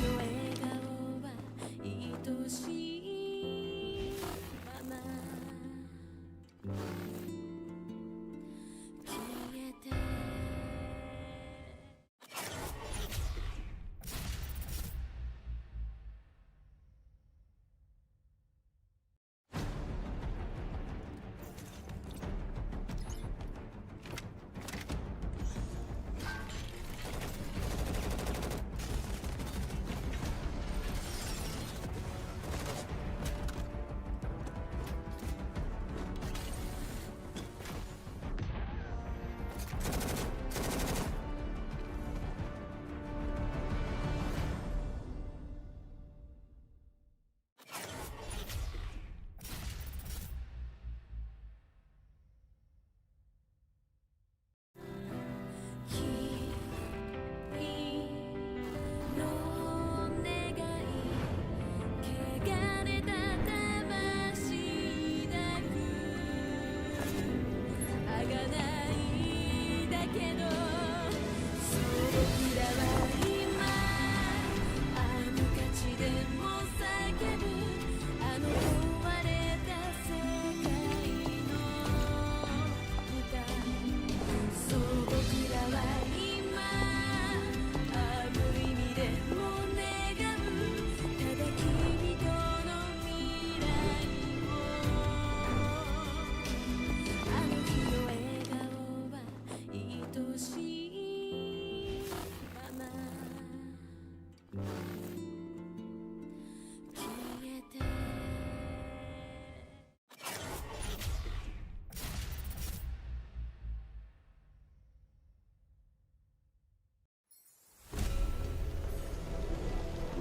の笑顔は愛しいまま消えて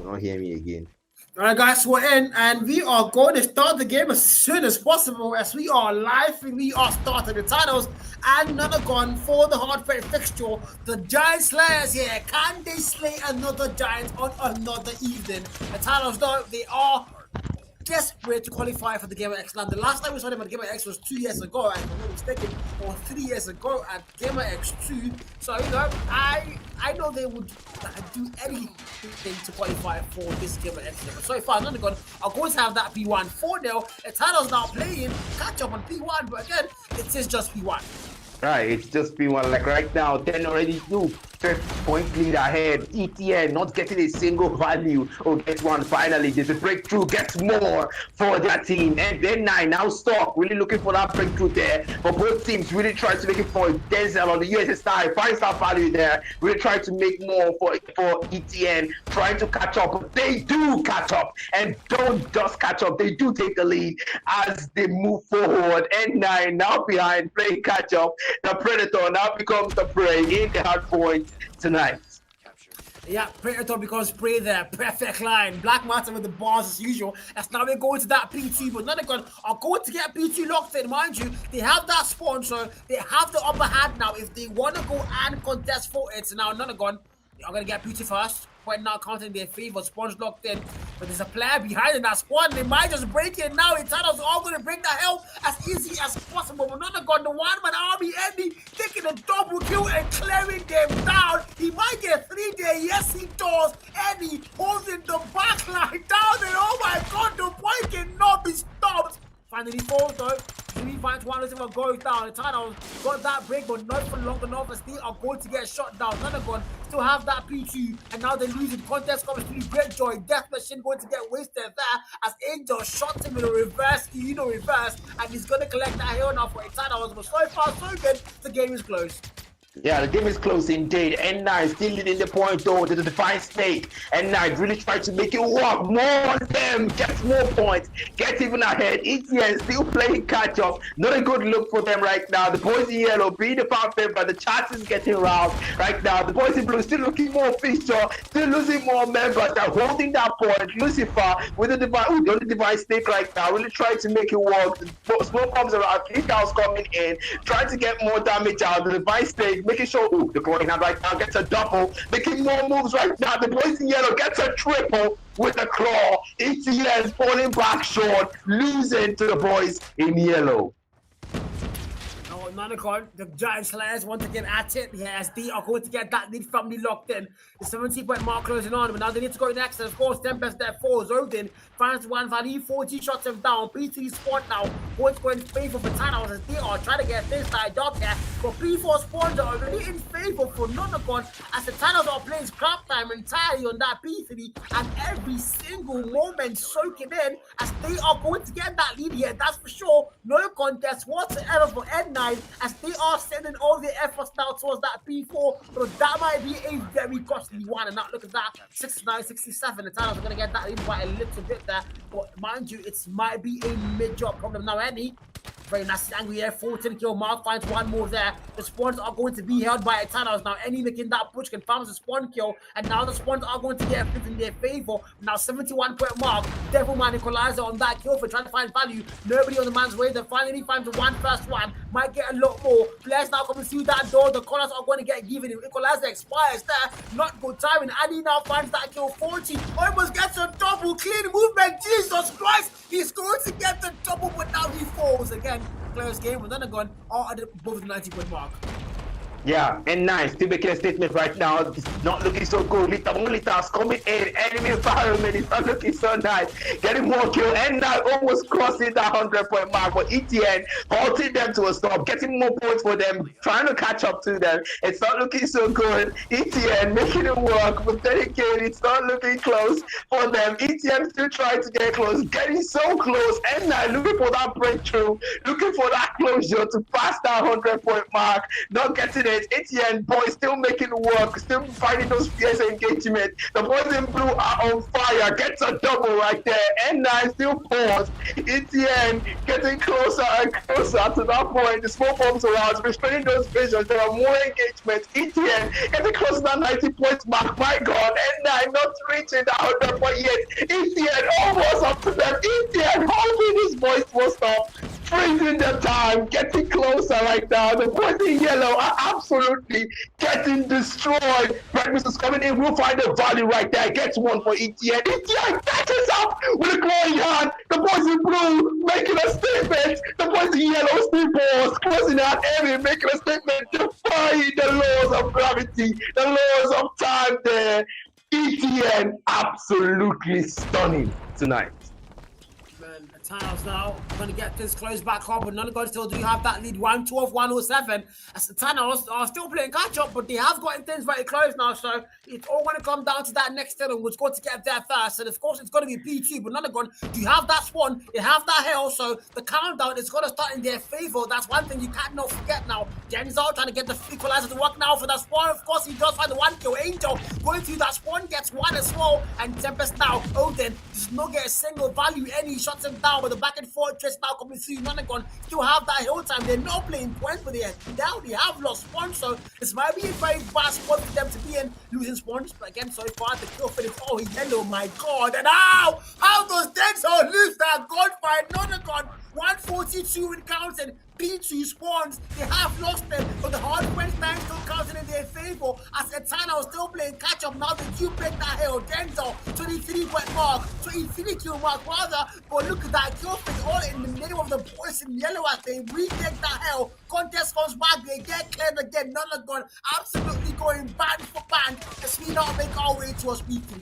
not hear me again. All right, guys, we're in, and we are going to start the game as soon as possible as we are live and we are starting the titles. And another gun for the hard fate fixture. The Giant Slayers here. Can they slay another Giant on another evening? The titles, though, they are desperate to qualify for the Gamrx. Now, the last time we saw them at Gamrx was 2 years ago, if I'm not mistaken, or 3 years ago at Gamrx 2. So, you know, I know they would do anything to qualify for this Gamrx. But so far, none of them are going to have that P1 4-0. Eternal's now playing catch up on P1, but again, it is just P1. Right, it's just been one like right now, 10 already do 30-point lead ahead. ETN not getting a single value. Oh, get one finally. There's a breakthrough, gets more for their team. And then 9 now stuck, really looking for that breakthrough there. For both teams, really trying to make it for Denzel on the USSI, finds that value there. Really trying to make more for ETN, trying to catch up. But they do catch up and don't just catch up. They do take the lead as they move forward. N9 now behind, playing catch up. The Predator now becomes the prey in the hard point tonight. Yeah, Predator becomes prey there. Perfect line. Black Matter with the bars as usual. That's now we're going to that P2, but none of them are going to get P2 locked in, mind you. They have that spawn, so they have the upper hand now if they want to go and contest for it. So now none of them are going to get P2 first. Point now counting their favor. Spawn's locked in, but there's a player behind in that spawn. They might just break it now. Eternals are all going to break the hell as easy as possible. But none of them, the one-man army ending, taking a double kill and clearing them down. He might get 3 there. Yes, he does. Eddie holding the back line down, and oh my god, the point cannot be stopped. Finally falls though. 3.1 Lucifer goes down. Eternals got that break, but not for long enough. And still are going to get shot down. Nanagon still have that P2, and now they lose it. Contest comes to Great Joy. Death Machine going to get wasted there as Angel shot him in a reverse, reverse, and he's going to collect that hill now for Eternals. But so far, so good. The game is closed. Yeah, the game is close indeed. N9 still leading the point though to the Divine Snake. N9 really trying to make it work. More on them, gets more points, gets even ahead. ETN still playing catch up. Not a good look for them right now. The boys in yellow being the fan favorite, the chat is getting round right now. The boys in blue still looking more feature, still losing more members. They're holding that point. Lucifer with the Divine Snake right now, really trying to make it work. The smoke bombs around, 3,000 coming in, trying to get more damage out. The Divine Snake making sure, the glowing hand right now gets a double, making more moves right now. The boys in yellow gets a triple with the claw. ETN falling back short, losing to the boys in yellow. Nanacon, the Giant Slayers want to get at it. Yes, they are going to get that lead firmly locked in. The 17-point mark closing on, but now they need to go next. And of course, Tempest there falls. Odin finds one value, 40 shots him down. P3 spot now. What's going in favor for Thanos as they are trying to get things started up here. But P4 spawns are already in favor for Nanacon as the Thanos are playing scrap time entirely on that P3 and every single moment soaking in as they are going to get that lead here. That's for sure. No contest whatsoever for N9 as they are sending all their efforts now towards that P4, but that might be a very costly one. And now look at that, 69, 67. The Titans are going to get that in by a little bit there, but mind you, it might be a major problem now. Very nasty angry here, 14 kill mark, finds one more there. The spawns are going to be held by Eternals. Now any making that push confirms the spawn kill, and now the spawns are going to get fit in their favor. Now 71-point mark, Devilman equalizer on that kill for trying to find value. Nobody on the man's way, they finally finds the first one, might get a lot more. Players now coming through that door, the corners are going to get given. Equalizer expires there, not good timing. Andy now finds that kill, 40, almost gets a double, clean movement, Jesus Christ, he's going to get the double, but now he falls again. Close game, but then again, all above the 90-point mark. Yeah, and nice. Still making a statement right now. It's not looking so good. Litas coming in. Enemy environment is not looking so nice. Getting more kill. And now almost crossing that 100-point mark. But ETN halting them to a stop. Getting more points for them. Trying to catch up to them. It's not looking so good. ETN making it work. With dedicated, it's not looking close for them. ETN still trying to get close. Getting so close. And now looking for that breakthrough. Looking for that closure to pass that 100-point mark. Not getting it. minutes. ETN boys still making it work, still finding those fierce engagement. The boys in blue are on fire. Gets a double right there. N9 still pause. ETN getting closer and closer to that point. The smoke bombs around, restraining those visions. There are more engagements. ETN getting close to that 90 points mark. My God, N9 not reaching the 100 point yet. ETN almost up to them. ETN hoping these boys will stop. Freezing the time, getting closer right now. The boys in yellow are absolutely getting destroyed. Breakfast is coming in. We'll find the value right there. Gets one for ETN. ETN catches up with a glowing hand. The boys in blue making a statement. The boys in yellow still pause, closing out area, making a statement, defying the laws of gravity, the laws of time there. ETN absolutely stunning tonight. Man, the tiles now going to get this close back up, but none of God still do have that lead 112-107. As the Thanos are still playing catch up, but they have gotten things very close now, so it's all going to come down to that next turn, which going to get there first. And of course, it's going to be P2, but none of God do you have that spawn, you have that hell, so the countdown is going to start in their favor. That's one thing you cannot forget now. Denzel trying to get the equalizer to work now for that spawn. Of course, he does find the one kill. Angel going through that spawn gets one as well, and Tempest now. Odin does not get a single value any. Shuts him down with the back and forth trace now coming through. Nonagon still have that hill time. They're not playing points, but they have lost spawn, so this might be a very bad spot for them to be in, losing spawns. But again, so far the kill finish. Oh, he's yellow, my God. And how does Denzel lose that gunfight? Nonagon 142 in counting. P2 spawns, they have lost them, but the hard French man still counting in their favor. As Etana was still playing catch up, now they do break that hill. Denzel, 23 point mark, 23 kill mark rather, but look at that kill feed all in the middle of the boys in yellow as they retake that hill. Contest comes back, they get cleared again. None of gone, absolutely going band for band as we now make our way to a speaking.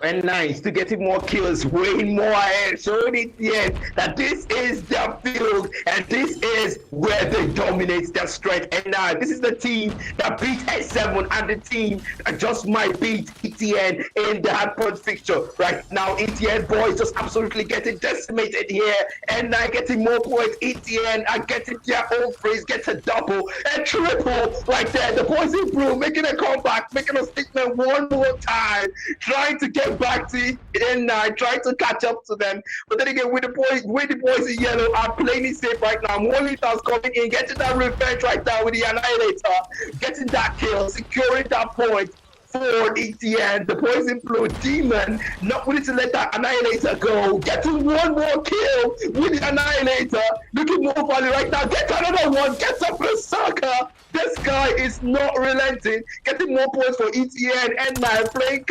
And nice to getting more kills, way more ahead, showing it yet that this is their field and this is where they dominate their strength. And now this is the team that beat S7 and the team that just might beat ETN in the hardpoint fixture. Right now, ETN boys just absolutely getting decimated here, and now getting more points. ETN are getting their own freeze, gets a double, a triple right there. The boys in blue making a comeback, making a statement one more time, trying to get back to N9, trying to catch up to them. But then again, with the boys in yellow are playing it safe right now. Molita's coming in, getting that revenge right now with the Annihilator, getting that kill, securing that point for ETN. The boys in blue, Demon, not willing to let that Annihilator go. Getting one more kill with the Annihilator. Looking more value right now. Get another one. Gets a Berserker. This guy is not relenting. Getting more points for ETN and now playing,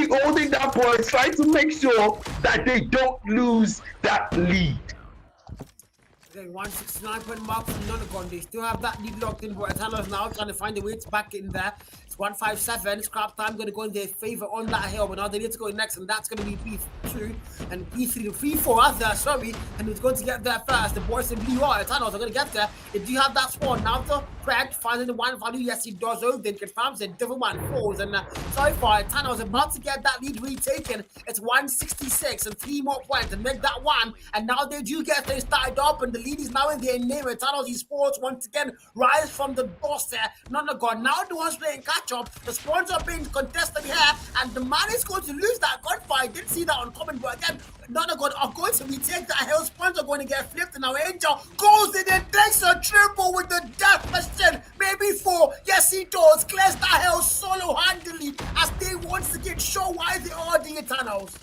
holding that points, trying to make sure that they don't lose that lead. Okay, 169 point mark from Nonagon. They still have that lead locked in, but Etana's now trying to find a way to back in there. It's 157. Scrap time going to go in their favor on that hill, but now they need to go next, and that's going to be P2 and P3, P4 rather, sorry, and it's going to get there first. The boys in blue are Etanos are going to get there. They do have that spawn. Now the Fred finding the one value, yes he does. Odin confirms it, Devil Man falls, and so far Etanos about to get that lead retaken. It's 166 and 3 more points to make that one, and now they do get things started up, and the lead is now in their name. Etanos esports once again rise from the boss there. Nonagon now the ones playing catch up. The spawns are being contested here, and the man is going to lose that gunfight. Didn't see that on common, but again, Nonagon are going to retake that hill. Spawns are going to get flipped, and now Angel goes in and takes a triple with the death machine. Maybe 4. Yes, he does. Clears that hill solo handily as they once again show why they are the Eternals.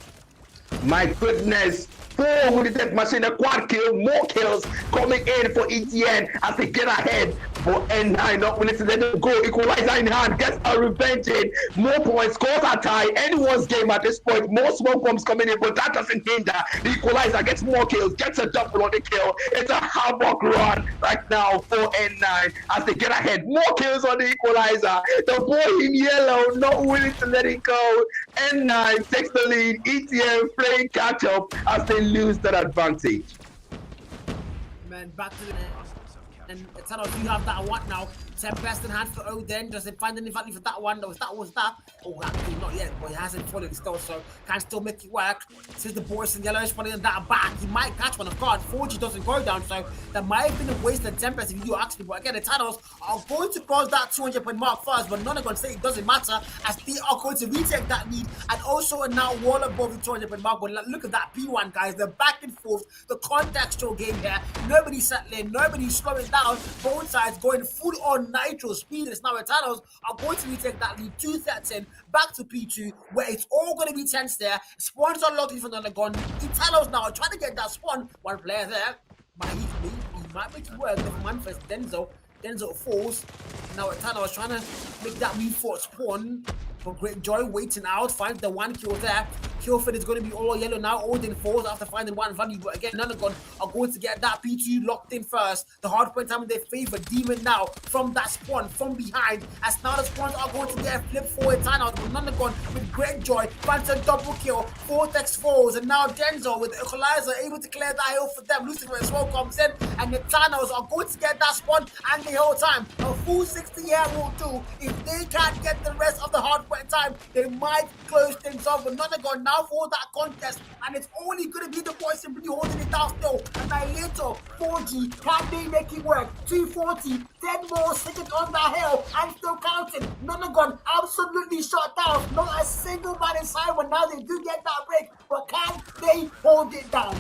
My goodness, 4 with the death machine, a quad kill, more kills coming in for ETN as they get ahead. For N9, not willing to let them go. Equalizer in hand, gets a revenge in. More points, scores a tie. Anyone's game at this point. More smoke bombs coming in, but that doesn't hinder. The Equalizer gets more kills, gets a double on the kill. It's a havoc run right now for N9 as they get ahead. More kills on the Equalizer. The boy in yellow, not willing to let it go. N9 takes the lead. ETN playing catch up as they lose that advantage. Man, back to the and Eternals, you have that what now? Tempest in hand for Odin. Does it find any value for that one? Was that? Oh, actually not yet, but he hasn't fallen still, so can still make it work. Since the boys in yellow is running that back, he might catch one of guard. 4G doesn't go down, so that might have been a wasted Tempest if you ask me. But again, the Thanos are going to cross that 200 point mark first, but none are going to say it doesn't matter as they are going to retake that lead and also are now well above the 200 point mark. But look at that P1, guys. They're back and forth. The contextual game here. Nobody's settling, nobody's slowing down. Both sides going full on nitro speed. It's now Eternals are going to retake that lead 2-13 back to P2, where it's all going to be tense there. Spawns are looking for another gun. Eternals now are trying to get that spawn. One player there. He might make it work if Manfest Denzel falls. Now Eternals trying to make that move for spawn. But Great Joy waiting out, finds the one kill there. Killford is going to be all yellow now. Odin falls after finding one value, but again, Nonagon are going to get that P2 locked in first. The hard point time in their favor. Demon now from that spawn, from behind. As now the spawns are going to get flipped forward time out. But Nonagon with Great Joy finds a double kill. Vortex falls, and now Denzel with Equalizer able to clear that hill for them. Lucifer as well comes in, and the Thanos are going to get that spawn and the whole time. A full 60 here will do. If they can't get the rest of the hard point time, they might close things off. But Nonagon now for that contest, and it's only going to be the boys simply holding it down still. Annihilator, 4G, can they make it work? 240, 10 more seconds on that hill, and still counting. Nonagon absolutely shut down. Not a single man inside, but now they do get that break. But can they hold it down?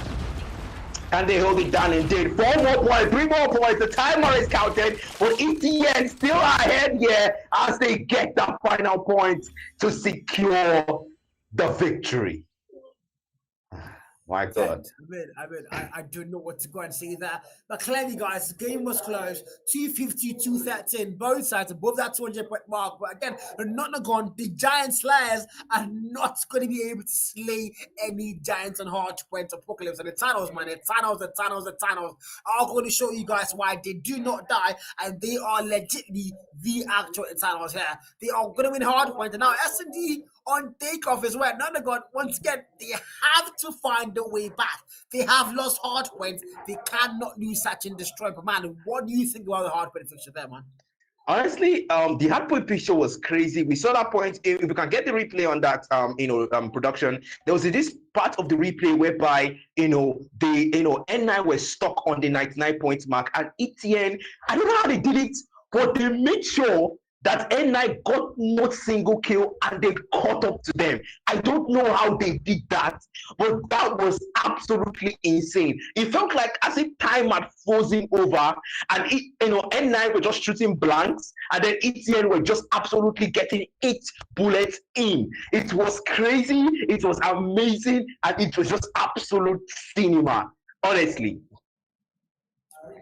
And they hold it down indeed. 4 more points, 3 more points. The timer is counted, but ETN still ahead here as they get that final point to secure the victory. My God. I don't know what to go and say there. But clearly, guys, the game was close. 250, 213, both sides above that 200 point mark. But again, they're not gone. The Giant Slayers are not going to be able to slay any Giants on hard point apocalypse. And the Thanos, man, the Thanos are going to show you guys why they do not die. And they are legitimately the actual Thanos here. They are going to win hard point. And now S&D on takeoff as well. Nonagon, once again, they have to find a way back. They have lost hard points. They cannot lose such and destroy. But man, what do you think about the hard point fixture there, man? Honestly, the hard point picture was crazy. We saw that point. If we can get the replay on that, production, there was this part of the replay whereby, N9 were stuck on the 99 point mark, and ETN, I don't know how they did it, but they made sure that N9 got not single kill and they caught up to them. I don't know how they did that, but that was absolutely insane. It felt like as if time had frozen over, and N9 were just shooting blanks, and then ETN were just absolutely getting 8 bullets in. It was crazy, it was amazing, and it was just absolute cinema, honestly.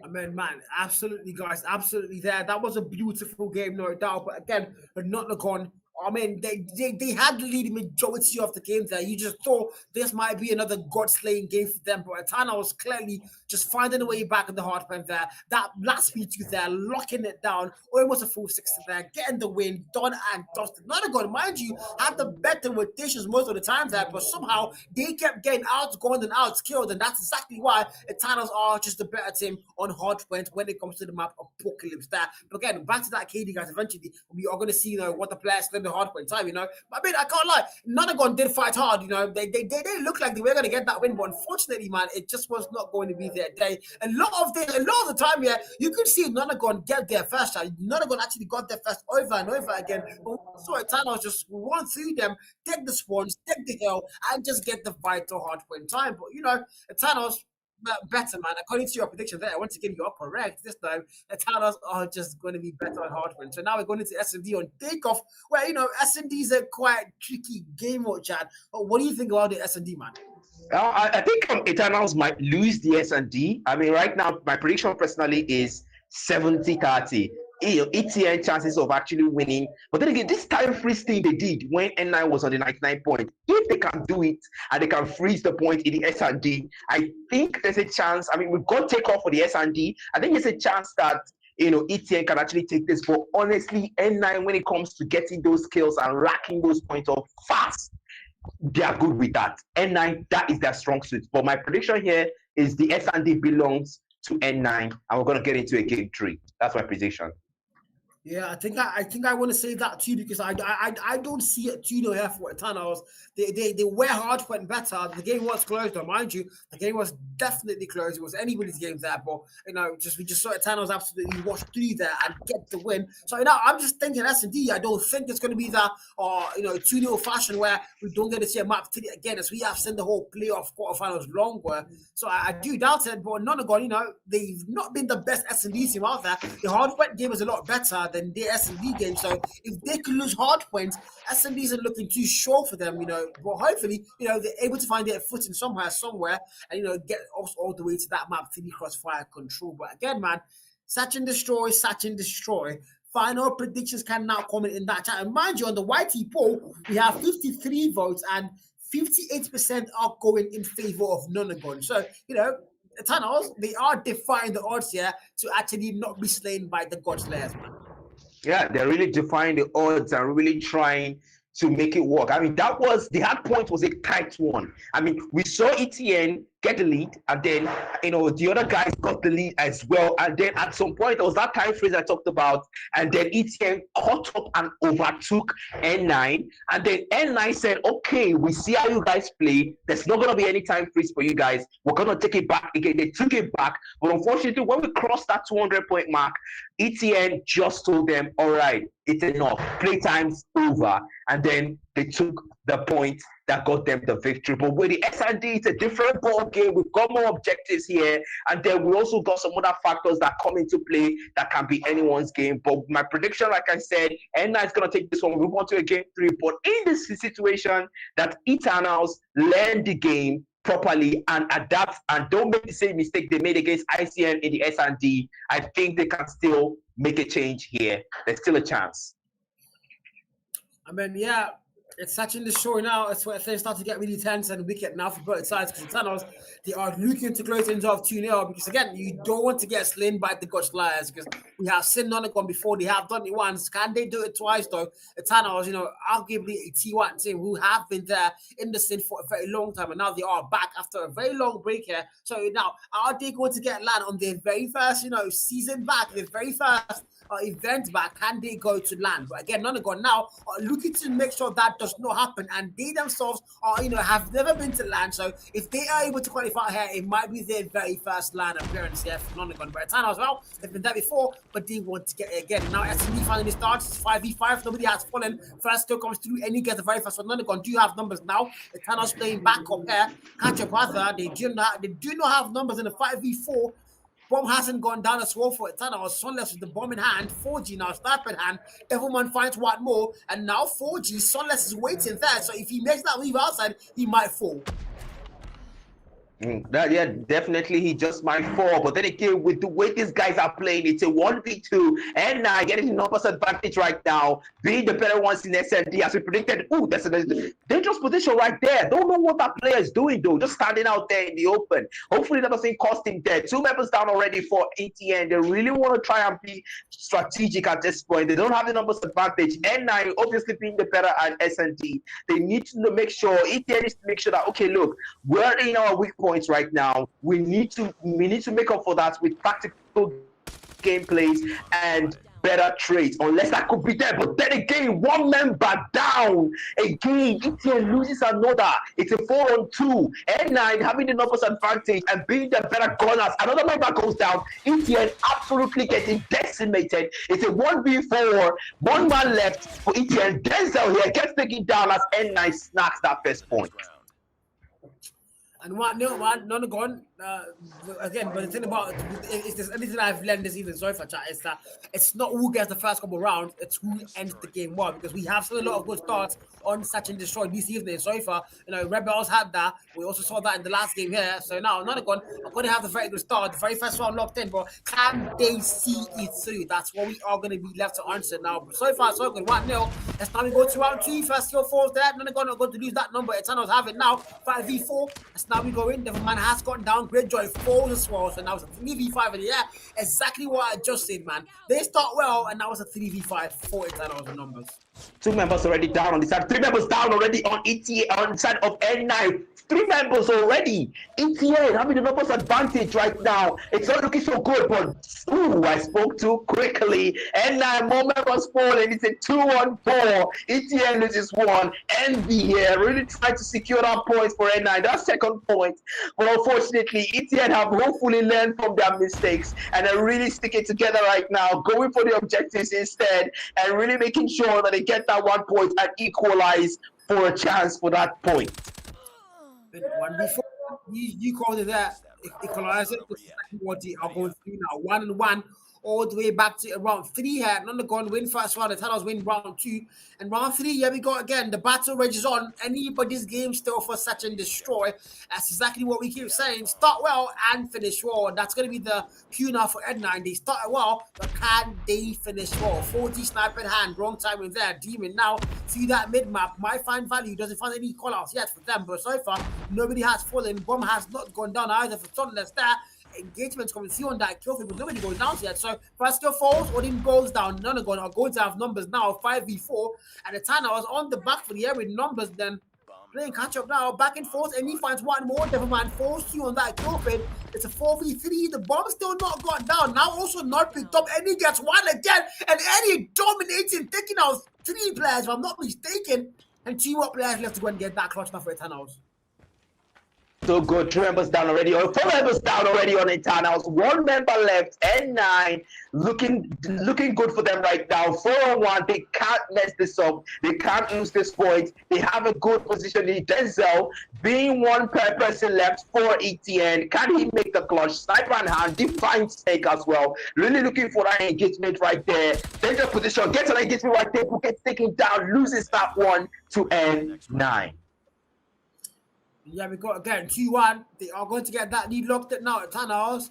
I mean, man, absolutely, guys, absolutely there. That was a beautiful game, no doubt. But again, not gone. I mean, they had the lead majority of the game there. You just thought this might be another god-slaying game for them, but Atana was clearly just finding a way back in the hard point there. That last P2 there, locking it down, almost a full 60 there, getting the win, done and dusted. Not a god, mind you, had the better rotations most of the time there, but somehow they kept getting outgunned and outskilled, and that's exactly why Atanas are just the better team on hard point when it comes to the map Apocalypse there. But again, back to that KD, guys, eventually we are going to see, what the players did the hard point time, But I mean, I can't lie, Nonagon did fight hard, They looked like they were going to get that win, but unfortunately, man, it just was not going to be their day. A lot of the time, you could see Nonagon get there first. Nonagon actually got there first over and over again. But so Thanos just run through them, take the spawns, take the hill, and just get the vital hard point time. But Thanos better, man. According to your prediction there, once again, you are correct. This time, the Thanos are just going to be better on hard point. So now we're going into S&D on takeoff, where, S&D is a quite tricky game mode, Chad. But what do you think about the S&D, man? I think Eternals might lose the S&D. I mean, right now, my prediction personally is 70-30. ETN chances of actually winning. But then again, this time freeze thing they did when N9 was on the 99 point, if they can do it and they can freeze the point in the S&D, I think there's a chance. I mean, we've got takeoff for the S&D. I think there's a chance that ETN can actually take this. But honestly, N9, when it comes to getting those kills and racking those points up fast, they are good with that. N9, that is their strong suit. But my prediction here is the S&D belongs to N9, and we're going to get into a game 3. That's my prediction. Yeah, I think I want to say that too because I don't see it 2-0 here for Eternals. They were hard went better. The game was close, though, mind you. The game was definitely close. It was anybody's game there, but we just saw Eternals absolutely wash through there and get the win. So I'm just thinking S&D. I don't think it's going to be that 2-0 fashion where we don't get to see a map to it again, as we have seen the whole playoff quarterfinals longer. So I do doubt it. But Nonagon, they've not been the best S&D team out there. The hard went game is a lot better than the S&D game. So if they could lose hard points, S&D isn't looking too sure for them, but hopefully, they're able to find their footing somewhere, and, get us all the way to that map 3 crossfire control. But again, man, search and destroy. Final predictions can now comment in that chat. And mind you, on the YT poll, we have 53 votes and 58% are going in favor of Nonagon. So, Eternals, they are defying the odds here to actually not be slain by the God Slayers, man. Yeah, they're really defying the odds and really trying to make it work. I mean, the hard point was a tight one. I mean, we saw ETN get the lead, and then the other guys got the lead as well. And then at some point, there was that time freeze I talked about, and then ETN caught up and overtook N9. And then N9 said, "Okay, we see how you guys play. There's not gonna be any time freeze for you guys. We're gonna take it back again." They took it back, but unfortunately, when we crossed that 200-point mark, ETN just told them, "All right, it's enough. Playtime's over." And then they took the point that got them the victory. But with the S&D, it's a different ball game. We've got more objectives here, and then we also got some other factors that come into play that can be anyone's game. But my prediction, like I said, N9 is going to take this one. We want to a game 3. But in this situation, that Eternals learn the game properly and adapt and don't make the same mistake they made against ICN in the S&D, I think they can still make a change here. There's still a chance. I mean, yeah, it's such in the show now. It's where things start to get really tense and wicked now for both sides, because Eternals, they are looking to close things off 2-0 because, again, you don't want to get slain by the God Slayers because we have seen Nonagon before. They have done it once. Can they do it twice, though? Eternals, arguably a T1 team who have been there in the scene for a very long time, and now they are back after a very long break here. So now, are they going to get land on their very first, season back, their very first event back? Can they go to land? But again, Nonagon now are looking to make sure that does not happen, and they themselves are have never been to land. So if they are able to qualify here, it might be their very first land appearance here for Nonagon. But Eternal as well, they've been there before, but they want to get it again. Now SMD finally starts. It's 5v5. Nobody has fallen. First kill comes through, and he gets the very first one. Nonagon do have numbers now. Eternal's playing back up here. Catch up other. They do not have numbers in the 5v4. Bomb hasn't gone down as well for Eternal. Sunless with the bomb in hand. 4G now, sniper in hand. Devilman finds one more. And now 4G, Sunless is waiting there. So if he makes that move outside, he might fall. Yeah, definitely he just might fall. But then again, with the way these guys are playing, it's a 1v2, and getting the numbers advantage right now, being the better ones in SND as we predicted. Ooh, that's a dangerous position right there. Don't know what that player is doing though, just standing out there in the open. Hopefully that doesn't cost him dead. 2 members down already for ETN. They really want to try and be strategic at this point. They don't have the numbers advantage. N9 obviously being the better at SND. They need to make sure, ETN needs to make sure that, okay, look, we're in our weak points right now. We need to make up for that with practical gameplays and better trades, unless that could be there. But then again, 1 member down again. ETN loses another. It's a 4-on-2. N9 having the numbers advantage and being the better gunners. Another member goes down. ETN absolutely getting decimated. It's a 1v4. 1 man left for ETN. Denzel here gets taken down as N9 snacks that first point. And Nonagon, again, but the thing about if there's anything I've learned this evening, sorry for chat, is that it's not who gets the first couple rounds, it's who ends the game well, because we have seen a lot of good starts on Search and Destroy this evening. So far, Rebels had that. We also saw that in the last game here. So now Nonagon are going to have the very good start, the very first round locked in, but can they see it through? That's what we are going to be left to answer now. But so far, so good. 1-0. Let's now we go to round 2. First kill falls there. Nonagon are going to lose that number. Eternals have it now. 5v4. Let's now we go in. Devilman has gotten down. round. Greatjoy falls as well. So now it's a 3v5. And yeah, exactly what I just said, man. They start well, and now it's a 3v5 for Eternals the numbers. 2 members already down on the side. 3 members down already on ETA on the side of N9. 3 members already. ETA having the numbers advantage right now. It's not looking so good, but I spoke too quickly. N9 more members falling. It's a 2-on-4. ETA loses 1. Envy here really trying to secure that point for N9. That second point. But unfortunately, ETA have hopefully learned from their mistakes and are really sticking together right now, going for the objectives instead, and really making sure that they get that 1 point and equalize for a chance for that point. One before you called it that equalizer. This is exactly what they are going through now. 1-1 all the way back to round 3 here. None of gone win first round. The Titans win round 2. And round 3, here we go again. The battle rages on. Anybody's game still for Search and Destroy. That's exactly what we keep saying. Start well and finish well. That's going to be the cue now for N9. They started well, but can they finish well? 40 sniper in hand. Wrong time in there. Demon now see that mid-map. Might find value. Doesn't find any call-outs yet for them. But so far, nobody has fallen. Bomb has not gone down either for Sunless there. Engagements coming through on that kill feed, but nobody goes down yet. So first kill falls, Odin goes down. None are going to have numbers now, 5v4. And the Tana was on the back for the air with numbers, then playing catch up now, back and forth, and he finds one more. Devilman falls through on that kill feed. It's a 4v3. The bomb still not gone down. Now also not picked up, and he gets one again. And Eddie dominating, taking out 3 players, if I'm not mistaken. And 2 more players left to go and get that clutch now for Eternals. So good. 3 members down already, or 4 members down already on Eternals. 1 member left. N9 looking good for them right now. 4-on-1. They can't mess this up. They can't lose this point. They have a good position in Denzel, being 1 per person left for ETN. Can he make the clutch? Sniper in hand. Define snake as well. Really looking for that engagement right there. Danger position. Gets an engagement right there. Who gets taken down. Loses that one to N9. Yeah, we got again 2-1. They are going to get that lead locked up now at Thanos.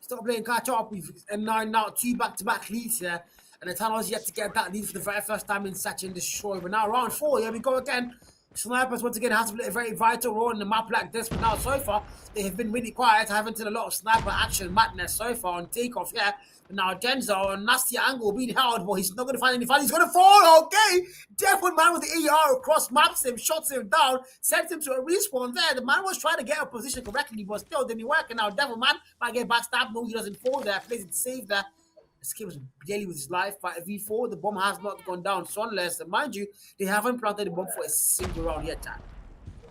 Stop playing catch up with N9 now, 2 back-to-back leads here. And the Thanos yet to get that lead for the very first time in Search and Destroy. But now round 4, here we go again. Snipers once again has to play a very vital role in the map like this. But now so far, they have been really quiet. Haven't seen a lot of sniper action madness so far on takeoff here. But now Denzel, a nasty angle being held, but he's not going to find any fun. He's going to fall, okay? Definite man with the AR across, maps him, shots him down, sends him to a respawn there. The man was trying to get a position correctly, but still didn't work. And now Devil Man might get backstabbed. No, he doesn't fall there. Plays it safe there. Escapes barely with his life. But V4, the bomb has not gone down. Sunless, and mind you, they haven't planted the bomb for a single round yet, Chad.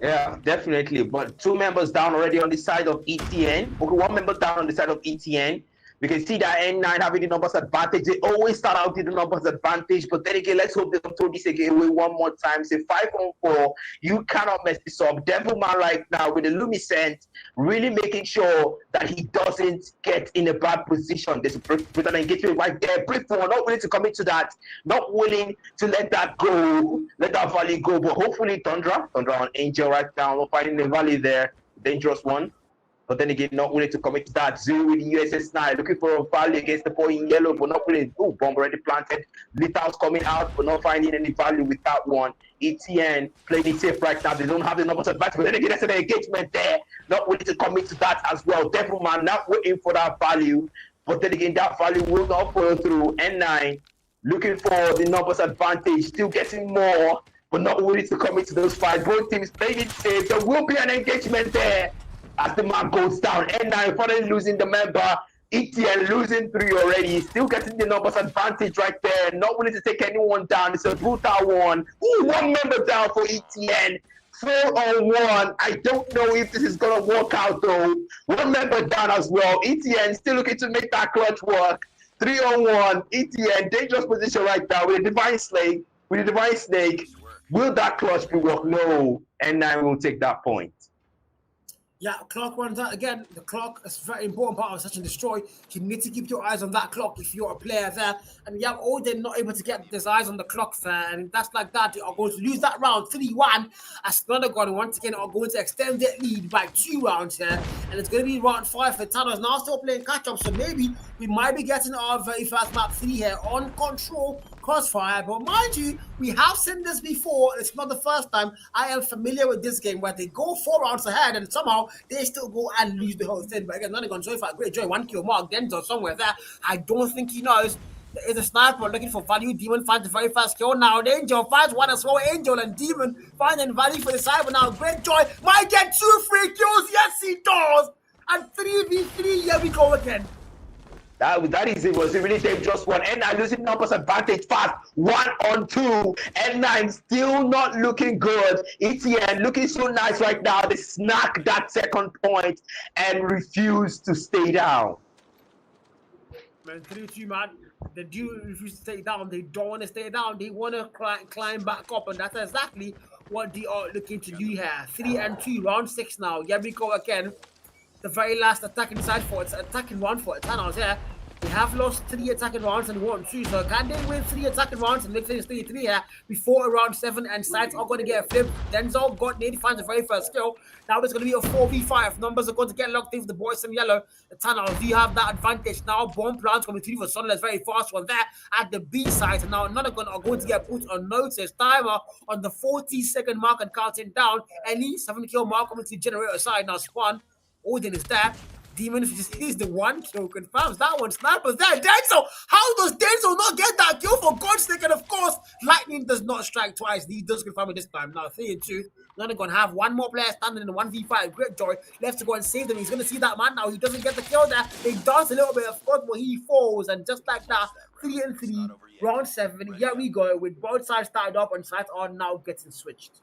Yeah, definitely. But 2 members down already on the side of ETN. Okay, 1 member down on the side of ETN. We can see that N9 having the numbers advantage. They always start out with the numbers advantage, but then again, let's hope they don't throw this again away one more time. Say 5-on-4. You cannot mess this up. Devilman right now with the Lumiscent, really making sure that he doesn't get in a bad position. There's a an engagement right there. Briefball, not willing to commit to that, not willing to let that go, let that volley go. But hopefully Thundra on Angel right now, not finding the volley there. Dangerous one. But then again, not willing to commit to that. 0 with the USS9, looking for a value against the boy in yellow, but not willing. Oh, bomb already planted. Lethal's coming out, but not finding any value with that one. ETN playing it safe right now. They don't have the numbers advantage, but then again, there's an engagement there. Not willing to commit to that as well. Devilman not waiting for that value, but then again, that value will not follow through. N9 looking for the numbers advantage, still getting more, but not willing to commit to those fights. Both teams playing it safe. There will be an engagement there. As the man goes down, N9 finally losing the member, ETN losing 3 already, still getting the numbers advantage right there, not willing to take anyone down. It's a brutal one. Ooh, 1 member down for ETN. 4-on-1. I don't know if this is going to work out though. 1 member down as well. ETN still looking to make that clutch work. 3-on-1. ETN, dangerous position right now with a divine snake. Will that clutch be work? No. N9 will take that point. Yeah, clock runs out again. The clock is a very important part of Search and Destroy. You need to keep your eyes on that clock if you're a player there. And yeah, Odin not able to get his eyes on the clock there. And that's like that. They are going to lose that round 3-1. As Thundergon once again are going to extend their lead by 2 rounds here. And it's going to be round 5 for Thanos now still playing catch up. So maybe we might be getting our very first map 3 here on Control. crossfire. But mind you, we have seen this before. It's not the first time. I am familiar with this game where they go 4 rounds ahead and somehow they still go and lose the whole thing. But again, not going to so far. Great joy, 1 kill mark, Denzel somewhere there. I don't think he knows. There is a sniper looking for value. Demon finds the very first kill now. The Angel finds one as well. Angel and Demon finding value for the cyber now. Great joy might get 2 free kills. Yes, he does. And 3v3. Here we go again. That is it. Was a really dangerous one. N9 losing numbers advantage fast. 1-on-2. N9 still not looking good. ETN looking so nice right now. They snack that second point and refuse to stay down. Man, 3-2, man. They do refuse to stay down. They don't want to stay down. They want to climb back up, and that's exactly what they are looking to do here. 3-2, round 6 now. Here we go again. The very last attacking side for it, attacking round for Eternals here. They have lost 3 attacking rounds and 1-2. So can they win 3 attacking rounds and make things 3-3 here before round 7? And sides are going to get a flip. Denzel got Nate finds the very first kill. Now it's going to be a 4v5. Numbers are going to get locked in for the boys in yellow. Eternals do have that advantage now. Bomb plants coming through for Sunless, very fast one there at the B side. And now none of them are going to get put on notice. Timer on the 40-second mark and counting down. Any 7 kill mark coming to the generator side. Now spawn. Odin is there. Demon is the 1 kill, confirms that one. Sniper's there. Denzel! How does Denzel not get that kill, for God's sake? And of course, Lightning does not strike twice. He does confirm it this time. Now 3-2. None are going to have one more player standing in the 1v5. Great joy. Left to go and save them. He's going to see that man now. He doesn't get the kill there. They dance a little bit, of course, but he falls. And just like that, 3-3, round 7. Here we go, with both sides started up and sides are now getting switched.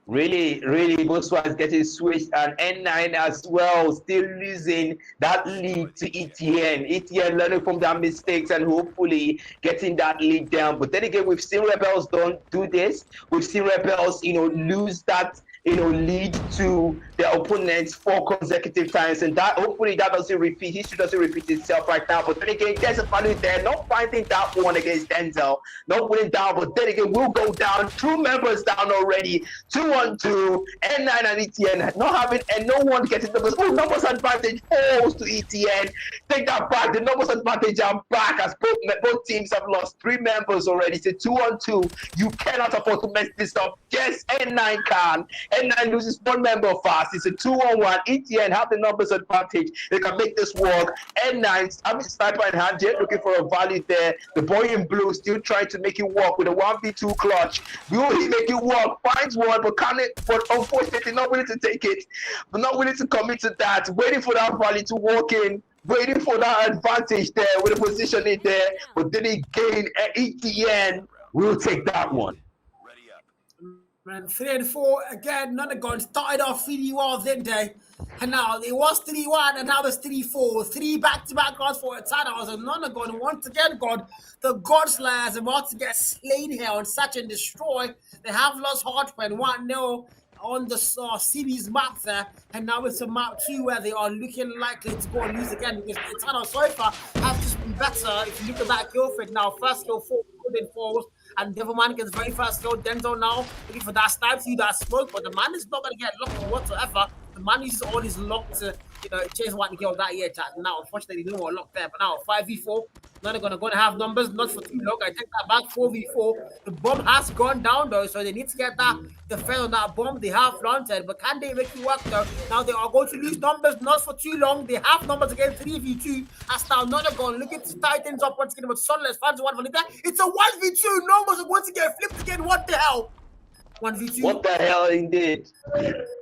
Really, both sides getting switched, and N9 as well, still losing that lead to ETN. ETN learning from their mistakes and hopefully getting that lead down. But then again, we've seen Rebels don't do this. We've seen Rebels, lose that lead to their opponents 4 consecutive times, and that hopefully that doesn't repeat. History doesn't repeat itself right now. But then again, there's a value there. Not finding that one against Denzel, not winning down. But then again, we'll go down. 2 members down already. 2-on-2. N9 and ETN not having, and no one getting numbers. Oh, numbers advantage falls to ETN. Take that back. The numbers advantage are back as both teams have lost 3 members already. It's a 2-on-2. You cannot afford to mess this up. Yes, N9 can. N9 loses 1 member fast. It's a 2-on-1. ETN have the numbers advantage. They can make this work. N9 having sniper in hand, yet looking for a value there. The boy in blue still trying to make it work with a 1v2 clutch. Will he make it work? Finds one, but can it? But unfortunately, not willing to take it. But not willing to commit to that. Waiting for that value to walk in. Waiting for that advantage there with the positioning there. But then again, ETN will take that one. Man, 3-4 again. None of guns started off really well, didn't they? And now it was 3-1, and now it's 3-4. 3 back-to-back rounds for Eternals, and none of gone once again. God, the Godslayer is about to get slain here on Search and Destroy. They have lost Hardpen 1-0 on the series map there, and now it's a map 2 where they are looking likely to go and lose again, because Eternals so far have just been better. If you look at that kill feed now, first kill 4 Codm falls. And Devilman gets the very first kill. Denzel now looking for that snipe through that smoke, but the man is not going to get locked whatsoever. The man uses all his luck to, chase one kill that year, chat. Now, unfortunately, no more luck there. But now, 5v4, not going to have numbers, not for too long. I take that back, 4v4. The bomb has gone down, though, so they need to get that defense on that bomb. They have planted, but can they make it work, though? Now, they are going to lose numbers, not for too long. They have numbers again, 3v2. As now, not going to look at the Titans up once again, but Sunless finds one for the guy. It's a 1v2. Numbers are going to get flipped again. What the hell? 1v2. What the hell indeed?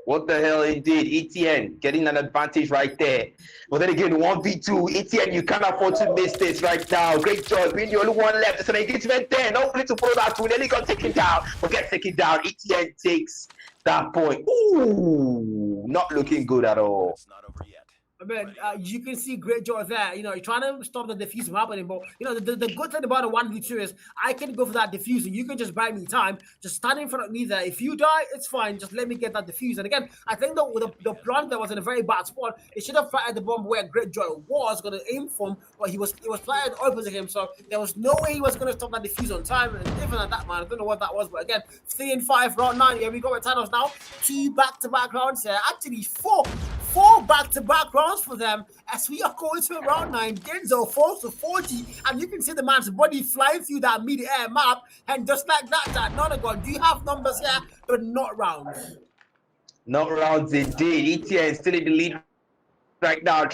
What the hell indeed? ETN getting an advantage right there. But then again, 1v2. ETN, you can't afford to miss this right now. Great job. Being the only one left. It's an engagement there. No need to follow that. We nearly got taken down. But get taken down. ETN takes that point. Ooh, not looking good at all. It's not over yet. I mean, you can see great joy there. You're trying to stop the defuse from happening, but the good thing about a 1v2 is I can go for that diffuser. You can just buy me time, just stand in front of me there. If you die, it's fine. Just let me get that diffuse. And again, I think the plant that was in a very bad spot. It should have fired the bomb where Great Joy was going to aim from, but it was fired opposite him, so there was no way he was going to stop that diffuse on time. And even at that, man, I don't know what that was, but again, 3-5 round 9. Here we go with Thanos now. 2 back-to-back rounds here. Actually, 4 4 back-to-back rounds for them as we are going to round 9. Denzel falls to 40, and you can see the man's body flying through that mid-air map, and just like that, Nonagon, do you have numbers here, but not rounds? Not rounds indeed. ETN still in the lead right now.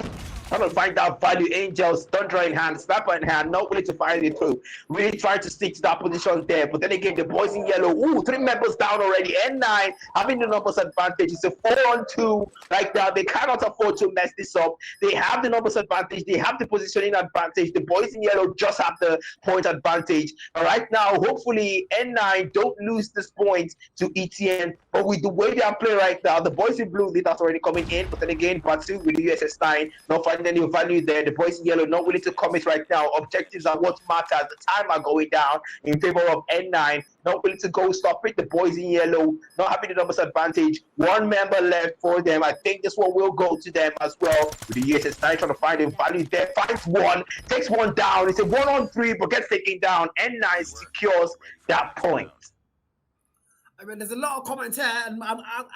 Trying to find that value. Angels, Thunder in hand, Sniper in hand, not willing to find it through. Really trying to stick to that position there. But then again, the boys in yellow, 3 members down already. N9 having the numbers advantage. It's a 4-on-2 right now. They cannot afford to mess this up. They have the numbers advantage. They have the positioning advantage. The boys in yellow just have the point advantage. But right now, hopefully, N9 don't lose this point to ETN. But with the way they are playing right now, the boys in blue, that's already coming in. But then again, Batu with the USS 9, not finding any value there. The boys in yellow not willing to commit right now. Objectives are what matters. The time are going down in favor of N9. Not willing to go stop it. The boys in yellow not having the numbers advantage. 1 member left for them. I think this one will go to them as well. With the USS 9 trying to find a value there. Finds one. Takes one down. It's a 1-on-3 but gets taken down. N9 secures that point. I mean, there's a lot of comments here, and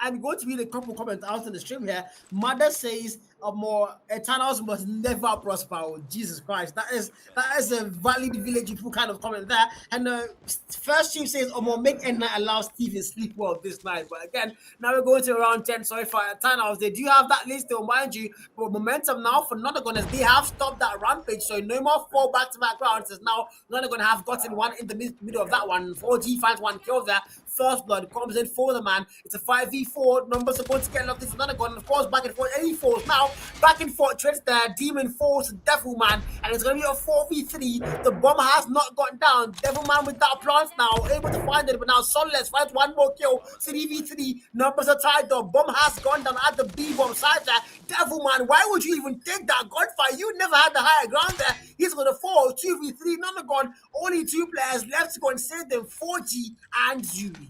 I'm going to read a couple comments out in the stream here. Mother says, more Eternals must never prosper. Oh, Jesus Christ, that is a valid village people kind of comment there. And first stream says, more make N9 allow Steven sleep well this night. But again, now we're going to around 10. Sorry for Eternals. They do have that list, they'll mind you. But momentum now for Nonagon as they have stopped that rampage. So no more 4 back-to-back rounds. As now Nonagon have gotten one in the middle of that one. 4G finds 1 kill there. First blood comes in for the man. It's a 5v4. Numbers are going to get locked into Nonagon. Of course, back and forth. Any falls now. Back and forth trades there. Demon falls to Devil Man. And it's going to be a 4v3. The bomb has not gone down. Devil Man with that plant now. Able to find it. But now Sunless finds 1 more kill. 3v3. Numbers are tied up. Bomb has gone down at the B bomb side there. Devil Man, why would you even take that gunfight? You never had the higher ground there. He's going to fall. 2v3. Nonagon. Only 2 players left to go and save them. 4G and Zuri.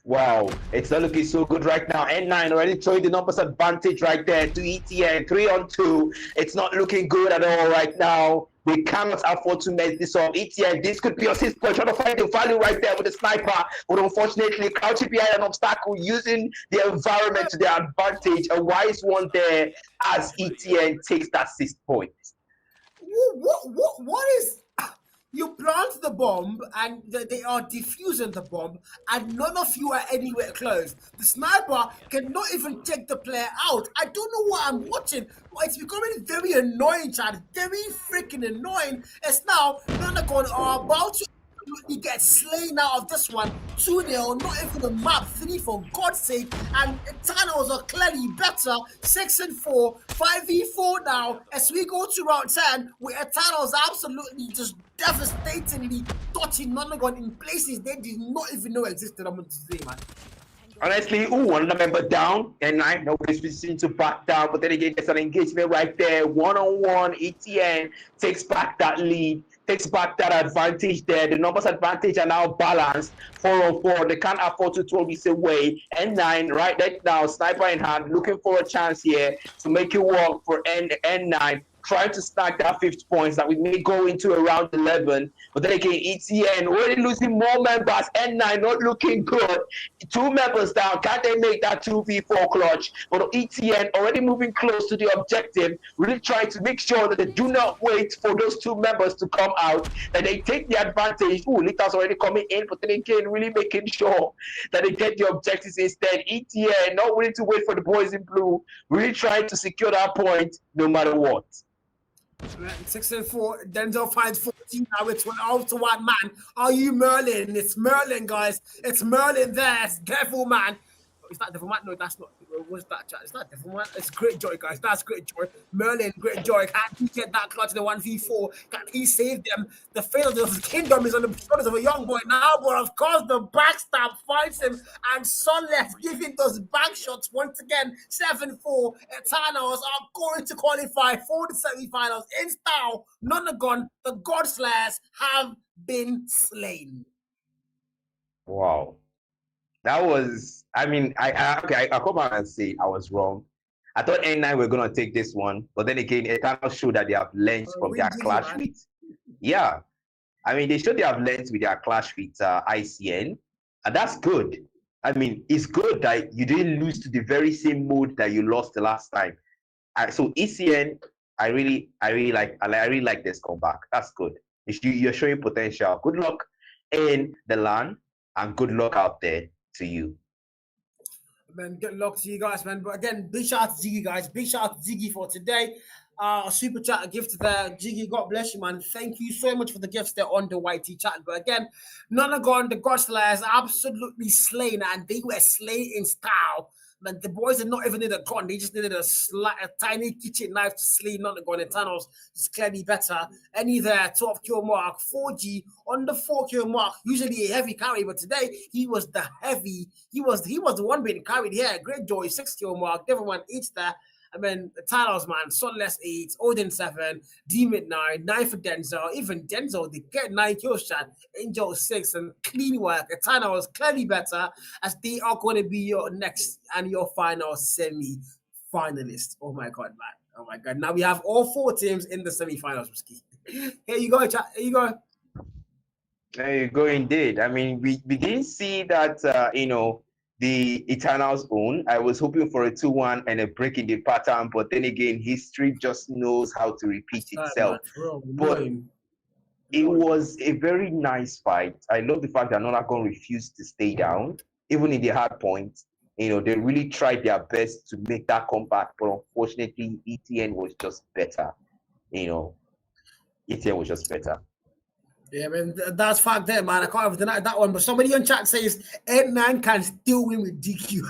Wow, it's not looking so good right now. N9 already showing the numbers advantage right there to ETN. 3-on-2. It's not looking good at all right now. They cannot afford to mess this up. ETN, this could be your 6 point. Trying to find the value right there with the sniper. But unfortunately, crouching behind an obstacle, using the environment to their advantage. A wise one there as ETN takes that 6 point. What is... You plant the bomb and they are defusing the bomb and none of you are anywhere close. The sniper cannot even take the player out. I don't know what I'm watching, but it's becoming very annoying, Chad. Very freaking annoying. As now, Nonagon are about to absolutely get slain out of this one. 2-0, not even the map 3 for God's sake. And Eternals are clearly better. 6-4, 5v4 now. As we go to round 10, with Eternals absolutely just devastatingly touching Nonagon in places they did not even know existed. I'm going to say, man. Honestly, another member down, and nobody's seen to back down. But then again, there's an engagement right there. 1-on-1, ETN takes back that lead, takes back that advantage there. The numbers advantage are now balanced. 4-on-4, they can't afford to throw this away. N9 right now, sniper in hand, looking for a chance here to make it work for N9. Trying to snag that 5th points that we may go into around 11. But then again, ETN already losing more members. N9 not looking good. 2 members down. Can they make that 2v4 clutch? But ETN already moving close to the objective. Really trying to make sure that they do not wait for those 2 members to come out. That they take the advantage. Lita's already coming in. But then again, really making sure that they get the objectives instead. ETN not willing to wait for the boys in blue. Really trying to secure that point no matter what. 6-4, Denzel finds 14 now. It's 12-1, man. Are you Merlin? It's Merlin, guys. It's Merlin there. It's Devil Man. Is that Devil Man? No, that's not. What's that, chat? It's not Devil Man. It's Great Joy, guys. That's Great Joy. Merlin, Great Joy. Can he get that clutch in the 1v4? Can he save them? The fate of the kingdom is on the shoulders of a young boy now, but of course the backstab finds him, and Sunless giving those back shots once again. 7-4. Eternals are going to qualify for the semi-finals in style. Nonagon, the Godslayers, have been slain. Wow. That was, I mean, I'll come out and say I was wrong. I thought N9 were going to take this one, but then again, it cannot show that they have learned from their clash with. Yeah. I mean, they showed they have learned with their clash with ICN, and that's good. I mean, it's good that you didn't lose to the very same mode that you lost the last time. So ECN, I really like this comeback. That's good. You're showing potential. Good luck in the LAN and good luck out there to you. Man, good luck to you guys, man. But again, big shout out to Ziggy, guys. Big shout out to Ziggy for today. Super chat, a gift there. Jiggy, God bless you, man. Thank you so much for the gifts there on the YT chat. But again, Nonagon, the Godslayers, absolutely slain, and they were slain in style. Man, the boys did not even need a gun. They just needed a tiny kitchen knife to slay Nonagon. And Thanos is clearly better. Any there, 12 kill mark, 4G on the 4 kill mark. Usually a heavy carry, but today he was the heavy. He was the one being carried here. Great Joy, 6 kill mark. Everyone eats there. I mean, Talos, man, Sunless 8, Odin 7, Demon 9, 9 for Denzel. Even Denzel, they get 9 kill shot, Angel 6, and clean work. Etana was clearly better, as they are going to be your next and your final semi-finalist. Oh my God, man. Oh my God. Now we have all 4 teams in the semi-finals, Risky. Here you go, chat. Here you go. There you go, indeed. I mean, we didn't see that, the Eternals own. I was hoping for a 2-1 and a break in the pattern, but then again, history just knows how to repeat itself. But it was a very nice fight. I love the fact that Nonagon refused to stay down, even in the hard points. They really tried their best to make that comeback, but unfortunately, ETN was just better. ETN was just better. Yeah, man, that's fact there, man. I can't even deny that one. But somebody on chat says 8-9 can still win with DQ.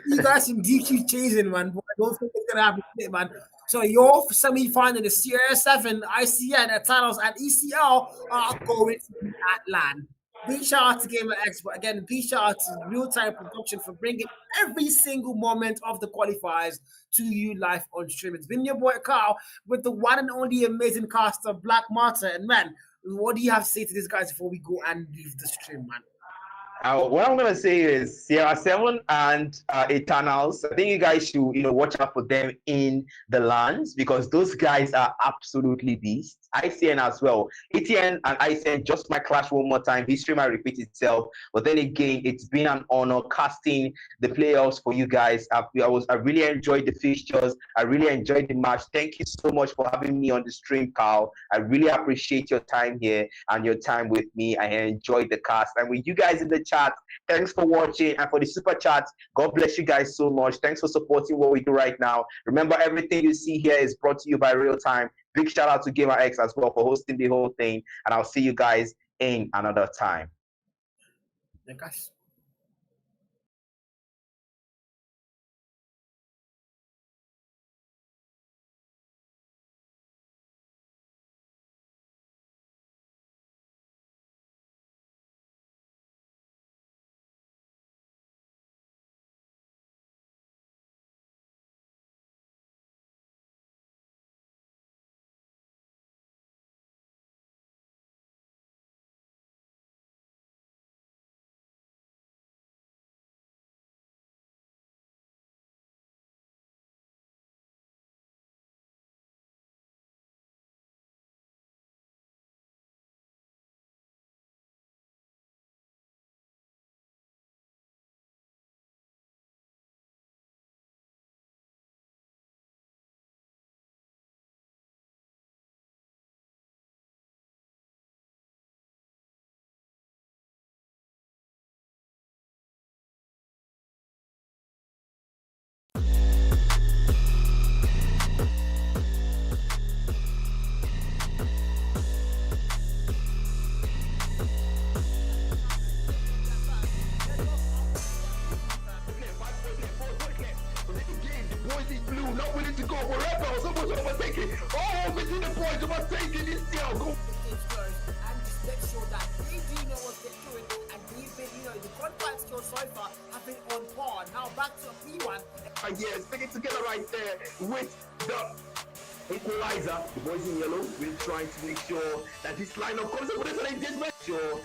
You guys some DQ chasing, man. But I don't think it's gonna happen, man. So your semi-final, the CR7, ICN, Eternals, and ECL are going to that land. Big shout out to Gamrx, but again, big shout out to Real Time Production for bringing every single moment of the qualifiers to you live on stream. It's been your boy Carl with the one and only amazing cast of Black Martyr. And man, what do you have to say to these guys before we go and leave the stream, man? What I'm gonna say is Sierra 7 and Eternals. I think you guys should watch out for them in the lands, because those guys are absolutely beasts. ICN as well. ETN and ICN just might clash one more time. History might repeat itself. But then again, it's been an honor casting the playoffs for you guys. I really enjoyed the fixtures. I really enjoyed the match. Thank you so much for having me on the stream, Carl. I really appreciate your time here and your time with me. I enjoyed the cast. And with you guys in the chat, thanks for watching, and for the super chats, God bless you guys so much. Thanks for supporting what we do right now. Remember, everything you see here is brought to you by Real Time. Big shout out to Gamrx as well for hosting the whole thing, and I'll see you guys in another time. Yeah, guys. Yes, stick it together right there with the equalizer. The boys in yellow will try to make sure that this lineup comes up with an engagement. There,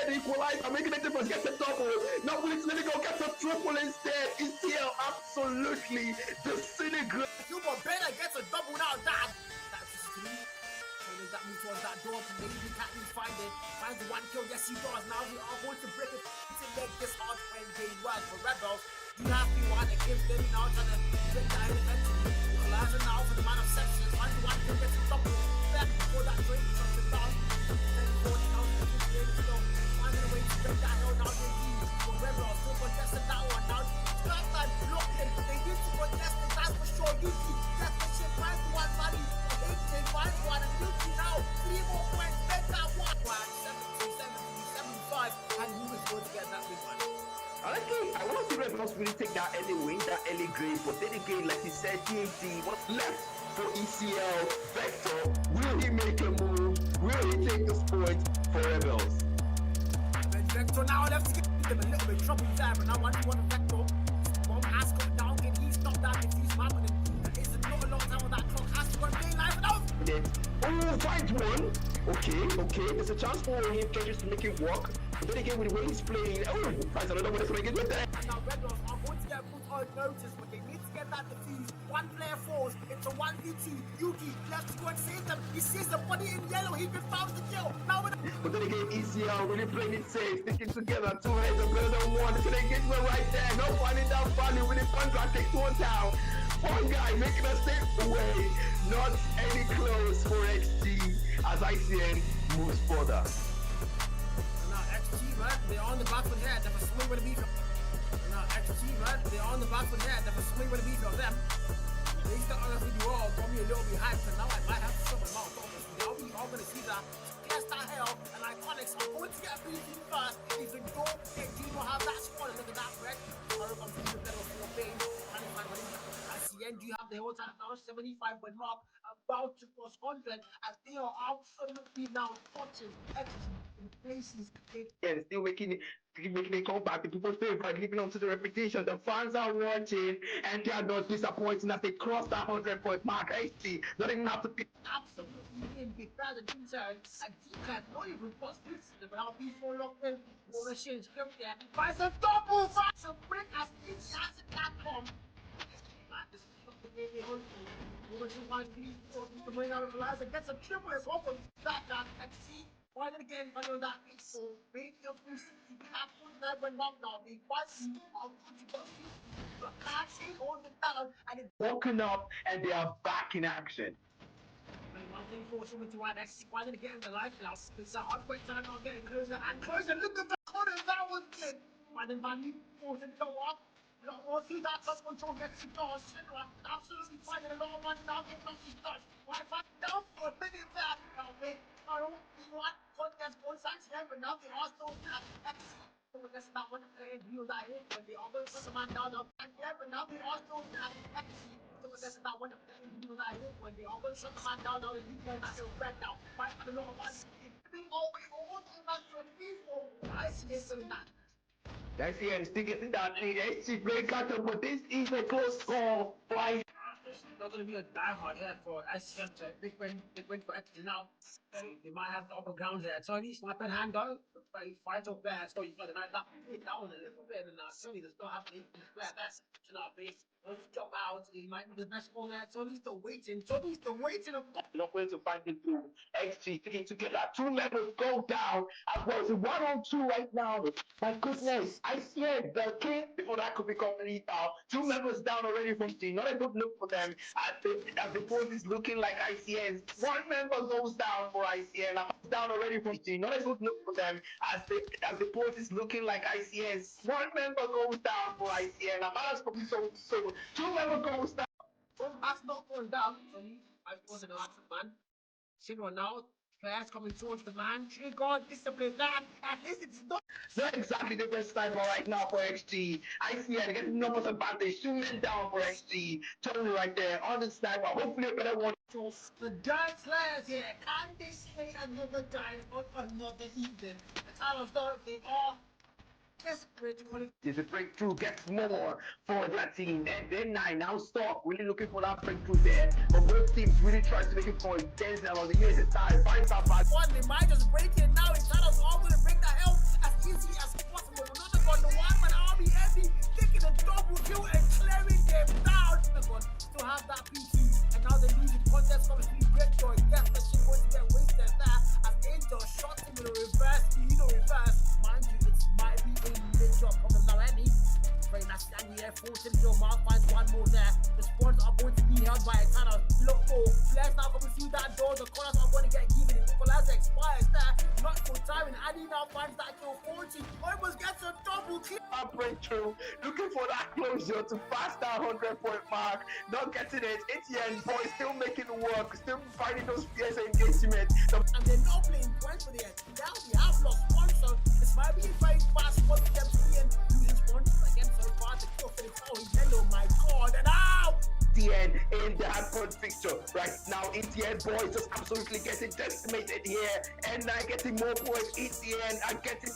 the equalizer making a difference, gets a double. Not willing to let it go, gets a triple instead. It's here, absolutely disintegrate. You better get a double now, Dad. That's that move towards that door. Maybe he can't even find it. Finds the one kill. Yes, he does. Now we are going to break it to make this hard end game work for Rebels. You have to one against them now trying to get that eventually. Equalizer now for the man of sections. Finds the one kill, gets a double. Back before that drink comes down. Then 40 now to the game still. Finding a way to break that hill now. They lead for Rebels. Still contesting that one now. First time blocking. They need to contest it. That's for sure. You see, that's the shit. Finds the one value. They find one and Yuki now. 3 more points. Make that one. 75. And who is going to get that big one? Honestly, I want to see Rebels really take that early win, that early grade. But then again, like you said, TNT, what's left for ECL Vector? Will he make a move? Will he take this point for Rebels? And Vector now left to get them a little bit trouble time. But now one Vector. One has got down. Can he stop that defeat happening? It's not a long time on that clock. Has to run daylight now. Oh, fight one. Okay. There's a chance for him just to make it work. But then again, with the way he's playing, finds another one that's going to get with that. Now Rebels are going to get put on notice, but they need to get that defuse. One player falls. It's a 1v2. Yuki left to go and save them. He sees the body in yellow. He found the kill. Now with But then again, ECL really playing it safe, sticking together, 2 heads are better than 1. It's an engagement right there. No finding down value with the contract takes 1 down. One guy making a safe away. Not any close for XG as ICN moves further. Now XG, man, they're on the back foot here. They're for swing with the beef. Now XG, man, they're on the back foot here. They're for swing with the beef of them. They start honestly you all got me a little bit hyped, and now I might have to shut my mouth off. I'll be all gonna see that. Test that hell, and Iconics are going to get a BT first. If the door, they do not have that squad, look at that, Greg. I hope I'm feeling better for Bane. At the end, you have the whole time now 75 but mark about to cross 100, as they are absolutely now touching in places. And still making it come back. The people still living on to the reputation. The fans are watching, and they are not disappointing as they cross that 100-point mark. XG not even have to be Absolutely in big bad and concerned, and he can not even bust this. But I'll be for locked in. All the shit is script there. Finds a double fight, so break as easy as it can come. This is the baby home. Over to my feet, the way out of the last, and gets a triple as well from that and see. Why then again, on that piece, make your boost. You have to never knock down. He was out to go. But can't see on the down, and it's woken up, and they are back in action. one thing fortunate to one that's why then again the life now. It's a hard quick time on getting closer and closer. Look at the corner, that was good. Why then Van forced to go up. Or through that touch control gets to go. Absolutely finding a lot of money now. Get nothing touch. Why find down for a minute that? I don't want contest both sides here, but now they are still at so that's not one of the views I hate when they always put the man down up and yeah, but now they are still at so that's not one of the views I hate when they always put the man down and you can still back down. Why I don't know why being always all the man for people. I see this and that. That's the end. Still getting that XG break out, but this is a close call. Why? It's not going to be a diehard here for SCM to big win for XG now. They might have the upper ground there. So at least my pen hand down, but he fights up there. So you got the night that one a little bit, and Sony does not have the player that's to not be. Let's jump out. He might be the best one there. So he's still waiting. Not going to find it through. XG thinking to get that 2 levels go down as well as 1-on-2 right now. My goodness, I swear the king before that could become complete now. 2 levels down already from T. Not a good look for them as the post is looking like ICS. 1 member goes down for ICN. Down already from T. Not a good look for them as the post is looking like ICS. 1 member goes down for ICN. So 2 member goes down. Well, that's not going down. So I wasn't an active man. Signal now. Players coming towards the man. God, discipline that. At least it's not. Not exactly the best time right now for XG. ICN getting numbers advantage. 2 men down for XG. Totally right there on the sniper. Hopefully a better one. The Giant Slayers here. Can they slay another Giant on another evening? The time of dark, they are desperate for it. Is a breakthrough gets more for that team, and then 9 now stop really looking for that breakthrough there. But both teams really try to make it for Denzel on the unit side. Finds that back. One, they might just break it now. It's trying to all gonna break the hell as easy as possible. Another gun, the one man army heavy, taking a double kill and clearing them down. Still have that PT, and now the lead contest comes to be great joy. Yes, that shit going to get wasted. Siren, adding now finds that kill 40, almost gets a double kill. Breakthrough, looking for that closure to pass that 100-point mark, not getting it. Etienne, boy, still making it work, still finding those fierce engagement. And they're not playing points for the end. Now we have lost one, so this might be a very fast one for them to be in losing sponsors again so far to kill for the foul. Yellow, my god, and now Etienne in the hard-point picture right now. Etienne, boy, just absolutely getting decimated here. And now getting more points. Etienne and getting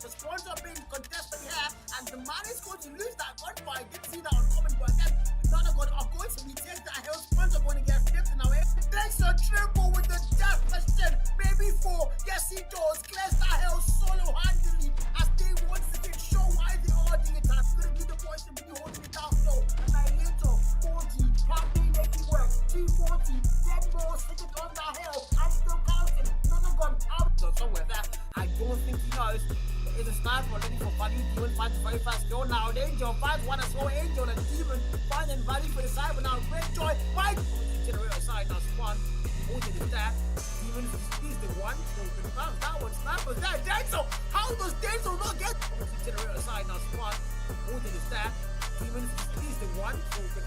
the sponsors are being contested here, and the man is going to lose that gunfight. Didn't see that on comment, but again, none are going to retake that hill. Sponsors are going to get flipped now. Takes a triple with the death question. Maybe 4. Yes, he does. Clears that hill solo handily as they once again show why they are the attack. Gonna be the boys to be holding it down though. Annihilator 40. Can't be making work. 240. 10 more sitting on that hill. I'm still counting. None of them out. So somewhere there. I don't think he knows. It's a sniper looking for value. Demon finds a very fast goal now. Angel finds one as well. Angel and Demon finding value for the side, but now Great Joy fight. Generator side now spawn. Holding it there. Demon is the one. That one sniper's there. Denzel! How does Denzel not get? Generator side now spawn. Holding it there. Demon is the one.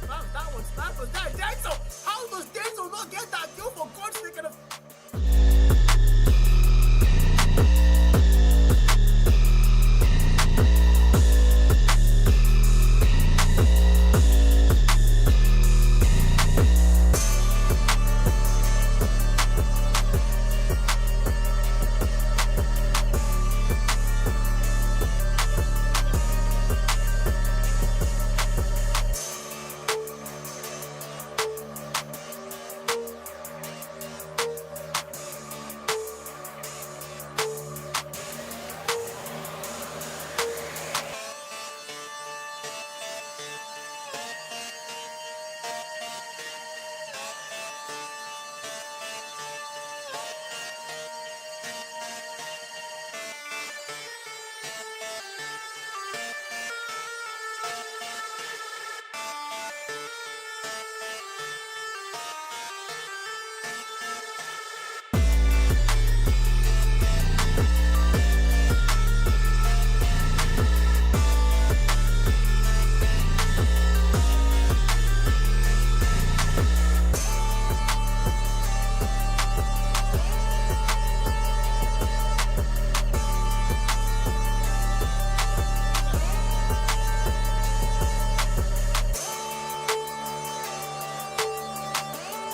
That one sniper's there.